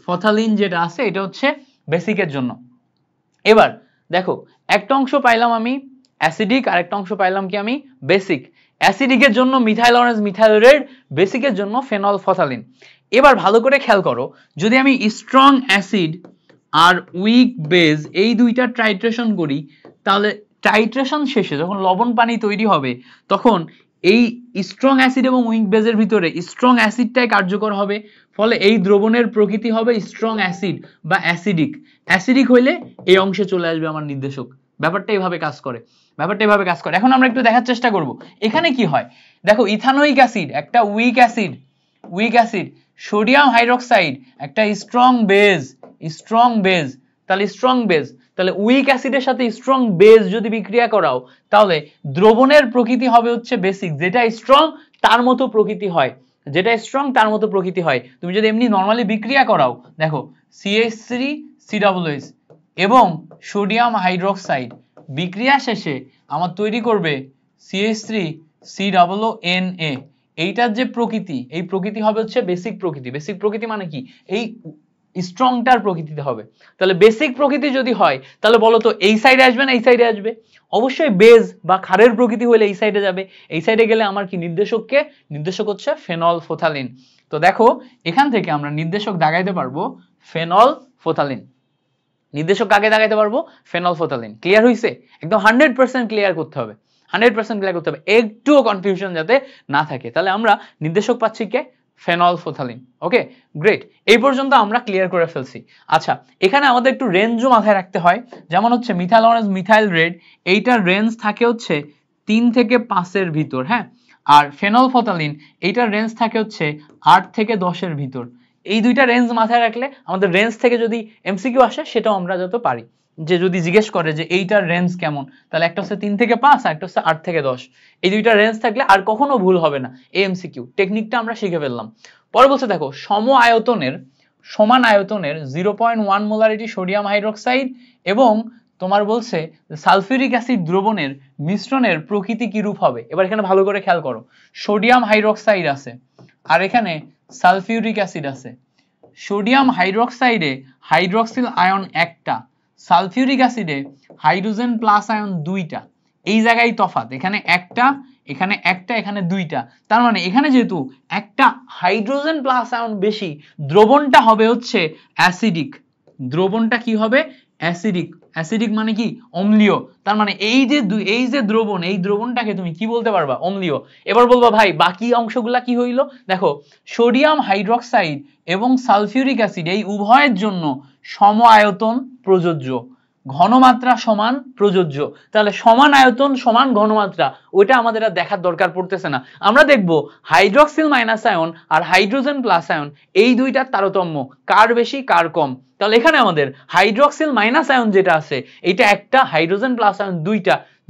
ফথালিন, যেটা আছে এটা হচ্ছে বেসিকের জন্য। এবার দেখো একটা অংশ পাইলাম আমি অ্যাসিডিক, আর একটা অংশ পাইলাম কি আমি বেসিক। অ্যাসিডিকের জন্য মিথাইল অরেঞ্জ মিথাইল রেড, বেসিকের জন্য ফেনলফথালিন। এবার ভালো করে খেয়াল করো, যদি আমি স্ট্রং অ্যাসিড আর উইক বেজ এই দুইটা টাইট্রেশন করি, তাহলে টাইট্রেশন শেষে যখন লবণ পানি তৈরি হবে তখন এই স্ট্রং অ্যাসিড এবং উইক বেজের ভিতরে স্ট্রং অ্যাসিডটাই কার্যকর হবে, ফলে এই দ্রবণের প্রকৃতি হবে স্ট্রং অ্যাসিড বা অ্যাসিডিক। অ্যাসিডিক হইলে এই অংশে চলে আসবে আমার নির্দেশক। ব্যাপারটা এইভাবে কাজ করে, ব্যাপারটা এইভাবে কাজ করে। এখন আমরা একটু দেখার চেষ্টা করব এখানে কি হয়। দেখো ইথানোইক অ্যাসিড একটা উইক অ্যাসিড, সোডিয়াম হাইড্রোক্সাইড একটা স্ট্রং বেজ, তাহলে উইক অ্যাসিডের সাথে স্ট্রং বেজ যদি বিক্রিয়া করাও তাহলে দ্রবণের প্রকৃতি হবে হচ্ছে বেসিক, যেটা স্ট্রং তার মতো প্রকৃতি হয়, তুমি যদি এমনি নরমালি বিক্রিয়া করাও, দেখো CH3COOH এবং সোডিয়াম হাইড্রোক্সাইড বিক্রিয়া শেষে আমার তৈরি করবে CH3COONA। এইটার যে প্রকৃতি, এই প্রকৃতি হবে হচ্ছে বেসিক প্রকৃতি মানে কি, এই স্ট্রংটার প্রকৃতিতে হবে। তাহলে বেসিক প্রকৃতি যদি হয় তাহলে বলো তো এই সাইডে আসবে না এই সাইডে আসবে? অবশ্যই বেজ বা ক্ষারের প্রকৃতি হলে এই সাইডে যাবে। এই সাইডে গেলে আমার কি নির্দেশক হচ্ছে ফেনলফথালিন। তো দেখো এখান থেকে আমরা নির্দেশক দাগাইতে পারবো ফেনলফথালিন। নির্দেশক কাকে দাগাইতে পারবো? ফেনলফথালিন। ক্লিয়ার হইছে? একদম 100% ক্লিয়ার করতে হবে, 100% ক্লিয়ার করতে হবে, একটুও কনফিউশন যাতে না থাকে। তাহলে আমরা নির্দেশক পাচ্ছি কে? ফেনলফথালিন। ওকে, গ্রেট। এই পর্যন্ত আমরা ক্লিয়ার করে ফেলছি। আচ্ছা, এখানে আমাদের একটু রেঞ্জও মাথায় রাখতে হয়। যেমন হচ্ছে মিথাইল অরেঞ্জ মিথাইল রেড, এইটার রেঞ্জ থাকে হচ্ছে 3 থেকে 5 এর ভিতর, হ্যাঁ। আর ফেনলফথালিন এইটার রেঞ্জ থাকে হচ্ছে 8 থেকে 10 এর ভিতর। এই দুইটা রেঞ্জ মাথায় রাখলে আমাদের রেঞ্জ থেকে যদি এমসিকিউ আসে সেটাও আমরা যত পারি, যে যদি জিজ্ঞেস করে যে এইটার রেঞ্জ কেমন, তাহলে একটা হচ্ছে 3 থেকে 5 আর একটা হচ্ছে 8 থেকে 10। এই দুইটা রেঞ্জ থাকলে আর কখনো ভুল হবে না। এই এমসিকিউ টেকনিকটা আমরা শিখে ফেললাম। পরে বলছে দেখো সমান আয়তনের 0.1 মোলারিটি সোডিয়াম হাইড্রোক্সাইড এবং তোমার বলছে সালফিউরিক অ্যাসিড দ্রবণের মিশ্রণের প্রকৃতি কি রূপ হবে। এবার এখানে ভালো করে খেয়াল করো, সোডিয়াম হাইড্রোক্সাইড আছে আর এখানে সালফিউরিক অ্যাসিড আছে। সোডিয়াম হাইড্রোক্সাইডে হাইড্রক্সিল আয়ন একটা, সালফিউরিক অ্যাসিডে হাইড্রোজেন প্লাস আয়ন দুইটা। এই জায়গায় তফাৎ, এখানে একটা এখানে দুইটা। তার মানে এখানে যেহেতু একটা হাইড্রোজেন প্লাস আয়ন বেশি, দ্রবণটা হবে হচ্ছে অ্যাসিডিক। দ্রবণটা কি হবে? অ্যাসিডিক মানে কি? অম্লীয়। তার মানে এই যে দ্রবণ, এই দ্রবণটাকে তুমি কি বলতে পারবা? অম্লীয়। এবার বলবা ভাই বাকি অংশগুলা কি হইলো? দেখো সোডিয়াম হাইড্রোক্সাইড এবং সালফিউরিক অ্যাসিড এই উভয়ের জন্য সম আয়তন প্রযোজ্য, ঘনমাত্রা সমান প্রযোজ্য। তাহলে সমান আয়তন সমান ঘনমাত্রা, ওইটা আমাদের আর দেখার দরকার পড়তেছে না। আমরা দেখব হাইড্রক্সিল মাইনাস আয়ন আর হাইড্রোজেন প্লাস আয়ন এই দুইটার তারতম্য, কার বেশি কার কম। তাহলে এখানে আমাদের হাইড্রক্সিল মাইনাস আয়ন যেটা আছে এটা একটা, হাইড্রোজেন প্লাস আয়ন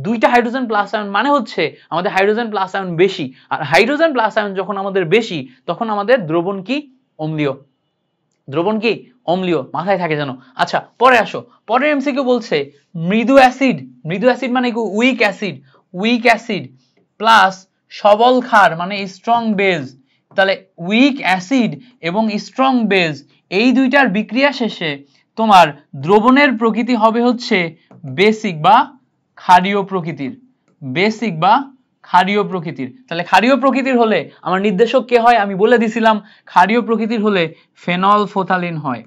দুইটা হাইড্রোজেন প্লাস আয়ন মানে হচ্ছে আমাদের হাইড্রোজেন প্লাস আয়ন বেশি। আর হাইড্রোজেন প্লাস আয়ন যখন আমাদের বেশি তখন আমাদের দ্রবণ কি? অম্লীয়। মাথায় থাকে যেন। আচ্ছা পরে আসো, পরের এমসিকিউ বলছে মৃদু অ্যাসিড মানে কি? উইক অ্যাসিড প্লাস সবল ক্ষার মানে স্ট্রং বেজ। তাহলে উইক অ্যাসিড এবং স্ট্রং বেজ এই দুইটার বিক্রিয়া শেষে তোমার দ্রবণের প্রকৃতি হবে হচ্ছে বেসিক বা ক্ষারীয় প্রকৃতির। তাহলে ক্ষারীয় প্রকৃতির হলে আমার নির্দেশক কে হয়? আমি বলে দিছিলাম ক্ষারীয় প্রকৃতির হলে ফেনলফথালিন হয়,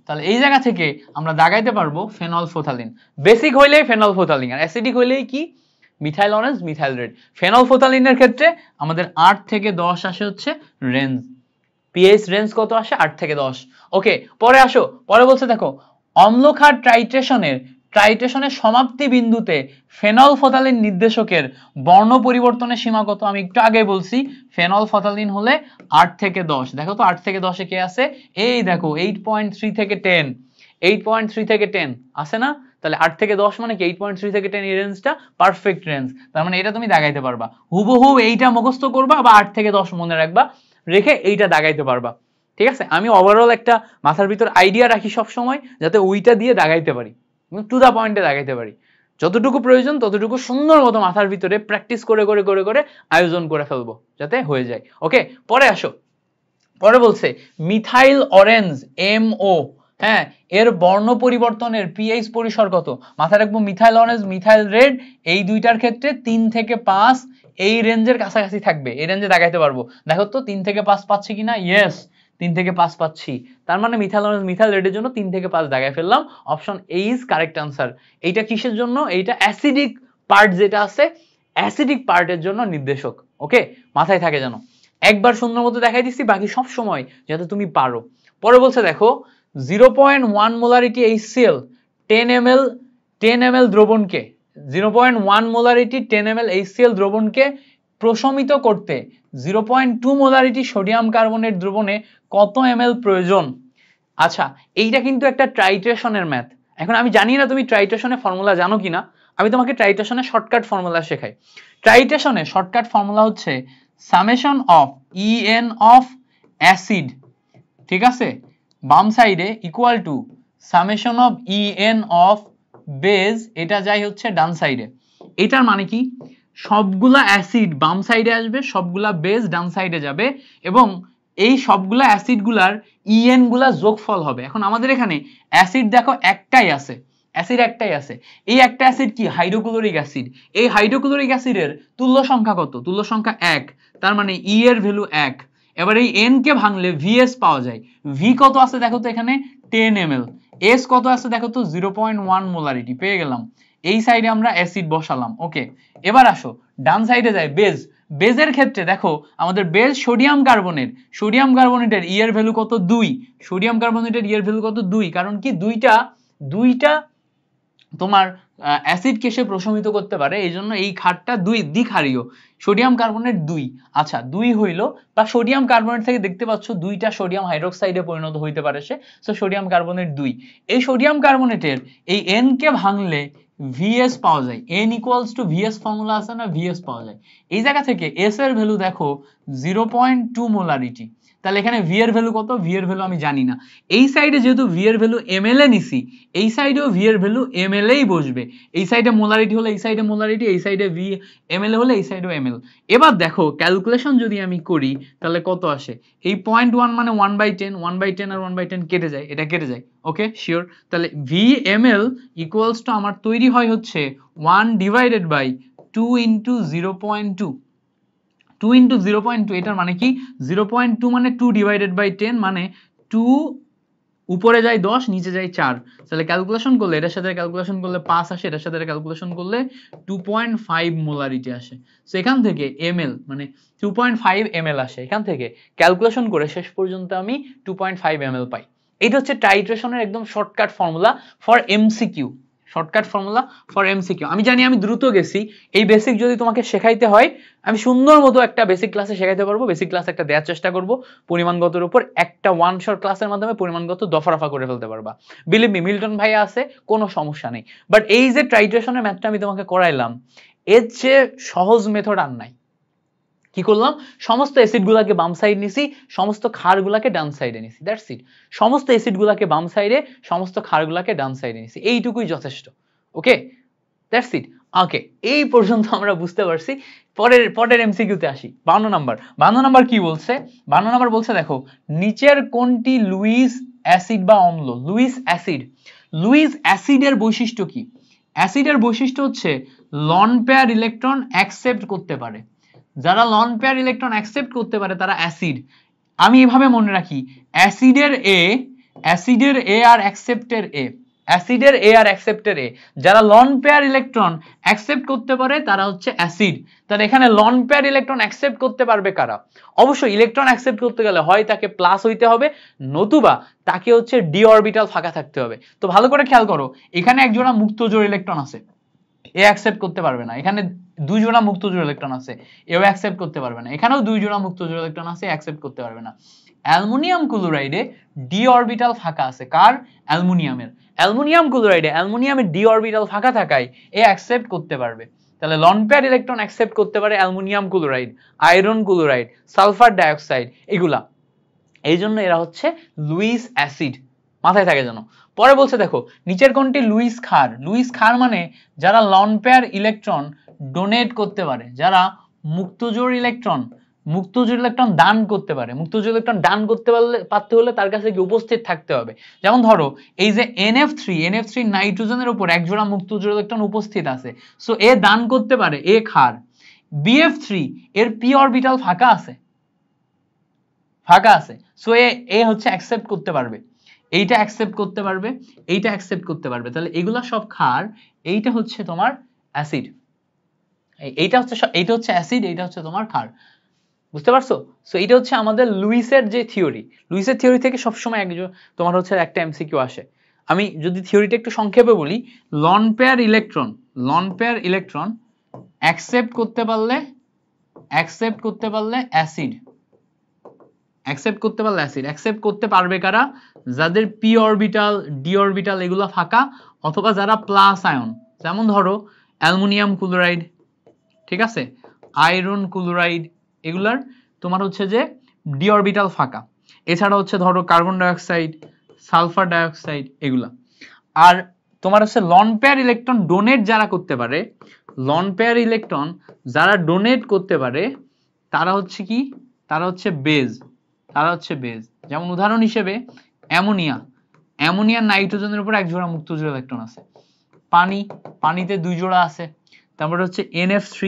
তাহলে এই জায়গা থেকে আমরা দাগাইতে পারবো ফেনলফথালিন। বেসিক হইলেই ফেনলফথালিন আর অ্যাসিডিক হইলেই কি? Methyl orange methyl red. ফেনলফথালিনের ক্ষেত্রে আমাদের 8 থেকে 10 আসে হচ্ছে রেঞ্জ, পিএইচ রেঞ্জ কত আসে? 8 থেকে 10। ওকে, পরে আসো, পরে বলছে দেখো অম্লক্ষার টাইট্রেশনের সমাপ্তি বিন্দুতে ফেনলফথালিন নির্দেশকের বর্ণ পরিবর্তনের সীমা কত? আমি একটু আগে বলছি ফেনলফথালিন হলে 8 থেকে 10। দেখো তো 8 থেকে 10 এ কে আছে? এই দেখো 8.3 থেকে 10 আছে না? তাহলে 8 থেকে 10 মানে কি 8.3 থেকে 10 এই রেঞ্জটা পারফেক্ট রেঞ্জ। তার মানে এটা তুমি দাগাইতে পারবা, হুবহু এইটা মুখস্থ করবা বা 8 থেকে 10 মনে রাখবা, রেখে এইটা দাগাইতে পারবা। ঠিক আছে, আমি ওভারঅল একটা মাথার ভিতর আইডিয়া রাখি সব সময় যাতে ওইটা দিয়ে দাগাইতে পারি, টু দা পয়েন্টে দাগাইতে পারি। যতটুকু প্রয়োজন ততটুকু সুন্দর মতো মাথার ভিতরে প্র্যাকটিস করে আয়োজন করে ফেলবো যাতে হয়ে যায়। ওকে, পরে আসো, পরে বলছে মিথাইল অরেঞ্জ MO হ্যাঁ, এর বর্ণ পরিবর্তনের পিএইচ পরিসর কত? মাথায় রাখবো মিথাইল অরেঞ্জ, মিথাইল রেড, এই দুইটার ক্ষেত্রে 3 থেকে 5 এই রেঞ্জের কাছাকাছি থাকবে, এই রেঞ্জে দেখাইতে পারবো। দেখো তো 3 থেকে 5 পাচ্ছি কিনা, ইয়েস 3 থেকে 5 পাচ্ছি। তার মানে মিথাইল অরেঞ্জ, মিথাইল রেডের জন্য 3 থেকে 5 দেখায় ফেললাম। Option A is correct answer. এইটা কিসের জন্য? এইটা অ্যাসিডিক পার্ট যেটা আছে, অ্যাসিডিক পার্টের জন্য নির্দেশক। ওকে, মাথায় থাকে যেন। একবার সুন্দর মতো দেখাই দিচ্ছি, বাকি সব সময় যাতে তুমি পারো। পরে বলছে দেখো 0.1 molarity HCl 10 ml দ্রবণকে 0.1 molarity 10 ml HCl দ্রবণকে প্রশমিত করতে 0.2 মোলারিটি সোডিয়াম কার্বনেট দ্রবণে কত ml প্রয়োজন? আচ্ছা, এইটা কিন্তু একটা ট্রাইট্রেশনের ম্যাথ। এখন আমি জানি না তুমি ট্রাইট্রেশনের ফর্মুলা জানো কিনা, আমি তোমাকে ট্রাইট্রেশনের শর্টকাট ফর্মুলা শেখাই। ট্রাইট্রেশনের শর্টকাট ফর্মুলা হচ্ছে summation of EN of acid, ঠিক আছে, বাম সাইডে equal to summation of EN of base, এটা যাই হচ্ছে ডান সাইডে। এটার মানে কি, সবগুলা অ্যাসিড বাম সাইডে আসবে, সবগুলা বেজ ডান সাইডে যাবে, এবং এই সবগুলা অ্যাসিড গুলার EN গুলা যোগফল হবে। এখন আমাদের এখানে অ্যাসিড দেখো একটাই আছে, অ্যাসিড একটাই আছে। এই একটা অ্যাসিড কি? Hydrochloric acid. এই হাইড্রোক্লোরিক অ্যাসিডের তুল্য সংখ্যা কত? তুল্য সংখ্যা 1, তার মানে E এর ভ্যালু 1। এবার এই N কে ভাঙলে VS পাওয়া যায়। V কত আছে দেখো তো এখানে? 10 ml। S কত আছে দেখো তো? 0.1 মোলারিটি। পেয়ে গেলাম। এই সাইডে আমরা অ্যাসিড বসালাম। ওকে, এবার আসো ডান সাইডে যাই, বেজ। বেজের ক্ষেত্রে দেখো আমাদের বেজ সোডিয়াম কার্বনেট, সোডিয়াম কার্বনেটের E এর ভ্যালু কত? 2। সোডিয়াম কার্বনেটের E এর ভ্যালু কত? 2। কারণ কি, দুইটা তোমার অ্যাসিড কে সে প্রশমিত করতে পারে, এই জন্য এই ক্ষারটা দ্বিক্ষারীয়। Sodium carbonate 2। আচ্ছা, 2 হইল, বা সোডিয়াম কার্বনেট থেকে দেখতে পাচ্ছ 2টা সোডিয়াম হাইড্রোক্সাইডে পরিণত হইতে পারে সে, সো সোডিয়াম কার্বনেট 2। এই সোডিয়াম কার্বনেটের এই N কে ভাঙলে VS পাওয়া যায়। N equals two VS formula আছে না, VS পাওয়া যায়। এই জায়গা থেকে S এর ভ্যালু দেখো 0.2 মোলারিটি। তাহলে এখানে V এর ভ্যালু কত? V এর ভ্যালু আমি জানি না। এই সাইডে যেহেতু V এর ভ্যালু ml এ নিছি, এই সাইডেও V এর ভ্যালু ml এই বসবে। এই সাইডে মোলারিটি হলে এই সাইডে মোলারিটি, এই সাইডে V ml হলে এই সাইডেও ml। এবার দেখো ক্যালকুলেশন যদি আমি করি তাহলে কত আসে? এই 0.1 মানে 1/10, 1/10 আর 1/10 কেটে যায়, এটা কেটে যায়। ওকে, শিওর। তাহলে V ml ইকুয়ালস টু আমার তৈরি হয় হচ্ছে 1 ডিভাইডেড বাই 2 ইন্টু 0.2। 2 ইন্টু 0.2, এটার মানে কি 0.2 মানে 2 ডিভাইডেড বাই 10, মানে 2 উপরে যায় 10, নিচে যায় 4। তাহলে ক্যালকুলেশন করলে এটার সাথে ক্যালকুলেশন করলে 5 আসে, এটার সাথে ক্যালকুলেশন করলে 2.5 মোলারিটি আসে। সো এখান থেকে ml মানে 2.5 ml আসে। এখান থেকে ক্যালকুলেশন করে শেষ পর্যন্ত আমি 2.5 ml পাই। এটা হচ্ছে টাইট্রেশনের একদম shortcut formula for MCQ. Shortcut formula for MCQ. আমি জানি আমি দ্রুত গেছি, এই বেসিক যদি তোমাকে শেখাইতে হয় আমি সুন্দর মতো একটা বেসিক ক্লাসে শেখাইতে পারবো। বেসিক ক্লাস একটা দেওয়ার চেষ্টা করব পরিমাণগতের উপর, একটা ওয়ান শট ক্লাসের মাধ্যমে পরিমাণগত দফারফা করে ফেলতে পারবা। বিলিভ মি, মিল্টন ভাইয়া আছে, কোনো সমস্যা নেই। বাট এই যে টাইট্রেশনের ম্যাথটা আমি তোমাকে করাইলাম, এর চেয়ে সহজ মেথড আর নাই। কি করলাম? সমস্ত অ্যাসিড গুলাকে বাম সাইড নিছি, সমস্ত ক্ষার গুলাকে ডান সাইডে নিছি, দ্যাটস ইট। সমস্ত অ্যাসিড গুলাকে বাম সাইডে, সমস্ত ক্ষার গুলাকে ডান সাইডে নিছি, এইটুকুই যথেষ্ট। ওকে, দ্যাটস ইট। ওকে, এই পর্যন্ত আমরা বুঝতে পারছি। পরের এমসিকিউতে আসি। 52 নাম্বার কি বলছে? 52 নাম্বার বলছে দেখো, নিচের কোনটি লুইস অ্যাসিড বা অম্ল? লুইস অ্যাসিডের বৈশিষ্ট্য কি? অ্যাসিডের বৈশিষ্ট্য হচ্ছে লন পেয়ার ইলেকট্রন অ্যাকসেপ্ট করতে পারে। যারা লন পেয়ার ইলেকট্রন অ্যাকসেপ্ট করতে পারে তারা অ্যাসিড। আমি এভাবে মনে রাখি, অ্যাসিডের এ আর অ্যাকসেপ্টের এ, অ্যাসিডের এ আর অ্যাকসেপ্টের এ। যারা লন পেয়ার ইলেকট্রন অ্যাকসেপ্ট করতে পারে তারা হচ্ছে অ্যাসিড। তাহলে এখানে লন পেয়ার ইলেকট্রন অ্যাকসেপ্ট করতে পারবে কারা? অবশ্যই ইলেকট্রন অ্যাকসেপ্ট করতে গেলে হয় তাকে প্লাস হইতে হবে, নতুবা তাকে হচ্ছে ডি অরবিটাল ফাঁকা থাকতে হবে। তো ভালো করে খেয়াল করো, এখানে এক জোড়া মুক্ত জোড় ইলেকট্রন আছে, এ অ্যাকসেপ্ট করতে পারবে না। এখানে 2 জোড়া মুক্ত জোড় ইলেকট্রন আছে, এও অ্যাকসেপ্ট করতে পারবে না। এখানেও 2 জোড়া মুক্ত জোড় ইলেকট্রন আছে, অ্যাকসেপ্ট করতে পারবে না। অ্যালুমিনিয়াম ক্লোরাইডে ডি অরবিটাল ফাঁকা আছে, কার? অ্যালুমিনিয়ামের। অ্যালুমিনিয়াম ক্লোরাইডে অ্যালুমিনিয়ামের ডি অরবিটাল ফাঁকা থাকায় এ অ্যাকসেপ্ট করতে পারবে। তাহলে লন পেয়ার ইলেকট্রন অ্যাকসেপ্ট করতে পারে aluminium chloride, iron chloride, sulphur dioxide, এগুলা। এই জন্য এরা হচ্ছে লুইস অ্যাসিড, মাথায় থাকে যেন। পরে বলছে দেখো, নিচের কোনটি লুইস ক্ষার? লুইস ক্ষার মানে যারা লন পেয়ার ইলেকট্রন ডোনেট করতে পারে, যারা মুক্তজোড় ইলেকট্রন মুক্তজোড় ইলেকট্রন দান করতে পারে। মুক্তজোড় ইলেকট্রন দান করতে পারতে হলে তার কাছে কি উপস্থিত থাকতে হবে। যেমন ধরো এই যে NF3 নাইট্রোজেনের উপর এক জোড়া মুক্তজোড় ইলেকট্রন উপস্থিত আছে, সো এ দান করতে পারে, এ ক্ষার। BF3 এর p অরবিটাল ফাঁকা আছে, সো এ হচ্ছে অ্যাকসেপ্ট করতে পারবে, এইটা অ্যাকসেপ্ট করতে পারবে, এইটা অ্যাকসেপ্ট করতে পারবে, তাহলে এগুলা সব ক্ষার, এইটা হচ্ছে তোমার অ্যাসিড, এইটা হচ্ছে অ্যাসিড, এইটা হচ্ছে তোমার ক্ষার। বুঝতে পারছো? সো এটা হচ্ছে আমাদের লুইসের যে থিওরি। লুইসের থিওরি থেকে সবসময় তোমার হচ্ছে একটা এমসিকিউ আসে। আমি যদি থিওরিটা একটু সংক্ষেপে বলি, লন পেয়ার ইলেকট্রন অ্যাকসেপ্ট করতে পারলে অ্যাসিড, অ্যাকসেপ্ট করতে পারবে কারা? যাদের পি অরবিটাল, ডি অরবিটাল এগুলো ফাঁকা, অথবা যারা প্লাস আয়ন, যেমন ধরো অ্যালুমিনিয়াম ক্লোরাইড, ঠিক আছে, আয়রন ক্লোরাইড, এগুলার তোমার হচ্ছে যে ডি অরবিটাল ফাঁকা। এছাড়া হচ্ছে ধরো কার্বন ডাইঅক্সাইড, সালফার ডাইঅক্সাইড এগুলা। আর তোমার হচ্ছে লন পেয়ার ইলেকট্রন ডোনেট যারা করতে পারে, লন পেয়ার ইলেকট্রন যারা ডোনেট করতে পারে তারা হচ্ছে কি? তারা হচ্ছে বেজ। যেমন উদাহরণ হিসেবে অ্যামোনিয়া নাইট্রোজেনের উপর এক জোড়া মুক্তজোড় ইলেকট্রন আছে, পানিতে দুই জোড়া আছে, তারপরে হচ্ছে NF3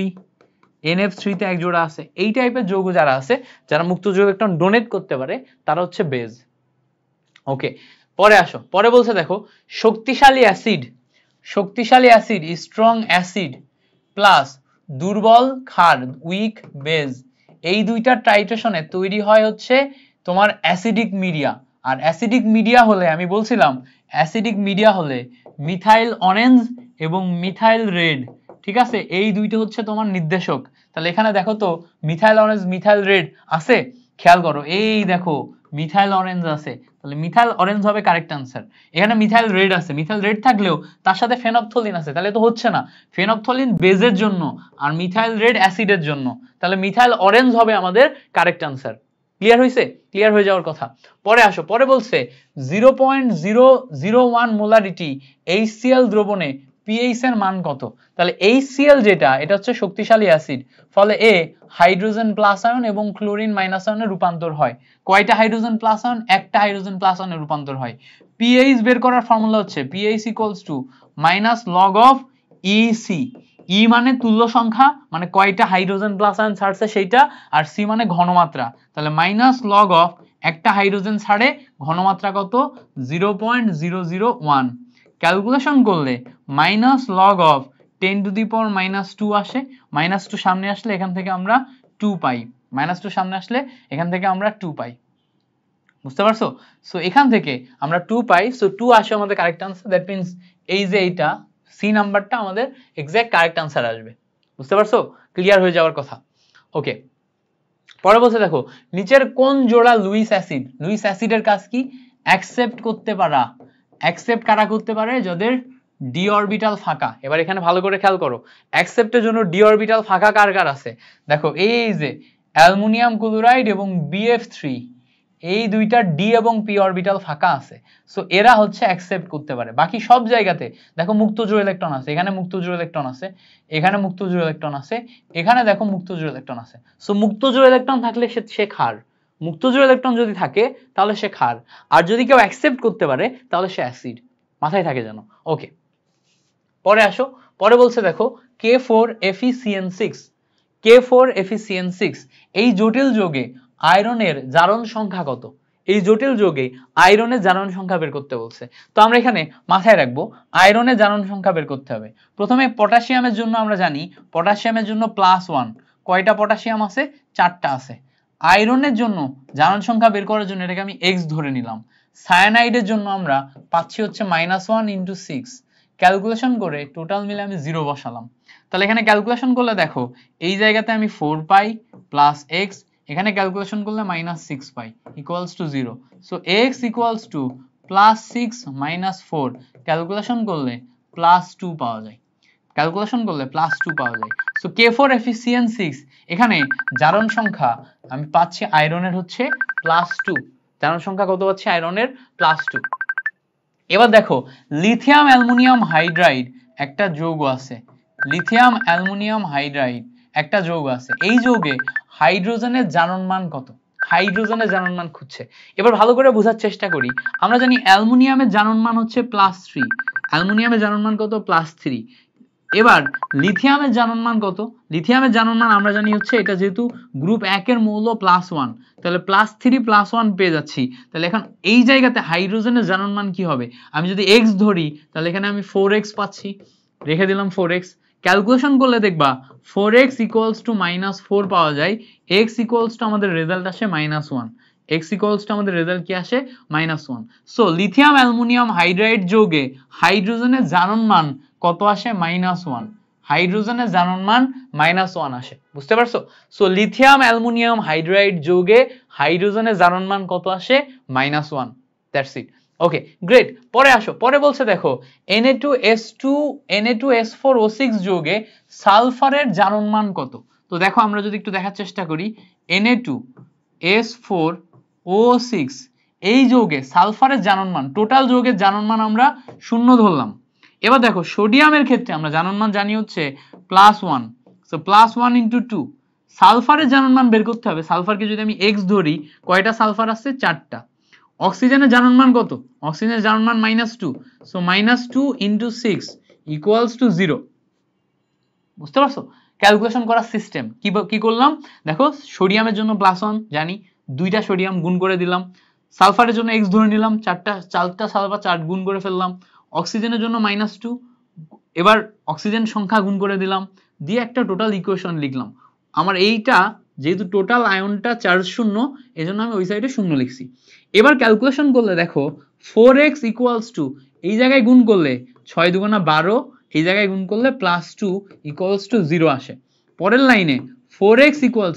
তে এক জোড়া আছে। এই টাইপের যৌগ যারা আছে, যারা মুক্তজোড় ইলেকট্রন ডোনেট করতে পারে, তারা হচ্ছে বেজ। ওকে, পরে আসো, পরে বলছে দেখো শক্তিশালী অ্যাসিড স্ট্রং অ্যাসিড প্লাস দুর্বল ক্ষার উইক বেজ, এই দুইটা টাইট্রেশনে তৈরি হয় হচ্ছে তোমার অ্যাসিডিক মিডিয়া। আর অ্যাসিডিক মিডিয়া হলে আমি বলছিলাম, মিথাইল অরেঞ্জ এবং মিথাইল রেড, ঠিক আছে, এই দুইটা হচ্ছে তোমার নির্দেশক। তাহলে এখানে দেখো তো মিথাইল অরেঞ্জ মিথাইল রেড আছে, খেয়াল করো, এই দেখো মিথাইল অরেঞ্জ আছে, তাহলে মিথাইল অরেঞ্জ হবে কারেক্ট আনসার। এখানে মিথাইল রেড আছে, মিথাইল রেড থাকলেও তার সাথে ফেনফথলিন আছে, তাহলে তো হচ্ছে না, ফেনফথলিন বেজের জন্য আর মিথাইল রেড অ্যাসিডের জন্য, তাহলে মিথাইল অরেঞ্জ হবে আমাদের কারেক্ট আনসার। ক্লিয়ার হয়েছে? ক্লিয়ার হয়ে যাওয়ার কথা। পরে আসো, পরে বলছে 0.001 মোলারিটি HCl দ্রবণে pH এর মান কত? তাহলে HCl যেটা, এটা হচ্ছে শক্তিশালী অ্যাসিড, ফলে এ হাইড্রোজেন প্লাস আয়ন এবং ক্লোরিন মাইনাস আয়নে রূপান্তর হয়। কয়টা হাইড্রোজেন প্লাস আয়ন? একটা হাইড্রোজেন প্লাস আয়নে রূপান্তর হয়। pH বের করার ফর্মুলা হচ্ছে pH - log of EC। ই মানে তুল্য সংখ্যা, মানে কয়টা হাইড্রোজেন প্লাস আয়ন ছাড়ছে সেইটা, আর সি মানে ঘনমাত্রা, তাহলে -log of একটা হাইড্রোজেন ছাড়ে, ঘনমাত্রা কত? 0.001। ক্যালকুলেশন করলে -log of 10⁻² আসে, -2 সামনে আসলে এখান থেকে আমরা 2 পাই, -2 সামনে আসলে এখান থেকে আমরা 2 পাই। বুঝতে পারছো? সো এখান থেকে আমরা 2 পাই, সো 2 আসে আমাদের কারেক্ট আনসার। দ্যাট মিন্স এই যে এইটা সি নাম্বারটা আমাদের এক্সাক্ট কারেক্ট আনসার আসবে। বুঝতে পারছো? ক্লিয়ার হয়ে যাওয়ার কথা। ওকে, পরে বলছে দেখো নিচের কোন জোড়া লুইস অ্যাসিডের কাজ কি? অ্যাকসেপ্ট করতে পারা। অ্যাকসেপ্ট কারা করতে পারে? যাদের ডি অরবিটাল ফাঁকা। এবার এখানে ভালো করে খেয়াল করো, অ্যাকসেপ্টের জন্য ডি অরবিটাল ফাঁকা কার কার আছে? দেখো এই যে অ্যালুমিনিয়াম ক্লোরাইড এবং BF3, এই দুইটা ডি এবং পি অরবিটাল ফাঁকা আছে, সো এরা হচ্ছে অ্যাকসেপ্ট করতে পারে। বাকি সব জায়গাতে দেখো মুক্তজোড় ইলেকট্রন আছে, এখানে মুক্তজোড় ইলেকট্রন আছে, এখানে মুক্তজোড় ইলেকট্রন আছে, এখানে দেখো মুক্তজোড় ইলেকট্রন আছে, সো মুক্তজোড় ইলেকট্রন থাকলে সে ক্ষার। মুক্তজোড় ইলেকট্রন যদি থাকে তাহলে সে ক্ষার, আর যদি কেউ অ্যাকসেপ্ট করতে পারে তাহলে সে অ্যাসিড। মাথায় থাকে যেন। ওকে, পরে আসো, পরে বলছে দেখো K4FeCN6 এই জটিল যৌগে আয়রনের জারণ সংখ্যা কত? এই জটিল যৌগে আয়রনের জারণ সংখ্যা বের করতে বলছে। তো আমরা এখানে মাথায় রাখবো আয়রনের জারণ সংখ্যা বের করতে হবে। প্রথমে পটাশিয়ামের জন্য আমরা জানি পটাশিয়ামের জন্য +1, কয়টা পটাশিয়াম আছে? 4টা আছে। আয়রনের জন্য জারণ সংখ্যা বের করার জন্য এটাকে আমি x ধরে নিলাম। সায়ানাইডের জন্য আমরা পাচ্ছি হচ্ছে -1 × 6, ক্যালকুলেশন করে টোটাল মিলে আমি 0 বসালাম। তাহলে এখানে ক্যালকুলেশন করলে দেখো এই জায়গাতে আমি 4 পাই প্লাস x, এখানে ক্যালকুলেশন করলে -6 পাই equals to 0। So x equals to +6 - 4, calculation করলে +2 পাওয়া যায়। সো K4FeCN6 এখানে জারণ সংখ্যা আমি পাচ্ছি আয়রনের হচ্ছে +2, জারণ সংখ্যা কত পাচ্ছি? আয়রনের +2। এবার দেখো লিথিয়াম অ্যালুমিনিয়াম হাইড্রাইড একটা যৌগ আছে, এই যৌগে হাইড্রোজেনের জারণ মান কত, হাইড্রোজেনের জারণ মান খুঁজছে। এবার ভালো করে বোঝার চেষ্টা করি। আমরা জানি অ্যালুমিনিয়ামের জারণ মান হচ্ছে +3, অ্যালুমিনিয়ামের জারণ মান কত, +3। এবার লিথিয়ামের জারণ মান কত, লিথিয়ামের জারণ মান আমরা জানি হচ্ছে, এটা যেহেতু গ্রুপ 1 এর মৌল +1, তাহলে +3 +1 পেয়ে যাচ্ছি। তাহলে এখন এই জায়গাতে হাইড্রোজেনের জারণ মান কি হবে, আমি যদি x ধরি তাহলে এখানে আমি 4x পাচ্ছি, রেখে দিলাম 4x। ক্যালকুলেশন করলে দেখবা 4x = -4 পাওয়া যায়, x = আমাদের রেজাল্ট আসে -1, x = আমাদের রেজাল্ট কি আসে, -1। সো লিথিয়াম অ্যালুমিনিয়াম হাইড্রাইড যৌগে হাইড্রোজেনের জারণ মান কত আসে, -1। হাইড্রোজেনের জারণ মান -1 আসে, বুঝতে পারছো? সো লিথিয়াম অ্যালুমিনিয়াম হাইড্রাইড যৌগে হাইড্রোজেনের জারণ মান কত আসে, -1। That's it. Okay, great. পরে আসো, পরে বলছে দেখো Na2S2 Na2S4O6 যৌগে সালফারের জারণ মান কত। তো দেখো আমরা যদি একটু দেখার চেষ্টা করি, Na2S4O6 এই যৌগে সালফারের জারণ মান, টোটাল যৌগের জারণ মান আমরা 0 ধরলাম। এবার দেখো সোডিয়ামের ক্ষেত্রে আমরা জারণ মান জানি হচ্ছে +1, সো +1 × 2। সালফারের জারণ মান বের করতে হবে। সালফারকে যদি আমি x ধরি, কয়টা সালফার আছে, 4টা। অক্সিজেনের জারণ মান কত, অক্সিজেনের জারণ মান -2, সো -2 × 6 = 0। বুঝতে পারছো ক্যালকুলেশন করার সিস্টেম কি করলাম? দেখো সোডিয়ামের জন্য +1 জানি, 2টা সোডিয়াম গুণ করে দিলাম। সালফারের জন্য x ধরে নিলাম, 4টা সালফার, 4 গুণ করে ফেললাম। অক্সিজেনের জন্য -2, এবার অক্সিজেন সংখ্যা গুণ করে দিলাম, দিয়ে একটা টোটাল ইকুয়েশন লিখলাম। আমার এইটা যেহেতু টোটাল আয়নটা চার্জ 0, এজন্য আমি ওই সাইডে 0 লিখছি। এবার ক্যালকুলেশন করলে দেখো 4x = এই জায়গায় গুণ করলে 6 × 2 = 12, এই জায়গায় গুণ করলে +2 = 0 আসে। পরের লাইনে 4x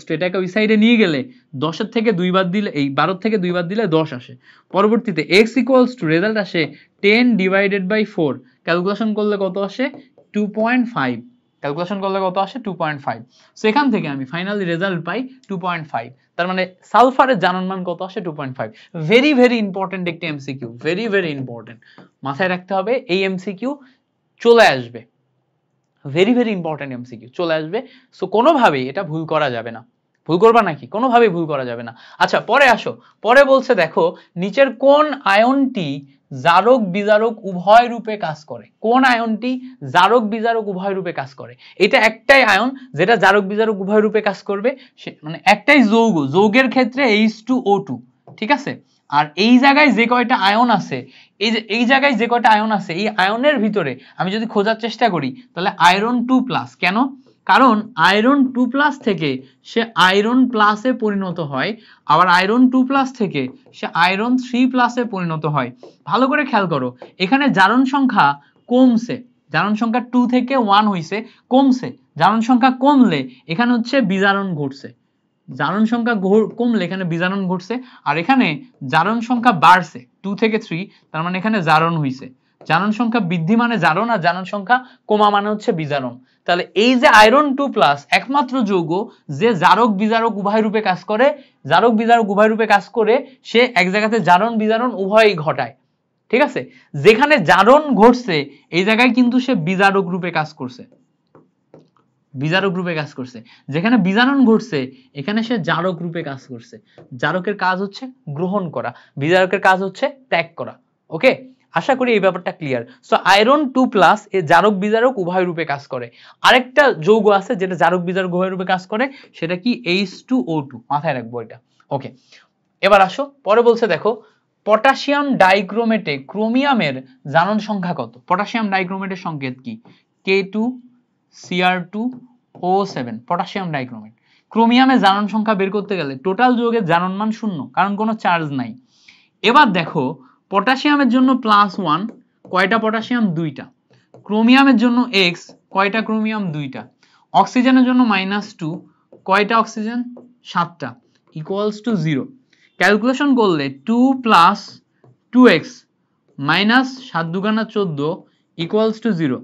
= এটাকে ওই সাইডে নিয়ে গেলে 10 এর থেকে 2 বাদ দিলে, এই 12 থেকে 2 বাদ দিলে 10 আসে। পরবর্তীতে x = রেজাল্ট আসে 10/4, ক্যালকুলেশন করলে কত আসে, 2.5। ক্যালকুলেশন করলে কত আসে, 2.5। সো এখান থেকে আমি ফাইনালি রেজাল্ট পাই 2.5। তার মানে সালফারের জারণ মান কত আসে, 2.5। ভেরি ভেরি ইম্পর্টেন্ট একটি এমসিকিউ, ভেরি ভেরি ইম্পর্টেন্ট, মাথায় রাখতে হবে। এই এমসিকিউ চলে আসবে, ভেরি ভেরি ইম্পর্টেন্ট এমসিকিউ চলে আসবে। সো কোনোভাবেই এটা ভুল করা যাবে না। ভুল করবা নাকি? কোনোভাবেই ভুল করা যাবে না। আচ্ছা পরে আসো, পরে বলছে দেখো নিচের কোন আয়নটি জারক বিজারক উভয় রূপে কাজ করে, কোন আয়নটি জারক বিজারক উভয় রূপে কাজ করে। এটা একটাই আয়ন যেটা জারক বিজারক উভয় রূপে কাজ করবে, মানে একটাই যৌগ, যৌগের ক্ষেত্রে H2O2, ঠিক আছে। আর এই জায়গায় যে কয়টা আয়ন আছে, এই জায়গায় যে কয়টা আয়ন আছে, এই আয়নের ভিতরে আমি যদি খোঁজার চেষ্টা করি তাহলে আয়রন 2+, কেন? কারণ আয়রন 2+ থেকে সে আয়রন প্লাসে পরিণত হয়, আবার আয়রন 2+ থেকে সে আয়রন 3+ পরিণত হয়। ভালো করে খেয়াল করো, এখানে জারণ সংখ্যা কমছে, জারণ সংখ্যা 2 থেকে 1 হইছে, কমছে। জারণ সংখ্যা কমলে এখানে হচ্ছে বিজারণ ঘটছে, জারণ সংখ্যা কমলে এখানে বিজারণ ঘটছে। আর এখানে জারণ সংখ্যা বাড়ছে 2 থেকে 3, তার মানে এখানে জারণ হইছে। জারণ সংখ্যা বৃদ্ধি মানে জারণ, আর জারণ সংখ্যা কমা মানে হচ্ছে বিজারণ। তাহলে এই যে আয়রন 2+ একমাত্র যৌগ যে জারক বিজারক উভয় রূপে কাজ করে, জারক বিজারক উভয় রূপে কাজ করে, সে এক জায়গাতে জারণ বিজারণ উভয়ই ঘটায়, ঠিক আছে। যেখানে জারণ ঘটছে এই জায়গায় কিন্তু সে বিজারক রূপে কাজ করছে, বিজারক রূপে কাজ করছে। যেখানে বিজারণ ঘটছে এখানে সে জারক রূপে কাজ করছে। জারকের কাজ হচ্ছে গ্রহণ করা, বিজারকের কাজ হচ্ছে ত্যাগ করা। ওকে, আশা করি এই ব্যাপারটা ক্লিয়ার। সো আয়রন 2+ এ জারক বিজারক উভয় রূপে কাজ করে। আরেকটা যৌগ আছে যেটা জারক বিজারক উভয় রূপে কাজ করে, সেটা কি H2O2, মাথায় রাখবো এটা। ওকে, এবার আসো পরে বলছে দেখো পটাশিয়াম ডাইক্রোমেটে ক্রোমিয়ামের জারণ সংখ্যা কত। পটাশিয়াম ডাইক্রোমেটের সংকেত কি, K2Cr2O7, পটাশিয়াম ডাইক্রোমেট। ক্রোমিয়ামের জারণ সংখ্যা বের করতে গেলে টোটাল যৌগের জারণ মান 0, কারণ কোনো চার্জ নাই। এবার দেখো পটাশিয়ামের জন্য +1, কয়টা পটাশিয়াম, 2টা। ক্রোমিয়ামের জন্য x, কয়টা ক্রোমিয়াম, 2টা। অক্সিজেনের জন্য -2, কয়টা অক্সিজেন, 7টা, = 0। ক্যালকুলেশন করলে 2 + 2x - 7 × 14 = 0।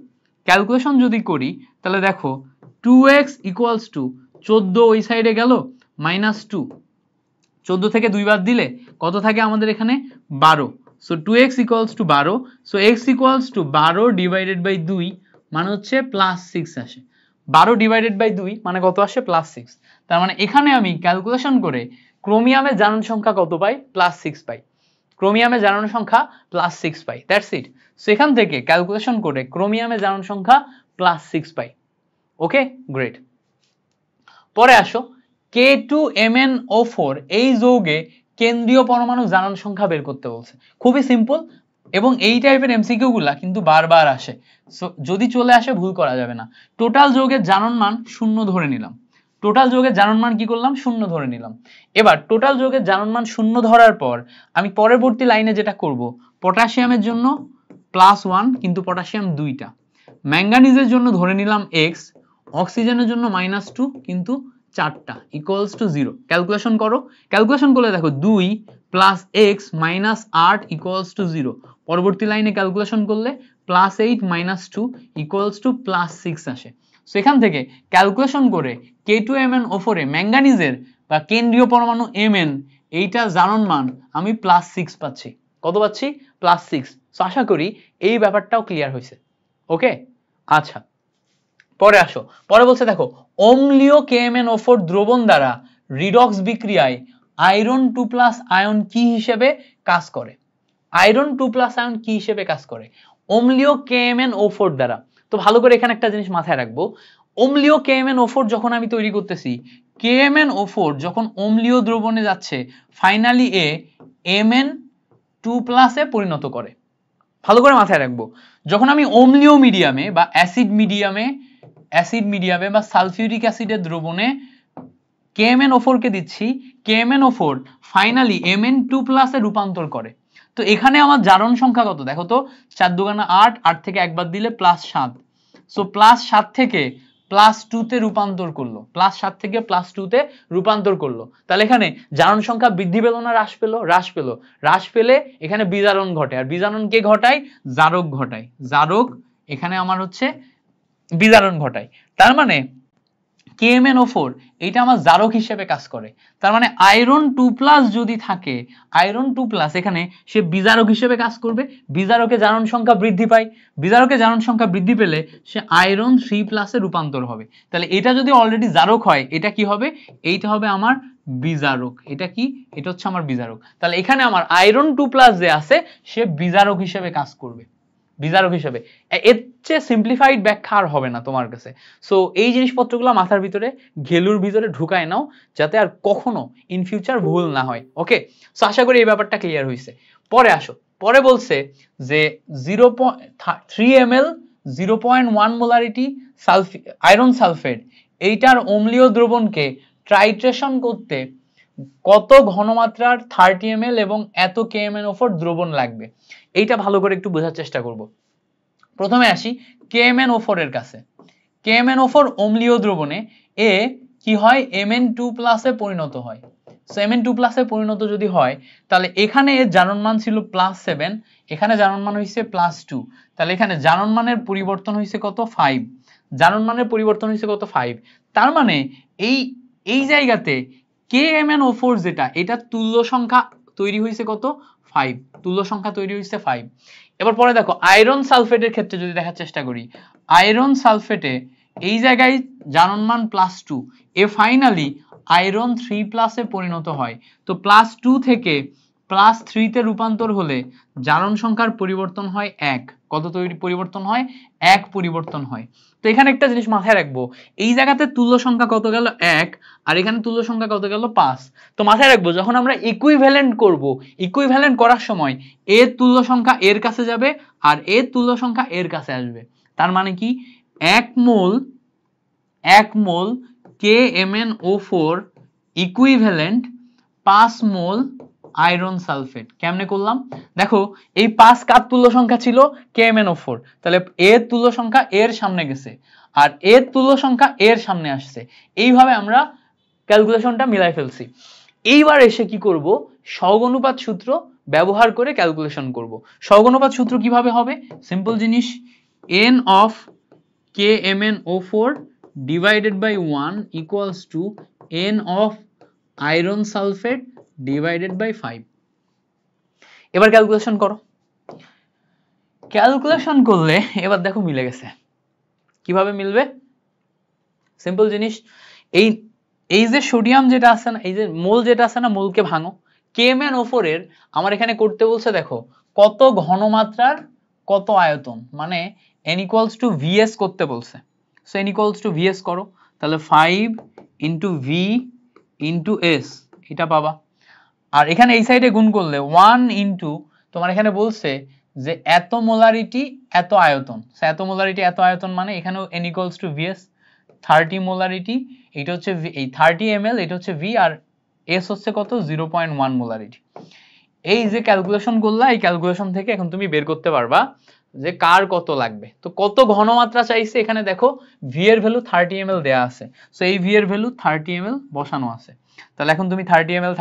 ক্যালকুলেশন যদি করি তাহলে দেখো 2x = 14, ওই সাইডে গেল -2, 14 থেকে 2 বাদ দিলে কত থাকে আমাদের এখানে, 12। সো 2x = 12, সো x = 12/2 মানে হচ্ছে +6 আসে। 12/2 মানে কত আসে, +6। তার মানে এখানে আমি ক্যালকুলেশন করে ক্রোমিয়ামের জারণ সংখ্যা কত পাই, +6 পাই। ক্রোমিয়ামের জারণ সংখ্যা +6 পাই, দ্যাটস ইট। সো এখান থেকে ক্যালকুলেশন করে ক্রোমিয়ামের জারণ সংখ্যা +6 পাই। ওকে, গ্রেট। পরে আসো, K2MnO4 এই যৌগে কেন্দ্রীয় পরমাণু জারণ সংখ্যা বের করতে বলছে। খুবই সিম্পল, এবং এই টাইপের এমসিকিউ গুলা কিন্তু বারবার আসে, সো যদি চলে আসে ভুল করা যাবে না। টোটাল যৌগের জারণ মান 0 ধরে নিলাম। টোটাল যৌগের জারণ মান কি করলাম, 0 ধরে নিলাম। এবার টোটাল যৌগের জারণ মান 0 ধরার পর আমি পরবর্তী লাইনে যেটা করব, পটাশিয়ামের জন্য +1 কিন্তু পটাশিয়াম 2টা, ম্যাঙ্গানিজের জন্য ধরে নিলাম x, অক্সিজেনের জন্য -2 কিন্তু 4টা, ইকুয়ালস টু 0। ক্যালকুলেশন করো, ক্যালকুলেশন করলে দেখো 2 + x - 8 ইকুয়ালস টু 0। পরবর্তী লাইনে ক্যালকুলেশন করলে +8 - 2 ইকুয়ালস টু +6 আসে। সো এখান থেকে ক্যালকুলেশন করে K2MnO4 এ ম্যাঙ্গানিজের বা কেন্দ্রীয় পরমাণু Mn এইটা জারণ মান আমি +6 পাচ্ছি। কত পাচ্ছি, +6। সো আশা করি এই ব্যাপারটাও ক্লিয়ার হয়েছে। ওকে, আচ্ছা পরে আসো, পরে বলছে দেখো অম্লীয় KMnO4 দ্রবণ দ্বারা রিডক্স বিক্রিয়ায় আয়রন 2+ আয়ন কি হিসেবে কাজ করে, আয়রন 2+ আয়ন কি হিসেবে কাজ করে অম্লীয় KMnO4 দ্বারা। তো ভালো করে এখানে একটা জিনিস মাথায় রাখবো, অম্লীয় KMnO4 যখন আমি তৈরি করতেছি, KMnO4 যখন অম্লীয় দ্রবণে যাচ্ছে ফাইনালি এ Mn2+ এ পরিণত করে। ভালো করে মাথায় রাখবো, যখন আমি অম্লীয় মিডিয়ামে বা অ্যাসিড মিডিয়ামে বা সালফিউরিক অ্যাসিডের দ্রবণে KMnO4 কে দিচ্ছি, KMnO4 ফাইনালি Mn2+ এ রূপান্তর করে। তো এখানে আমার জারণ সংখ্যা কত দেখো তো, 4 দুগুণা 8, 8 থেকে একবার দিলে +7। সো +7 থেকে +2 তে রূপান্তর করলো, +7 থেকে +2 তে রূপান্তর করলো। তাহলে এখানে জারণ সংখ্যা বৃদ্ধি পেল না হ্রাস পেল, হ্রাস পেলে এখানে বিজারণ ঘটে, আর বিজারণ কে ঘটায়, জারক ঘটায়, জারক এখানে আমার হচ্ছে বিজারণ ঘটায়। তার মানে KMnO4 এটা আমার জারক হিসেবে কাজ করে। তার মানে আয়রন 2+ যদি থাকে, আয়রন 2+ এখানে সে বিজারক হিসেবে কাজ করবে, বিজারকে জারণ সংখ্যা বৃদ্ধি পায়, বিজারকে জারণ সংখ্যা বৃদ্ধি পেলে সে আয়রন 3+ এ রূপান্তর হবে। তাহলে এটা যদি অলরেডি জারক হয়, এটা কি হবে, এইটা হবে আমার বিজারক। এটা কি, এটা হচ্ছে আমার বিজারক। তাহলে এখানে আমার আয়রন 2+ যে আছে সে বিজারক হিসেবে কাজ করবে, বিজারক হিসেবে। এর চেয়ে সিম্পলিফাইড ব্যাখ্যা আর হবে না তোমার কাছে। সো এই জিনিসপত্রগুলো মাথার ভিতরে ঘেলুর ভিতরে ঢুকায় নাও, যাতে আর কখনো ইন ফিউচার ভুল না হয়। ওকে, সো আশা করি এই ব্যাপারটা ক্লিয়ার হয়েছে। পরে আসো, পরে বলছে যে 3 ml 0.1 মোলারিটি আয়রন সালফেট এইটার অম্লীয় দ্রবণকে ট্রাইট্রেশন করতে কত ঘনমাত্রার 30 ml এবং এত KMnO4 দ্রবণ লাগবে, এইটা ভালো করে একটু বোঝার চেষ্টা করব। প্রথমে আসি KMnO4 এর কাছে। KMnO4 অম্লীয় দ্রবণে এ কি হয়, Mn2+ এ পরিণত হয়। সো Mn2+ এ পরিণত যদি হয়, তাহলে এখানে এর জারণ মান ছিল +7, এখানে জারণ মান হইছে +2, তাহলে এখানে জারণ মানের পরিবর্তন হইছে কত, 5। জারণ মানের পরিবর্তন হইছে কত, 5। তার মানে এই জায়গাতে KMnO4 যেটা, এটা তুল্য সংখ্যা তৈরি হইছে কত, 5, তুল্য সংখ্যা তৈরি হইছে 5। এবার পরে দেখো আয়রন সালফেটের ক্ষেত্রে যদি দেখার চেষ্টা করি, আয়রন সালফেটে এই জায়গায় জারণ মান +2, এ ফাইনালি আয়রন 3+ এ পরিণত হয়। তো +2 থেকে +3 তে রূপান্তর হলে জারণ সংখ্যার পরিবর্তন হয় 1। কত তৈরি পরিবর্তন হয়, 1 পরিবর্তন হয়। তো এখানে একটা জিনিস মাথায় রাখবো, এই জায়গাতে তুল্য সংখ্যা কত গেল, 1, আর এখানে তুল্য সংখ্যা কত গেল, 5। তো মাথায় রাখবো যখন আমরা ইকুইভ্যালেন্ট করব, ইকুইভ্যালেন্ট করার সময় এর তুল্য সংখ্যা এর কাছে যাবে আর এর তুল্য সংখ্যা এর কাছে আসবে। তার মানে কি 1 মোল KMnO4 ইকুইভ্যালেন্ট 5 মোল আয়রন সালফেট। কেমনে করলাম দেখো, এই 5 কার তুল্য সংখ্যা ছিল, KMnO4, তাহলে এর তুল্য সংখ্যা এর সামনে গেছে আর এর তুল্য সংখ্যা এর সামনে আসছে। এইভাবে আমরা ক্যালকুলেশনটা মিলাই ফেলছি। এইবার এসে কি করব, সহগ অনুপাত সূত্র ব্যবহার করে ক্যালকুলেশন করব। সহগ অনুপাত সূত্র কিভাবে হবে, সিম্পল জিনিস, n of KMnO4 divided by 1 equals to n of iron sulfate divided by 5। এবার ক্যালকুলেশন করো, ক্যালকুলেশন করলে এবার দেখো মিলে গেছে। কিভাবে মিলবে, সিম্পল জিনিস, এই এই যে সোডিয়াম যেটা আছে না, এই যে মোল যেটা আছে না, মোলকে ভাঙো। KMnO4 এর আমার এখানে করতে বলছে দেখো কত ঘনমাত্রার কত আয়তন, মানে n = VS করতে বলছে। সো n = VS করো, তাহলে 5 × V × S এটা পাবা। আর এখানে এই সাইডে গুণ করলে 1 × তোমার এখানে বলছে যে এত মোলারিটি এত আয়তন, এত মোলারিটি এত আয়তন মানে এখানেও n = VS। 30 মোলারিটি এটা হচ্ছে এই 30 ml, এটা হচ্ছে V, আর S হচ্ছে কত 0.1 মোলারিটি। এই যে ক্যালকুলেশন করলা, এই ক্যালকুলেশন থেকে এখন তুমি বের করতে পারবা যে কার কত লাগবে। তো কত ঘনমাত্রা চাইছে এখানে দেখো V এর ভ্যালু 30 ml দেয়া আছে, সো এই V এর ভ্যালু 30 ml বসানো আছে। তাহলে এখন তুমি 30 ml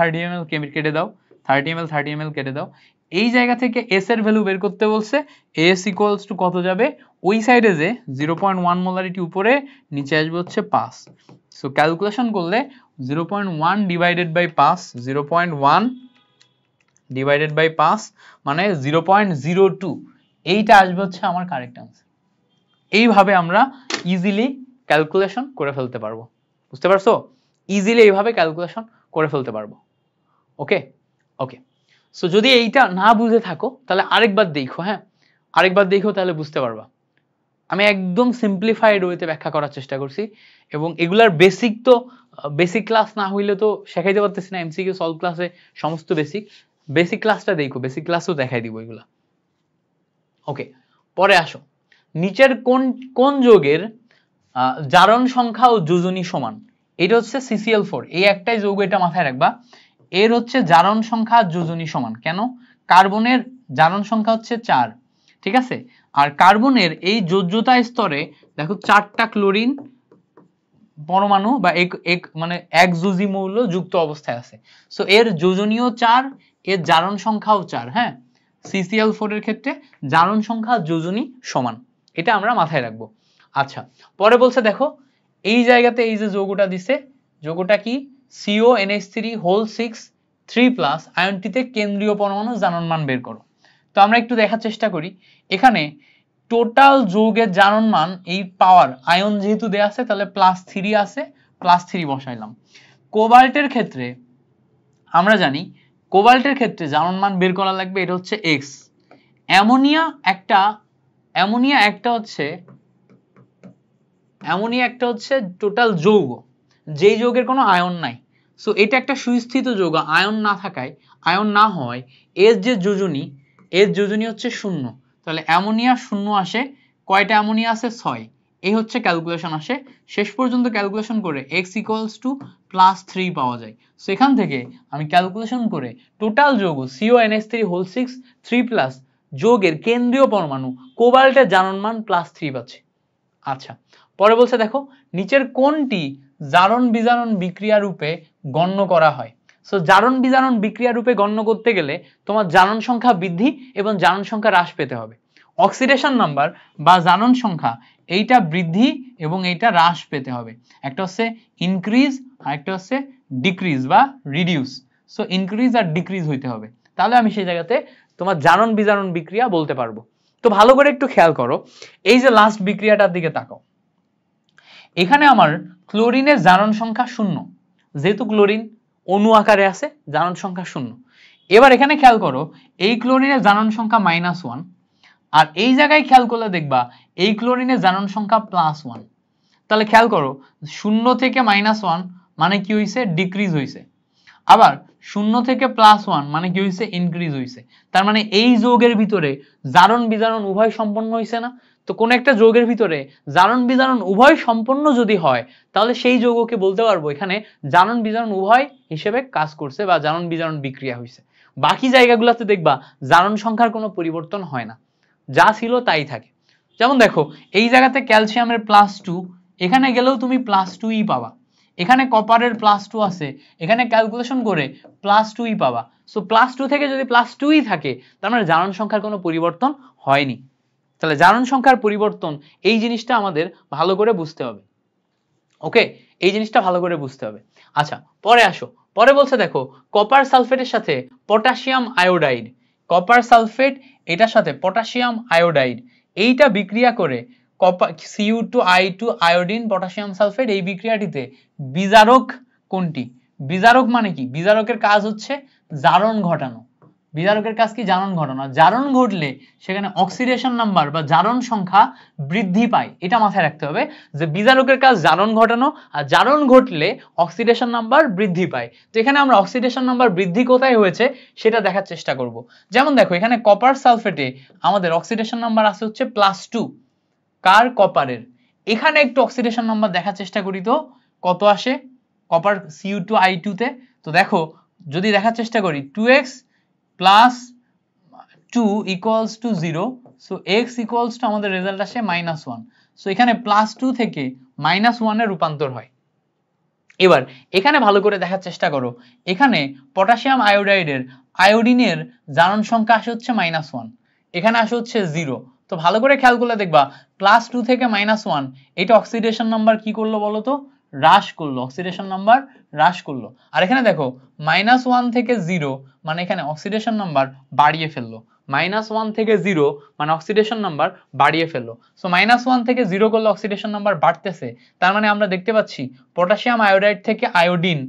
কেটে দাও, 30 ml কেটে দাও। এই জায়গা থেকে S এর ভ্যালু বের করতে বলছে, S = কত যাবে ওই সাইডে যে 0.1 মোলারিটি উপরে, নিচে আসবে হচ্ছে 5। সো ক্যালকুলেশন করলে 0.1 ডিভাইডেড বাই 5, 0.1 ডিভাইডেড বাই 5 মানে 0.02, এইটা আসবে হচ্ছে আমার কারেক্ট আনসার। এইভাবে আমরা ইজিলি ক্যালকুলেশন করে ফেলতে পারবো, বুঝতে পারছো? ইজিলি এইভাবে ক্যালকুলেশন করে ফেলতে পারবো। ওকে ওকে, সো যদি এইটা না বুঝে থাকো তাহলে আরেকবার দেখো, হ্যাঁ আরেকবার দেখো, তাহলে বুঝতে পারবা। আমি একদম সিম্পলিফাইড ওয়েতে ব্যাখ্যা করার চেষ্টা করছি, এবং এগুলার বেসিক তো বেসিক ক্লাস না হইলে তো শেখাইতে পারতেছি না। MCQ সলভ ক্লাসে সমস্ত বেসিক ক্লাসটা দেখো, বেসিক ক্লাসও দেখাই দিব এগুলা। ওকে, পরে আসো, নিচের কোন যৌগের জারণ সংখ্যা ও যোজনী সমান? এটা হচ্ছে CCl4, এই একটাই যৌগ, এটা মাথায় রাখবা। এর হচ্ছে জারণ সংখ্যা আর যোজনী সমান। কেন? কার্বনের জারণ সংখ্যা হচ্ছে 4, ঠিক আছে, আর কার্বনের এই যোজ্যতা স্তরে দেখো 4টা ক্লোরিন পরমাণু বা মানে এক যোজী মৌল যুক্ত অবস্থায় আছে। সো এর যোজনীয় 4, এর জারণ সংখ্যাও 4। হ্যাঁ, CCl4 এর ক্ষেত্রে জারণ সংখ্যা যোজনী সমান, এটা আমরা মাথায় রাখবো। আচ্ছা, পরে বলছে দেখো এই জায়গাতে এই যে যৌগটা দিছে, যৌগটা কি CONH3 3+ আয়নটিতে কেন্দ্রীয় পরমাণু জারণ মান বের করো। তো আমরা একটু দেখার চেষ্টা করি। এখানে টোটাল যৌগের জারণ মান, এই পাওয়ার আয়ন যেহেতু দেয়া আছে তাহলে +3 আছে, +3 বসাইলাম। কোবাল্টের ক্ষেত্রে আমরা জানি, কোবাল্টের ক্ষেত্রে জারণ মান বের করা লাগবে, এটা হচ্ছে X। অ্যামোনিয়া একটা হচ্ছে টোটাল যৌগ, যেই যৌগের কোনো আয়ন নাই। সো এটা একটা সুস্থিত যৌগ, আয়ন না থাকায়, আয়ন না হয়, এর যে যোজনী, এর যোজনী হচ্ছে 0। তাহলে অ্যামোনিয়া 0 আসে, কয়টা অ্যামোনিয়া আছে? 6। এই হচ্ছে ক্যালকুলেশন আসে, শেষ পর্যন্ত ক্যালকুলেশন করে X = +3 পাওয়া যায়। সো এখান থেকে আমি ক্যালকুলেশন করে টোটাল যৌগ CONH3 3+ যৌগের কেন্দ্রীয় পরমাণু কোবাল্টের জারণ মান +3 পাচ্ছি। আচ্ছা, পরে বলছে দেখো নিচের কোনটি জারণ বিজারণ বিক্রিয়া রূপে গণ্য করা হয়? সো জারণ বিজারণ বিক্রিয়া রূপে গণ্য করতে গেলে তোমার জারণ সংখ্যা বৃদ্ধি এবং জারণ সংখ্যা হ্রাস পেতে হবে। অক্সিডেশন নাম্বার বা জারণ সংখ্যা এইটা বৃদ্ধি এবং এইটা হ্রাস পেতে হবে। একটা হচ্ছে ইনক্রিজ আর একটা হচ্ছে ডিক্রিজ বা রিডিউস। সো ইনক্রিজ আর ডিক্রিজ হইতে হবে, তাহলে আমি সেই জায়গাতে তোমার জারণ বিজারণ বিক্রিয়া বলতে পারবো। তো ভালো করে একটু খেয়াল করো, এই যে লাস্ট বিক্রিয়াটার দিকে তাকাও। এখানে আমার ক্লোরিনের জারণ সংখ্যা 0, যেহেতু ক্লোরিন অণু আকারে আছে, জারণ সংখ্যা 0। এবার এখানে খেয়াল করো, এই ক্লোরিনের জারণ সংখ্যা -1, আর এই জায়গায় খেয়াল করলে দেখবা এই ক্লোরিনের জারণ সংখ্যা +1। তাহলে খেয়াল করো 0 থেকে -1 মানে কি হইছে? ডিক্রিজ হইছে। আবার 0 থেকে +1 মানে কি হইছে? ইনক্রিজ হইছে। তার মানে এই যৌগের ভিতরে জারণ বিজারণ উভয় সম্পন্ন হইছে না? তো কোন একটা যৌগের ভিতরে জারণ বিজারণ উভয় সম্পন্ন যদি হয়, তাহলে সেই যৌগকে বলতে পারবো এখানে জারণ বিজারণ উভয় হিসেবে কাজ করছে বা জারণ বিজারণ বিক্রিয়া হইছে। বাকি জায়গাগুলোতে দেখবা জারণ সংখ্যার কোনো পরিবর্তন হয় না, যা ছিল তাই থাকে। যেমন দেখো এই জায়গাতে ক্যালসিয়ামের +2, এখানে গেলেও তুমি +2ই পাবা। এখানে কপারের +2 আছে, এখানে ক্যালকুলেশন করে +2ই পাবা। সো +2 থেকে যদি +2ই থাকে, তার মানে জারণ সংখ্যার কোনো পরিবর্তন হয়নি। তাহলে জারণ সংখ্যার পরিবর্তন, এই জিনিসটা আমাদের ভালো করে বুঝতে হবে। ওকে, এই জিনিসটা ভালো করে বুঝতে হবে। আচ্ছা, পরে আসো, পরে বলছে দেখো কপার সালফেটের সাথে পটাশিয়াম আয়োডাইড, কপার সালফেট এটার সাথে পটাশিয়াম আয়োডাইড, এইটা বিক্রিয়া করে Cu2I2 আয়োডিন পটাশিয়াম সালফেট, এই বিক্রিয়াটিতে বিজারক কোনটি? বিজারক মানে কি? বিজারকের কাজ হচ্ছে জারণ ঘটানো। বিজারকের কাজ কি? জারণ ঘটানো। জারণ ঘটলে সেখানে অক্সিডেশন নাম্বার বা জারণ সংখ্যা বৃদ্ধি পায়। এটা মাথায় রাখতে হবে যে বিজারকের কাজ জারণ ঘটানো, আর জারণ ঘটলে অক্সিডেশন নাম্বার বৃদ্ধি পায়। তো এখানে আমরা অক্সিডেশন নাম্বার বৃদ্ধি কোথায় হয়েছে সেটা দেখার চেষ্টা করব। যেমন দেখো এখানে কপার সালফেটে আমাদের অক্সিডেশন নাম্বার আছে হচ্ছে +2, কার? কপারের। এখানে একটু অক্সিডেশন নাম্বার দেখার চেষ্টা করি তো কত আসে কপার Cu2I2 তে। তো দেখো যদি দেখার চেষ্টা করি 2x + 2 = 0, সো x = আমাদের রেজাল্ট আসে -1। সো এখানে +2 থেকে -1 এ রূপান্তর হয়। এবার এখানে ভালো করে দেখার চেষ্টা করো, এখানে পটাশিয়াম আয়োডাইডের আয়োডিনের জারণ সংখ্যা আসে হচ্ছে -1, এখানে আসে হচ্ছে 0। তো ভালো করে খেয়াল করলে দেখবা +2 থেকে -1 এটা অক্সিডেশন নাম্বার কি করলো বলো তো? হ্রাস করলো, অক্সিডেশন নাম্বার হ্রাস করলো। আর এখানে দেখো -1 থেকে 0 মানে এখানে অক্সিডেশন নাম্বার বাড়িয়ে ফেললো। -1 থেকে 0 মানে অক্সিডেশন নাম্বার বাড়িয়ে ফেললো। সো -1 থেকে 0 করলে অক্সিডেশন নাম্বার বাড়তেছে, তার মানে আমরা দেখতে পাচ্ছি পটাশিয়াম আয়োডাইড থেকে আয়োডিন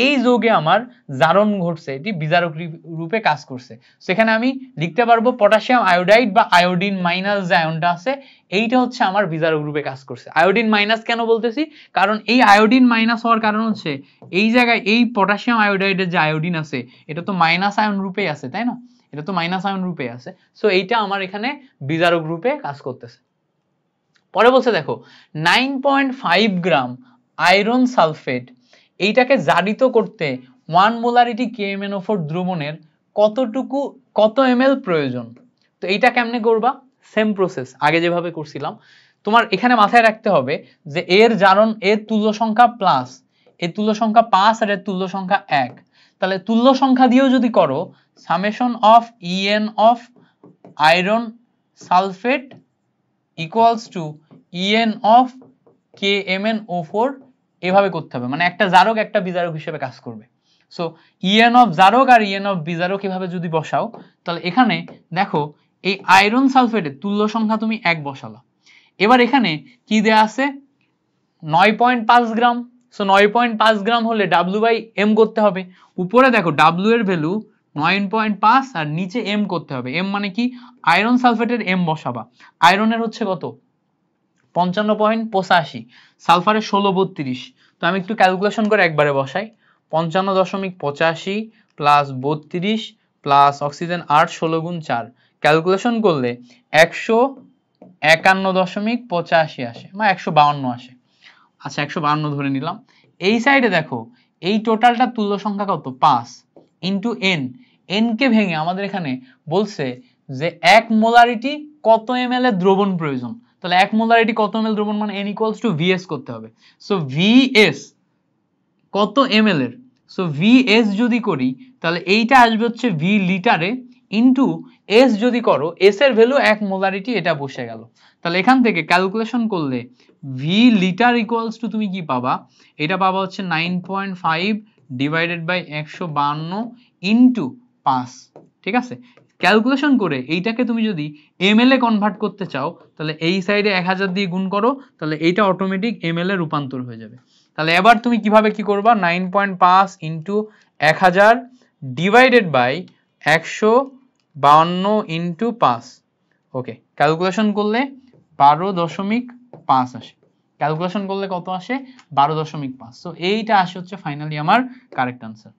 এই যৌগে আমার জারণ ঘটছে, এটি বিজারক রূপে কাজ করছে। সেখানে আমি লিখতে পারবো পটাশিয়াম আয়োডাইড বা আয়োডিন মাইনাস যে আয়নটা আছে এইটা হচ্ছে আমার বিজারক রূপে কাজ করছে। আয়োডিন মাইনাস কেন বলতেছি? কারণ এই আয়োডিন মাইনাস হওয়ার কারণ হচ্ছে এই জায়গায় এই পটাশিয়াম আয়োডাইডের যে আয়োডিন আছে এটা তো মাইনাস আয়ন রূপেই আছে, তাই না? এটা তো মাইনাস আয়ন রূপে আছে। সো এইটা আমার এখানে বিজারক রূপে কাজ করতেছে। পরে বলছে দেখো 9.5 গ্রাম আয়রন সালফেট এইটাকে জারিত করতে 1 মোলারিটি KMnO4 দ্রবণের কত ml প্রয়োজন? তো এইটা কেমনে করবা? সেম প্রসেস আগে যেভাবে করছিলাম। তোমার এখানে মাথায় রাখতে হবে যে এর জারণ এর তুল্য সংখ্যা প্লাস, এর তুল্য সংখ্যা 5 আর এর তুল্য সংখ্যা 1, তাহলে তুল্য সংখ্যা দিয়েও যদি করো summation of En of iron sulphate equals to En of KMnO4 এভাবে করতে হবে, মানে একটা জারক একটা বিজারক হিসেবে কাজ করবে। সো En অফ জারক আর En অফ বিজারক এভাবে যদি বসাও তাহলে এখানে দেখো এই আয়রন সালফেটের তুল্য সংখ্যা তুমি 1 বসালা। এবার এখানে কি দেয়া আছে? 9.5 গ্রাম। সো 9.5 গ্রাম হলে W/M করতে হবে। উপরে দেখো W এর ভ্যালু 9.5 আর নিচে M করতে হবে। M মানে কি? আয়রন সালফেটের M বসাবা। আয়রনের হচ্ছে কত? 55.85, সালফারের 1632। তো আমি একটু ক্যালকুলেশন করে একবারে বসাই। 55.85 প্লাস 32 প্লাস অক্সিজেন 8 16 গুণ 4 ক্যালকুলেশন করলে 151.85 আসে বা 152 আসে। আচ্ছা 152 ধরে নিলাম। এই সাইডে দেখো এই টোটালটা তুল্য সংখ্যা কত? 5 ইন্টু n। n কে ভেঙে আমাদের এখানে বলছে যে 1 মোলারিটি কত ml এর দ্রবণ প্রয়োজন। তাহলে 1 মোলারিটি কত ml দ্রবণ মানে n ইকুয়ালস টু vs করতে হবে। সো vs কত ml এর? সো vs যদি করি তাহলে এইটা আসবে হচ্ছে v লিটারে ইন্টু s যদি করো s এর ভ্যালু 1 মোলারিটি, এটা বসে গেল। তাহলে এখান থেকে ক্যালকুলেশন করলে v লিটার ইকুয়ালস টু তুমি কি পাবা? এটা পাবা হচ্ছে 9.5 ডিভাইডেড বাই 152 ইন্টু 5। ঠিক আছে, ক্যালকুলেশন করে এইটাকে তুমি যদি ml এ কনভার্ট করতে চাও তাহলে এই সাইডে 1000 দিয়ে গুণ করো, তাহলে এইটা অটোমেটিক ml এ রূপান্তর হয়ে যাবে। তাহলে এবার তুমি কিভাবে কি করবা? 9.5 into 1000 divided by 152 into 5। Okay, calculation করলে 12.5 আসে। ক্যালকুলেশন করলে কত আসে? 12.5। সো এইটা আসে হচ্ছে ফাইনালি আমার কারেক্ট আনসার।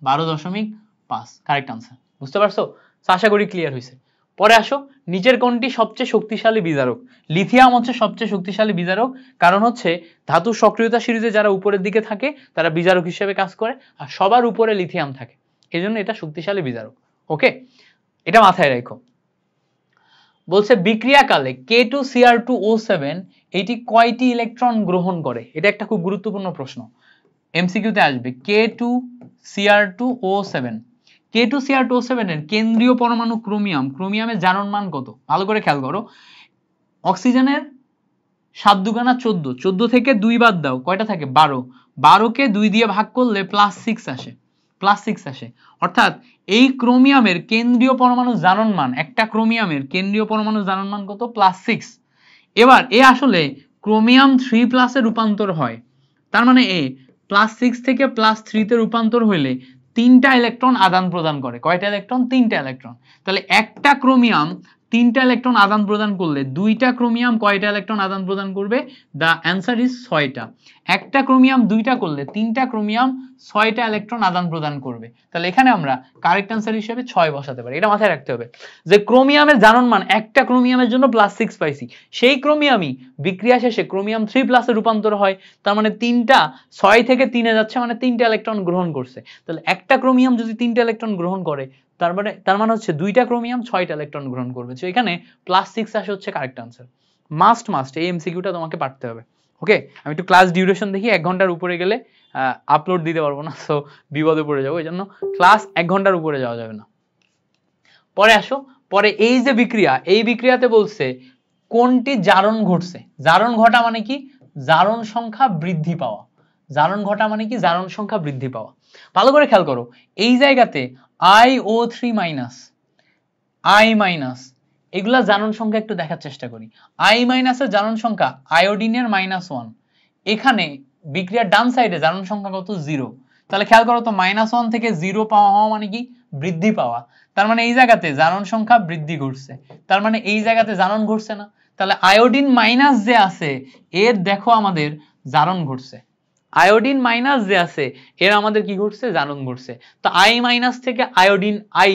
12.5 correct answer. বুঝতে পারছো? আশা করি ক্লিয়ার হয়েছে। পরে আসো নিচের কোনটি সবচেয়ে শক্তিশালী বিজারক? লিথিয়াম হচ্ছে সবচেয়ে শক্তিশালী বিজারক, কারণ হচ্ছে ধাতুর সক্রিয়তা সিরিজে যারা উপরের দিকে থাকে তারা বিজারক হিসেবে কাজ করে, আর সবার উপরে লিথিয়াম থাকে, এজন্য এটা শক্তিশালী বিজারক। ওকে, এটা মাথায় রাখো। বলছে বিক্রিয়াকালে K2Cr2O7 এটি কয়টি ইলেকট্রন গ্রহণ করে? এটা একটা খুব গুরুত্বপূর্ণ প্রশ্ন, এমসিকিউতে আসবে। K2Cr2O7, K2Cr2O7 এর কেন্দ্রীয় পরমাণু ক্রোমিয়াম, ক্রোমিয়ামের জারণ মান কত? ভালো করে খেয়াল করো। অক্সিজেনের 7 দুগুণা 14, 14 থেকে 2 বাদ দাও কয়টা থাকে? 12, 12 কে 2 দিয়ে ভাগ করলে +6 আসে, +6 আসে। অর্থাৎ এই ক্রোমিয়ামের কেন্দ্রীয় পরমাণু জারণ মান, একটা ক্রোমিয়ামের কেন্দ্রীয় পরমাণু জারণ মান কত? +6। এবার এ আসলে ক্রোমিয়াম 3+ এ রূপান্তর হয়, তার মানে +6 থেকে +3 তে রূপান্তর হইলে 3টা ইলেকট্রন আদান প্রদান করে। কয়টা ইলেকট্রন? 3টা ইলেকট্রন। তাহলে একটা ক্রোমিয়াম 3টা ইলেকট্রন আদান প্রদান করলে 2টা ক্রোমিয়াম কয়টা ইলেকট্রন আদান প্রদান করবে? দ্য অ্যান্সার ইজ 6টা। একটা ক্রোমিয়াম 2টা করলে 3টা ক্রোমিয়াম 6টা ইলেকট্রন আদান প্রদান করবে। তাহলে এখানে আমরা কারেক্ট অ্যান্সার হিসেবে 6 বসাতে পারি। এটা মাথায় রাখতে হবে যে ক্রোমিয়ামের জারণ মান, একটা ক্রোমিয়ামের জন্য +6 পাইছি, সেই ক্রোমিয়ামই বিক্রিয়া শেষে ক্রোমিয়াম 3+ এ রূপান্তর হয়। তার মানে 3টা 6 থেকে 3 এ যাচ্ছে, মানে 3টা ইলেকট্রন গ্রহণ করছে। তাহলে একটা ক্রোমিয়াম যদি 3টা ইলেকট্রন গ্রহণ করে, তার মানে হচ্ছে 2টা ক্রোমিয়াম 6টা ইলেকট্রন গ্রহণ করবে। তো এখানে +6 আসে হচ্ছে কারেক্ট আনসার। মাস্ট এই এমসিকিউটা তোমাকে পারতে হবে। ওকে, আমি একটু ক্লাস ডিউরেশন দেখি, 1 ঘন্টার উপরে গেলে আপলোড দিতে পারবো না, সো বিপদে পড়ে যাবো। এই জন্য ক্লাস 1 ঘন্টার উপরে যাওয়া যাবে না। পরে আসো, পরে এই যে বিক্রিয়া, এই বিক্রিয়াতে বলছে কোনটি জারণ ঘটছে। জারণ ঘটা মানে কি? জারণ সংখ্যা বৃদ্ধি পাওয়া। জারণ ঘটা মানে কি? জারণ সংখ্যা বৃদ্ধি পাওয়া। ভালো করে খেয়াল করো, এই জায়গাতে IO3- I- এগুলা জারণ সংখ্যা একটু দেখার চেষ্টা করি। I- এর জারণ সংখ্যা আয়োডিনের -1। এখানে বিক্রিয়ার ডান সাইডে জারণ সংখ্যা কত? 0। তাহলে খেয়াল করো তো, -1 থেকে 0 পাওয়া হওয়া মানে কি? বৃদ্ধি পাওয়া। তার মানে এই জায়গাতে জারণ সংখ্যা বৃদ্ধি ঘটছে। তার মানে এই জায়গাতে জারণ ঘটছে না। তাহলে আয়োডিন মাইনাস যে আছে এর দেখো আমাদের জারণ ঘটছে। আয়োডিন মাইনাস যে আছে এর আমাদের কি ঘটছে? জারণ ঘটছে। তো I- থেকে আয়োডিন I,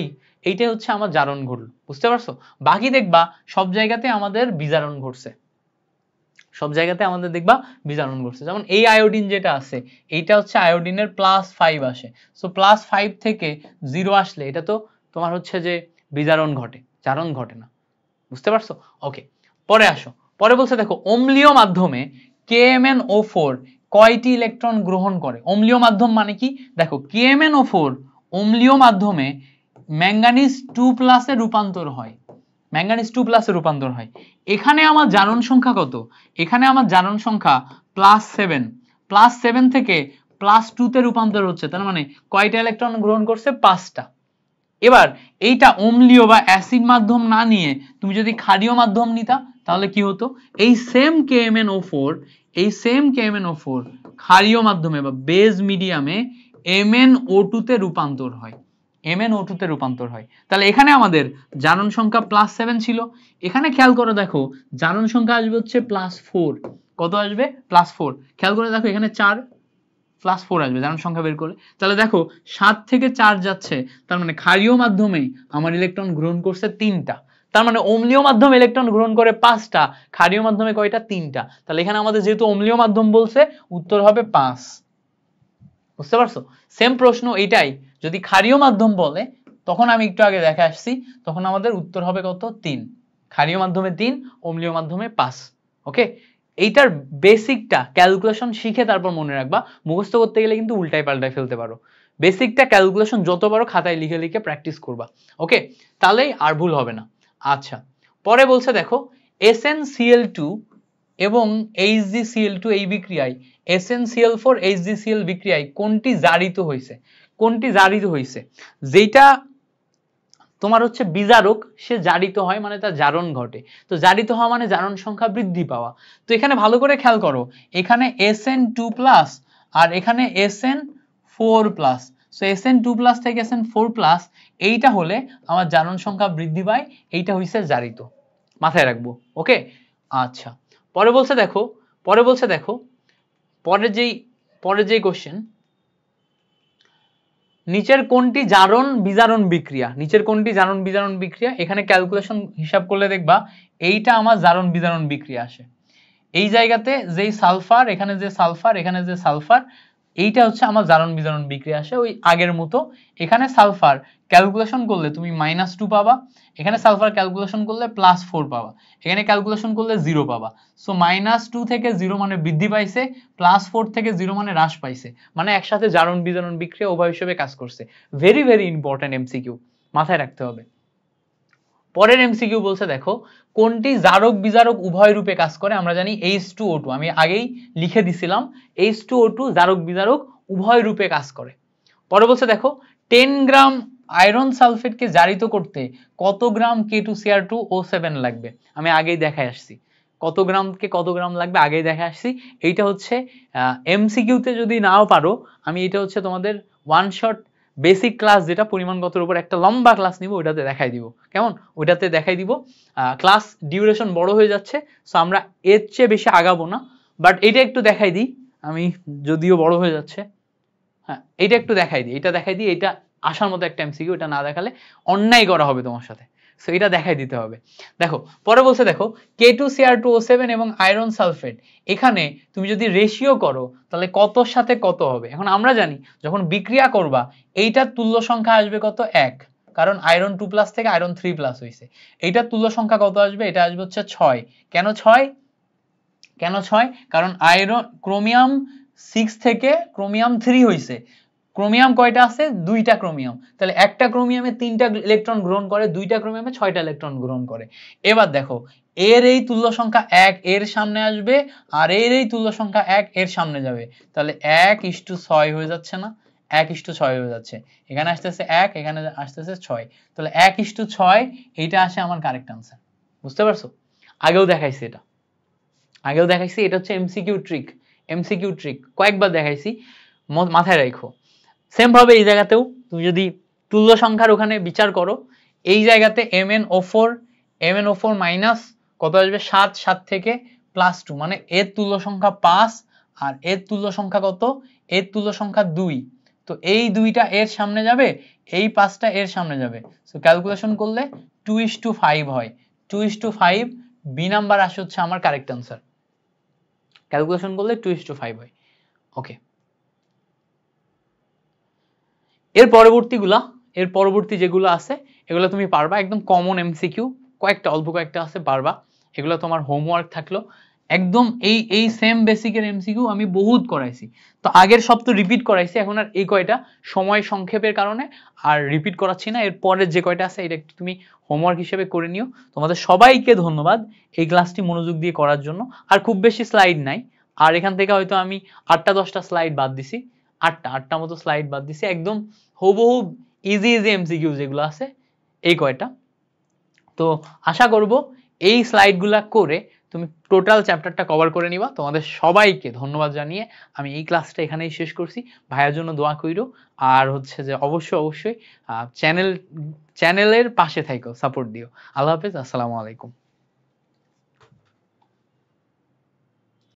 এইটাই হচ্ছে আমার জারণ ঘটল। বুঝতে পারছো? বাকি দেখবা সব জায়গাতে আমাদের বিজারণ ঘটছে। সব জায়গাতে আমাদের দেখবা বিজারণ ঘটছে। যেমন এই আয়োডিন যেটা আছে, এইটা হচ্ছে আয়োডিনের +5 আসে। সো +5 থেকে 0 আসলে এটা তো তোমার হচ্ছে যে বিজারণ ঘটে, জারণ ঘটে না। বুঝতে পারছো? ওকে, পরে আসো। পরে বলছে দেখো, অম্লীয় মাধ্যমে KMnO4 কয়টি ইলেকট্রন গ্রহণ করে? অম্লীয় মাধ্যম মানে কি? দেখো, KMnO4 অম্লীয় মাধ্যমে ম্যাঙ্গানিজ 2+ এ রূপান্তর হয়। ম্যাঙ্গানিজ 2+ এ রূপান্তর হয়। এখানে আমার জারণ সংখ্যা কত? এখানে আমার জারণ সংখ্যা +7। +7 থেকে +2 তে রূপান্তর হচ্ছে। তার মানে কয়টা ইলেকট্রন গ্রহণ করছে? 5টা। এবার এইটা অম্লীয় বা অ্যাসিড মাধ্যম না নিয়ে তুমি যদি ক্ষারীয় মাধ্যম নিতা, তাহলে কি হতো? এই সেম KMnO4 ক্ষারীয় মাধ্যমে বা বেজ মিডিয়ামে MnO2 তে রূপান্তর হয়। MnO2 তে রূপান্তর হয়। তাহলে এখানে আমাদের জারণ সংখ্যা +7 ছিল। এখানে খেয়াল করে দেখো, জারণ সংখ্যা আসবে হচ্ছে +4। কত আসবে? +4। খেয়াল করে দেখো, এখানে 4 +4 আসবে জারণ সংখ্যা বের করলে। তাহলে দেখো 7 থেকে 4 যাচ্ছে, তার মানে ক্ষারীয় মাধ্যমে আমার ইলেকট্রন গ্রহণ করছে 3টা। তার মানে অম্লীয় মাধ্যমে ইলেকট্রন গ্রহণ করে 5টা, ক্ষারীয় মাধ্যমে কয়টা? 3টা। তাহলে এখানে আমাদের যেহেতু অম্লীয় মাধ্যম বলছে, উত্তর হবে 5। বুঝতে পারছো? সেম প্রশ্ন এইটাই যদি ক্ষারীয় মাধ্যম বলে, তখন আমি একটু আগে দেখে আসছি, তখন আমাদের উত্তর হবে কত? 3। ক্ষারীয় মাধ্যমে 3, অম্লীয় মাধ্যমে 5। ওকে, এইটার বেসিকটা ক্যালকুলেশন শিখে তারপর মনে রাখবা। মুখস্থ করতে গেলে কিন্তু উল্টায় পাল্টায় ফেলতে পারো। বেসিকটা ক্যালকুলেশন যত পারো খাতায় লিখে লিখে প্র্যাকটিস করবা। ওকে, তাহলেই আর ভুল হবে না। আচ্ছা, পরে বলছে দেখো, SnCl2 এবং HgCl2 এই বিক্রিয়ায় SnCl4 HgCl বিক্রিয়ায় কোনটি জারিত হয়েছে? কোনটি জারিত হয়েছে? যেটা তোমার হচ্ছে বিজারক, সে জারিত হয়, মানে তার জারণ ঘটে। তো জারিত হওয়া মানে জারণ সংখ্যা বৃদ্ধি পাওয়া। তো এখানে ভালো করে খেয়াল করো, এখানে Sn2+ আর এখানে Sn4+। সো Sn2+ থেকে Sn4+, এইটা হলে আমার জারণ সংখ্যা বৃদ্ধি পায়, এইটা হইছে জারিত। মাথায় রাখবো। ওকে, আচ্ছা, পরে বলছে দেখো, পরের যেই কোশ্চেন, নিচের কোনটি জারণ বিজারণ বিক্রিয়া? নিচের কোনটি জারণ বিজারণ বিক্রিয়া? এখানে ক্যালকুলেশন হিসাব করলে দেখবা এইটা আমার জারণ বিজারণ বিক্রিয়া আসে। এই জায়গাতে যেই সালফার, এখানে যে সালফার, এখানে যে সালফার, এইটা হচ্ছে আমার জারণ বিজারণ বিক্রিয়া আসে ওই আগের মতো। এখানে সালফার ক্যালকুলেশন করলে তুমি -2 পাবা, এখানে সালফার ক্যালকুলেশন করলে +4 পাবা, এখানে ক্যালকুলেশন করলে 0 পাবা। সো -2 থেকে 0 মানে বৃদ্ধি পাইছে, +4 থেকে 0 মানে হ্রাস পাইছে, মানে একসাথে জারণ বিজারণ বিক্রিয়া উভয় হিসেবে কাজ করছে। ভেরি ভেরি ইম্পর্টেন্ট এমসিকিউ, মাথায় রাখতে হবে। পরের এমসিকিউ বলছে দেখো, কোনটি জারক বিজারক উভয় রূপে কাজ করে? আমরা জানি H2O2, আমি আগেই লিখে দিছিলাম, H2O2 জারক বিজারক উভয় রূপে কাজ করে। পরে বলছে দেখো, 10 গ্রাম আয়রন সালফেটকে জারিত করতে কত গ্রাম K2Cr2O7 লাগবে? আমি আগেই দেখাই আসছি। কত গ্রামকে কত গ্রাম লাগবে আগেই দেখে আসছি। এইটা হচ্ছে এমসিকিউতে যদি নাও পারো, আমি এটা হচ্ছে তোমাদের ওয়ান শট বেসিক ক্লাস যেটা পরিমাণগতর উপর একটা লম্বা ক্লাস নিব, ওইটাতে দেখাই দিব। কেমন? ওইটাতে দেখাই দিব। ক্লাস ডিউরেশন বড় হয়ে যাচ্ছে, সো আমরা এর চেয়ে বেশি আগাবো না, বাট এটা একটু দেখাই দিই আমি, যদিও বড় হয়ে যাচ্ছে। হ্যাঁ, এটা একটু দেখাই দিই, এটা দেখাই দিই, এটা আসার মতো একটা এমসিকিউ, এটা না দেখালে অন্যায় করা হবে তোমার সাথে, সো এটা দেখাই দিতে হবে। দেখো পরে বলছে, দেখো K2Cr2O7 এবং আয়রন সালফেট, এখানে তুমি যদি রেশিও করো তাহলে কতর সাথে কত হবে। এখন আমরা জানি যখন বিক্রিয়া করবা এইটার তুল্য সংখ্যা আসবে কত, 1, কারণ আয়রন 2+ থেকে আয়রন 3+ হয়েছে। এইটার তুল্য সংখ্যা কত আসবে, এটা আসবে হচ্ছে 6। কেন 6? কেন 6? কারণ আয়রন ক্রোমিয়াম 6 থেকে ক্রোমিয়াম 3 হয়েছে। ক্রোমিয়াম কয়টা আছে, 2টা ক্রোমিয়াম, তাহলে একটা ক্রোমিয়ামে 3টা ইলেকট্রন গ্রহণ করে, 2টা ক্রোমিয়ামে 6টা ইলেকট্রন গ্রহণ করে। এবার দেখো এর এই তুল্য সংখ্যা 1 এর সামনে আসবে, আর এর এই তুল্য সংখ্যা 1 এর সামনে যাবে, তাহলে 1:6 হয়ে যাচ্ছে না, 1:6 হয়ে যাচ্ছে। এখানে আসতেছে 1, এখানে আসতেছে 6, তাহলে 1:6 এইটা আসে আমার কারেক্ট আনসার। বুঝতে পারছো? আগেও দেখাইছি এটা, আগেও দেখাইছি, এটা হচ্ছে এমসিকিউ ট্রিক। এমসিকিউ ট্রিক কয়েকবার দেখাইছি, মাথায় রাখো। সেম ভাবে এই জায়গাতেও তুমি যদি তুল্য সংখ্যার ওখানে বিচার করো, এই জায়গাতে MnO4 মাইনাস কত আসবে, 7, 7 থেকে +2, মানে এর তুল্য সংখ্যা 5 আর এর তুল্য সংখ্যা কত, এর তুল্য সংখ্যা 2, তো এই 2টা এর সামনে যাবে, এই 5টা এর সামনে যাবে, সো ক্যালকুলেশন করলে 2:5 হয়। 2:5 বি নাম্বার আসে হচ্ছে আমার কারেক্ট আনসার। ক্যালকুলেশন করলে 2:5 হয়। ওকে, এর পরবর্তী যেগুলো আছে এগুলো তুমি পারবা, একদম কমন এমসিকিউ, অল্প কয়েকটা আছে পারবা, এগুলো তোমার হোমওয়ার্ক থাকলো। একদম এই সেম বেসিকের এমসিকিউ আমি বহুত করাইছি, তো আগের সব তো রিপিট করাইছি, এখন আর এই কয়টা সময় সংক্ষেপের কারণে আর রিপিট করাচ্ছি না। এর পরের যে কয়টা আছে এটা একটু তুমি হোমওয়ার্ক হিসেবে করে নিও। তোমাদের সবাইকে ধন্যবাদ এই ক্লাসটি মনোযোগ দিয়ে করার জন্য। আর খুব বেশি স্লাইড নাই, আর এখান থেকে হয়তো আমি 8টা-10টা স্লাইড বাদ দিছি, 8টা মতো স্লাইড বাদ দিছি, একদম হুবহু ইজি এমসিকিউ যেগুলো আছে এই কয়টা। তো আশা করব এই স্লাইডগুলা করে তুমি টোটাল চ্যাপ্টারটা কভার করে নিবা। তোমাদের সবাইকে ধন্যবাদ জানিয়ে আমি এই ক্লাসটা এখানেই শেষ করছি। ভাইয়ার জন্য দোয়া কইরো, আর হচ্ছে যে অবশ্যই চ্যানেলের পাশে থাইকো, সাপোর্ট দিও। আল্লাহ হাফেজ, আসসালামু আলাইকুম।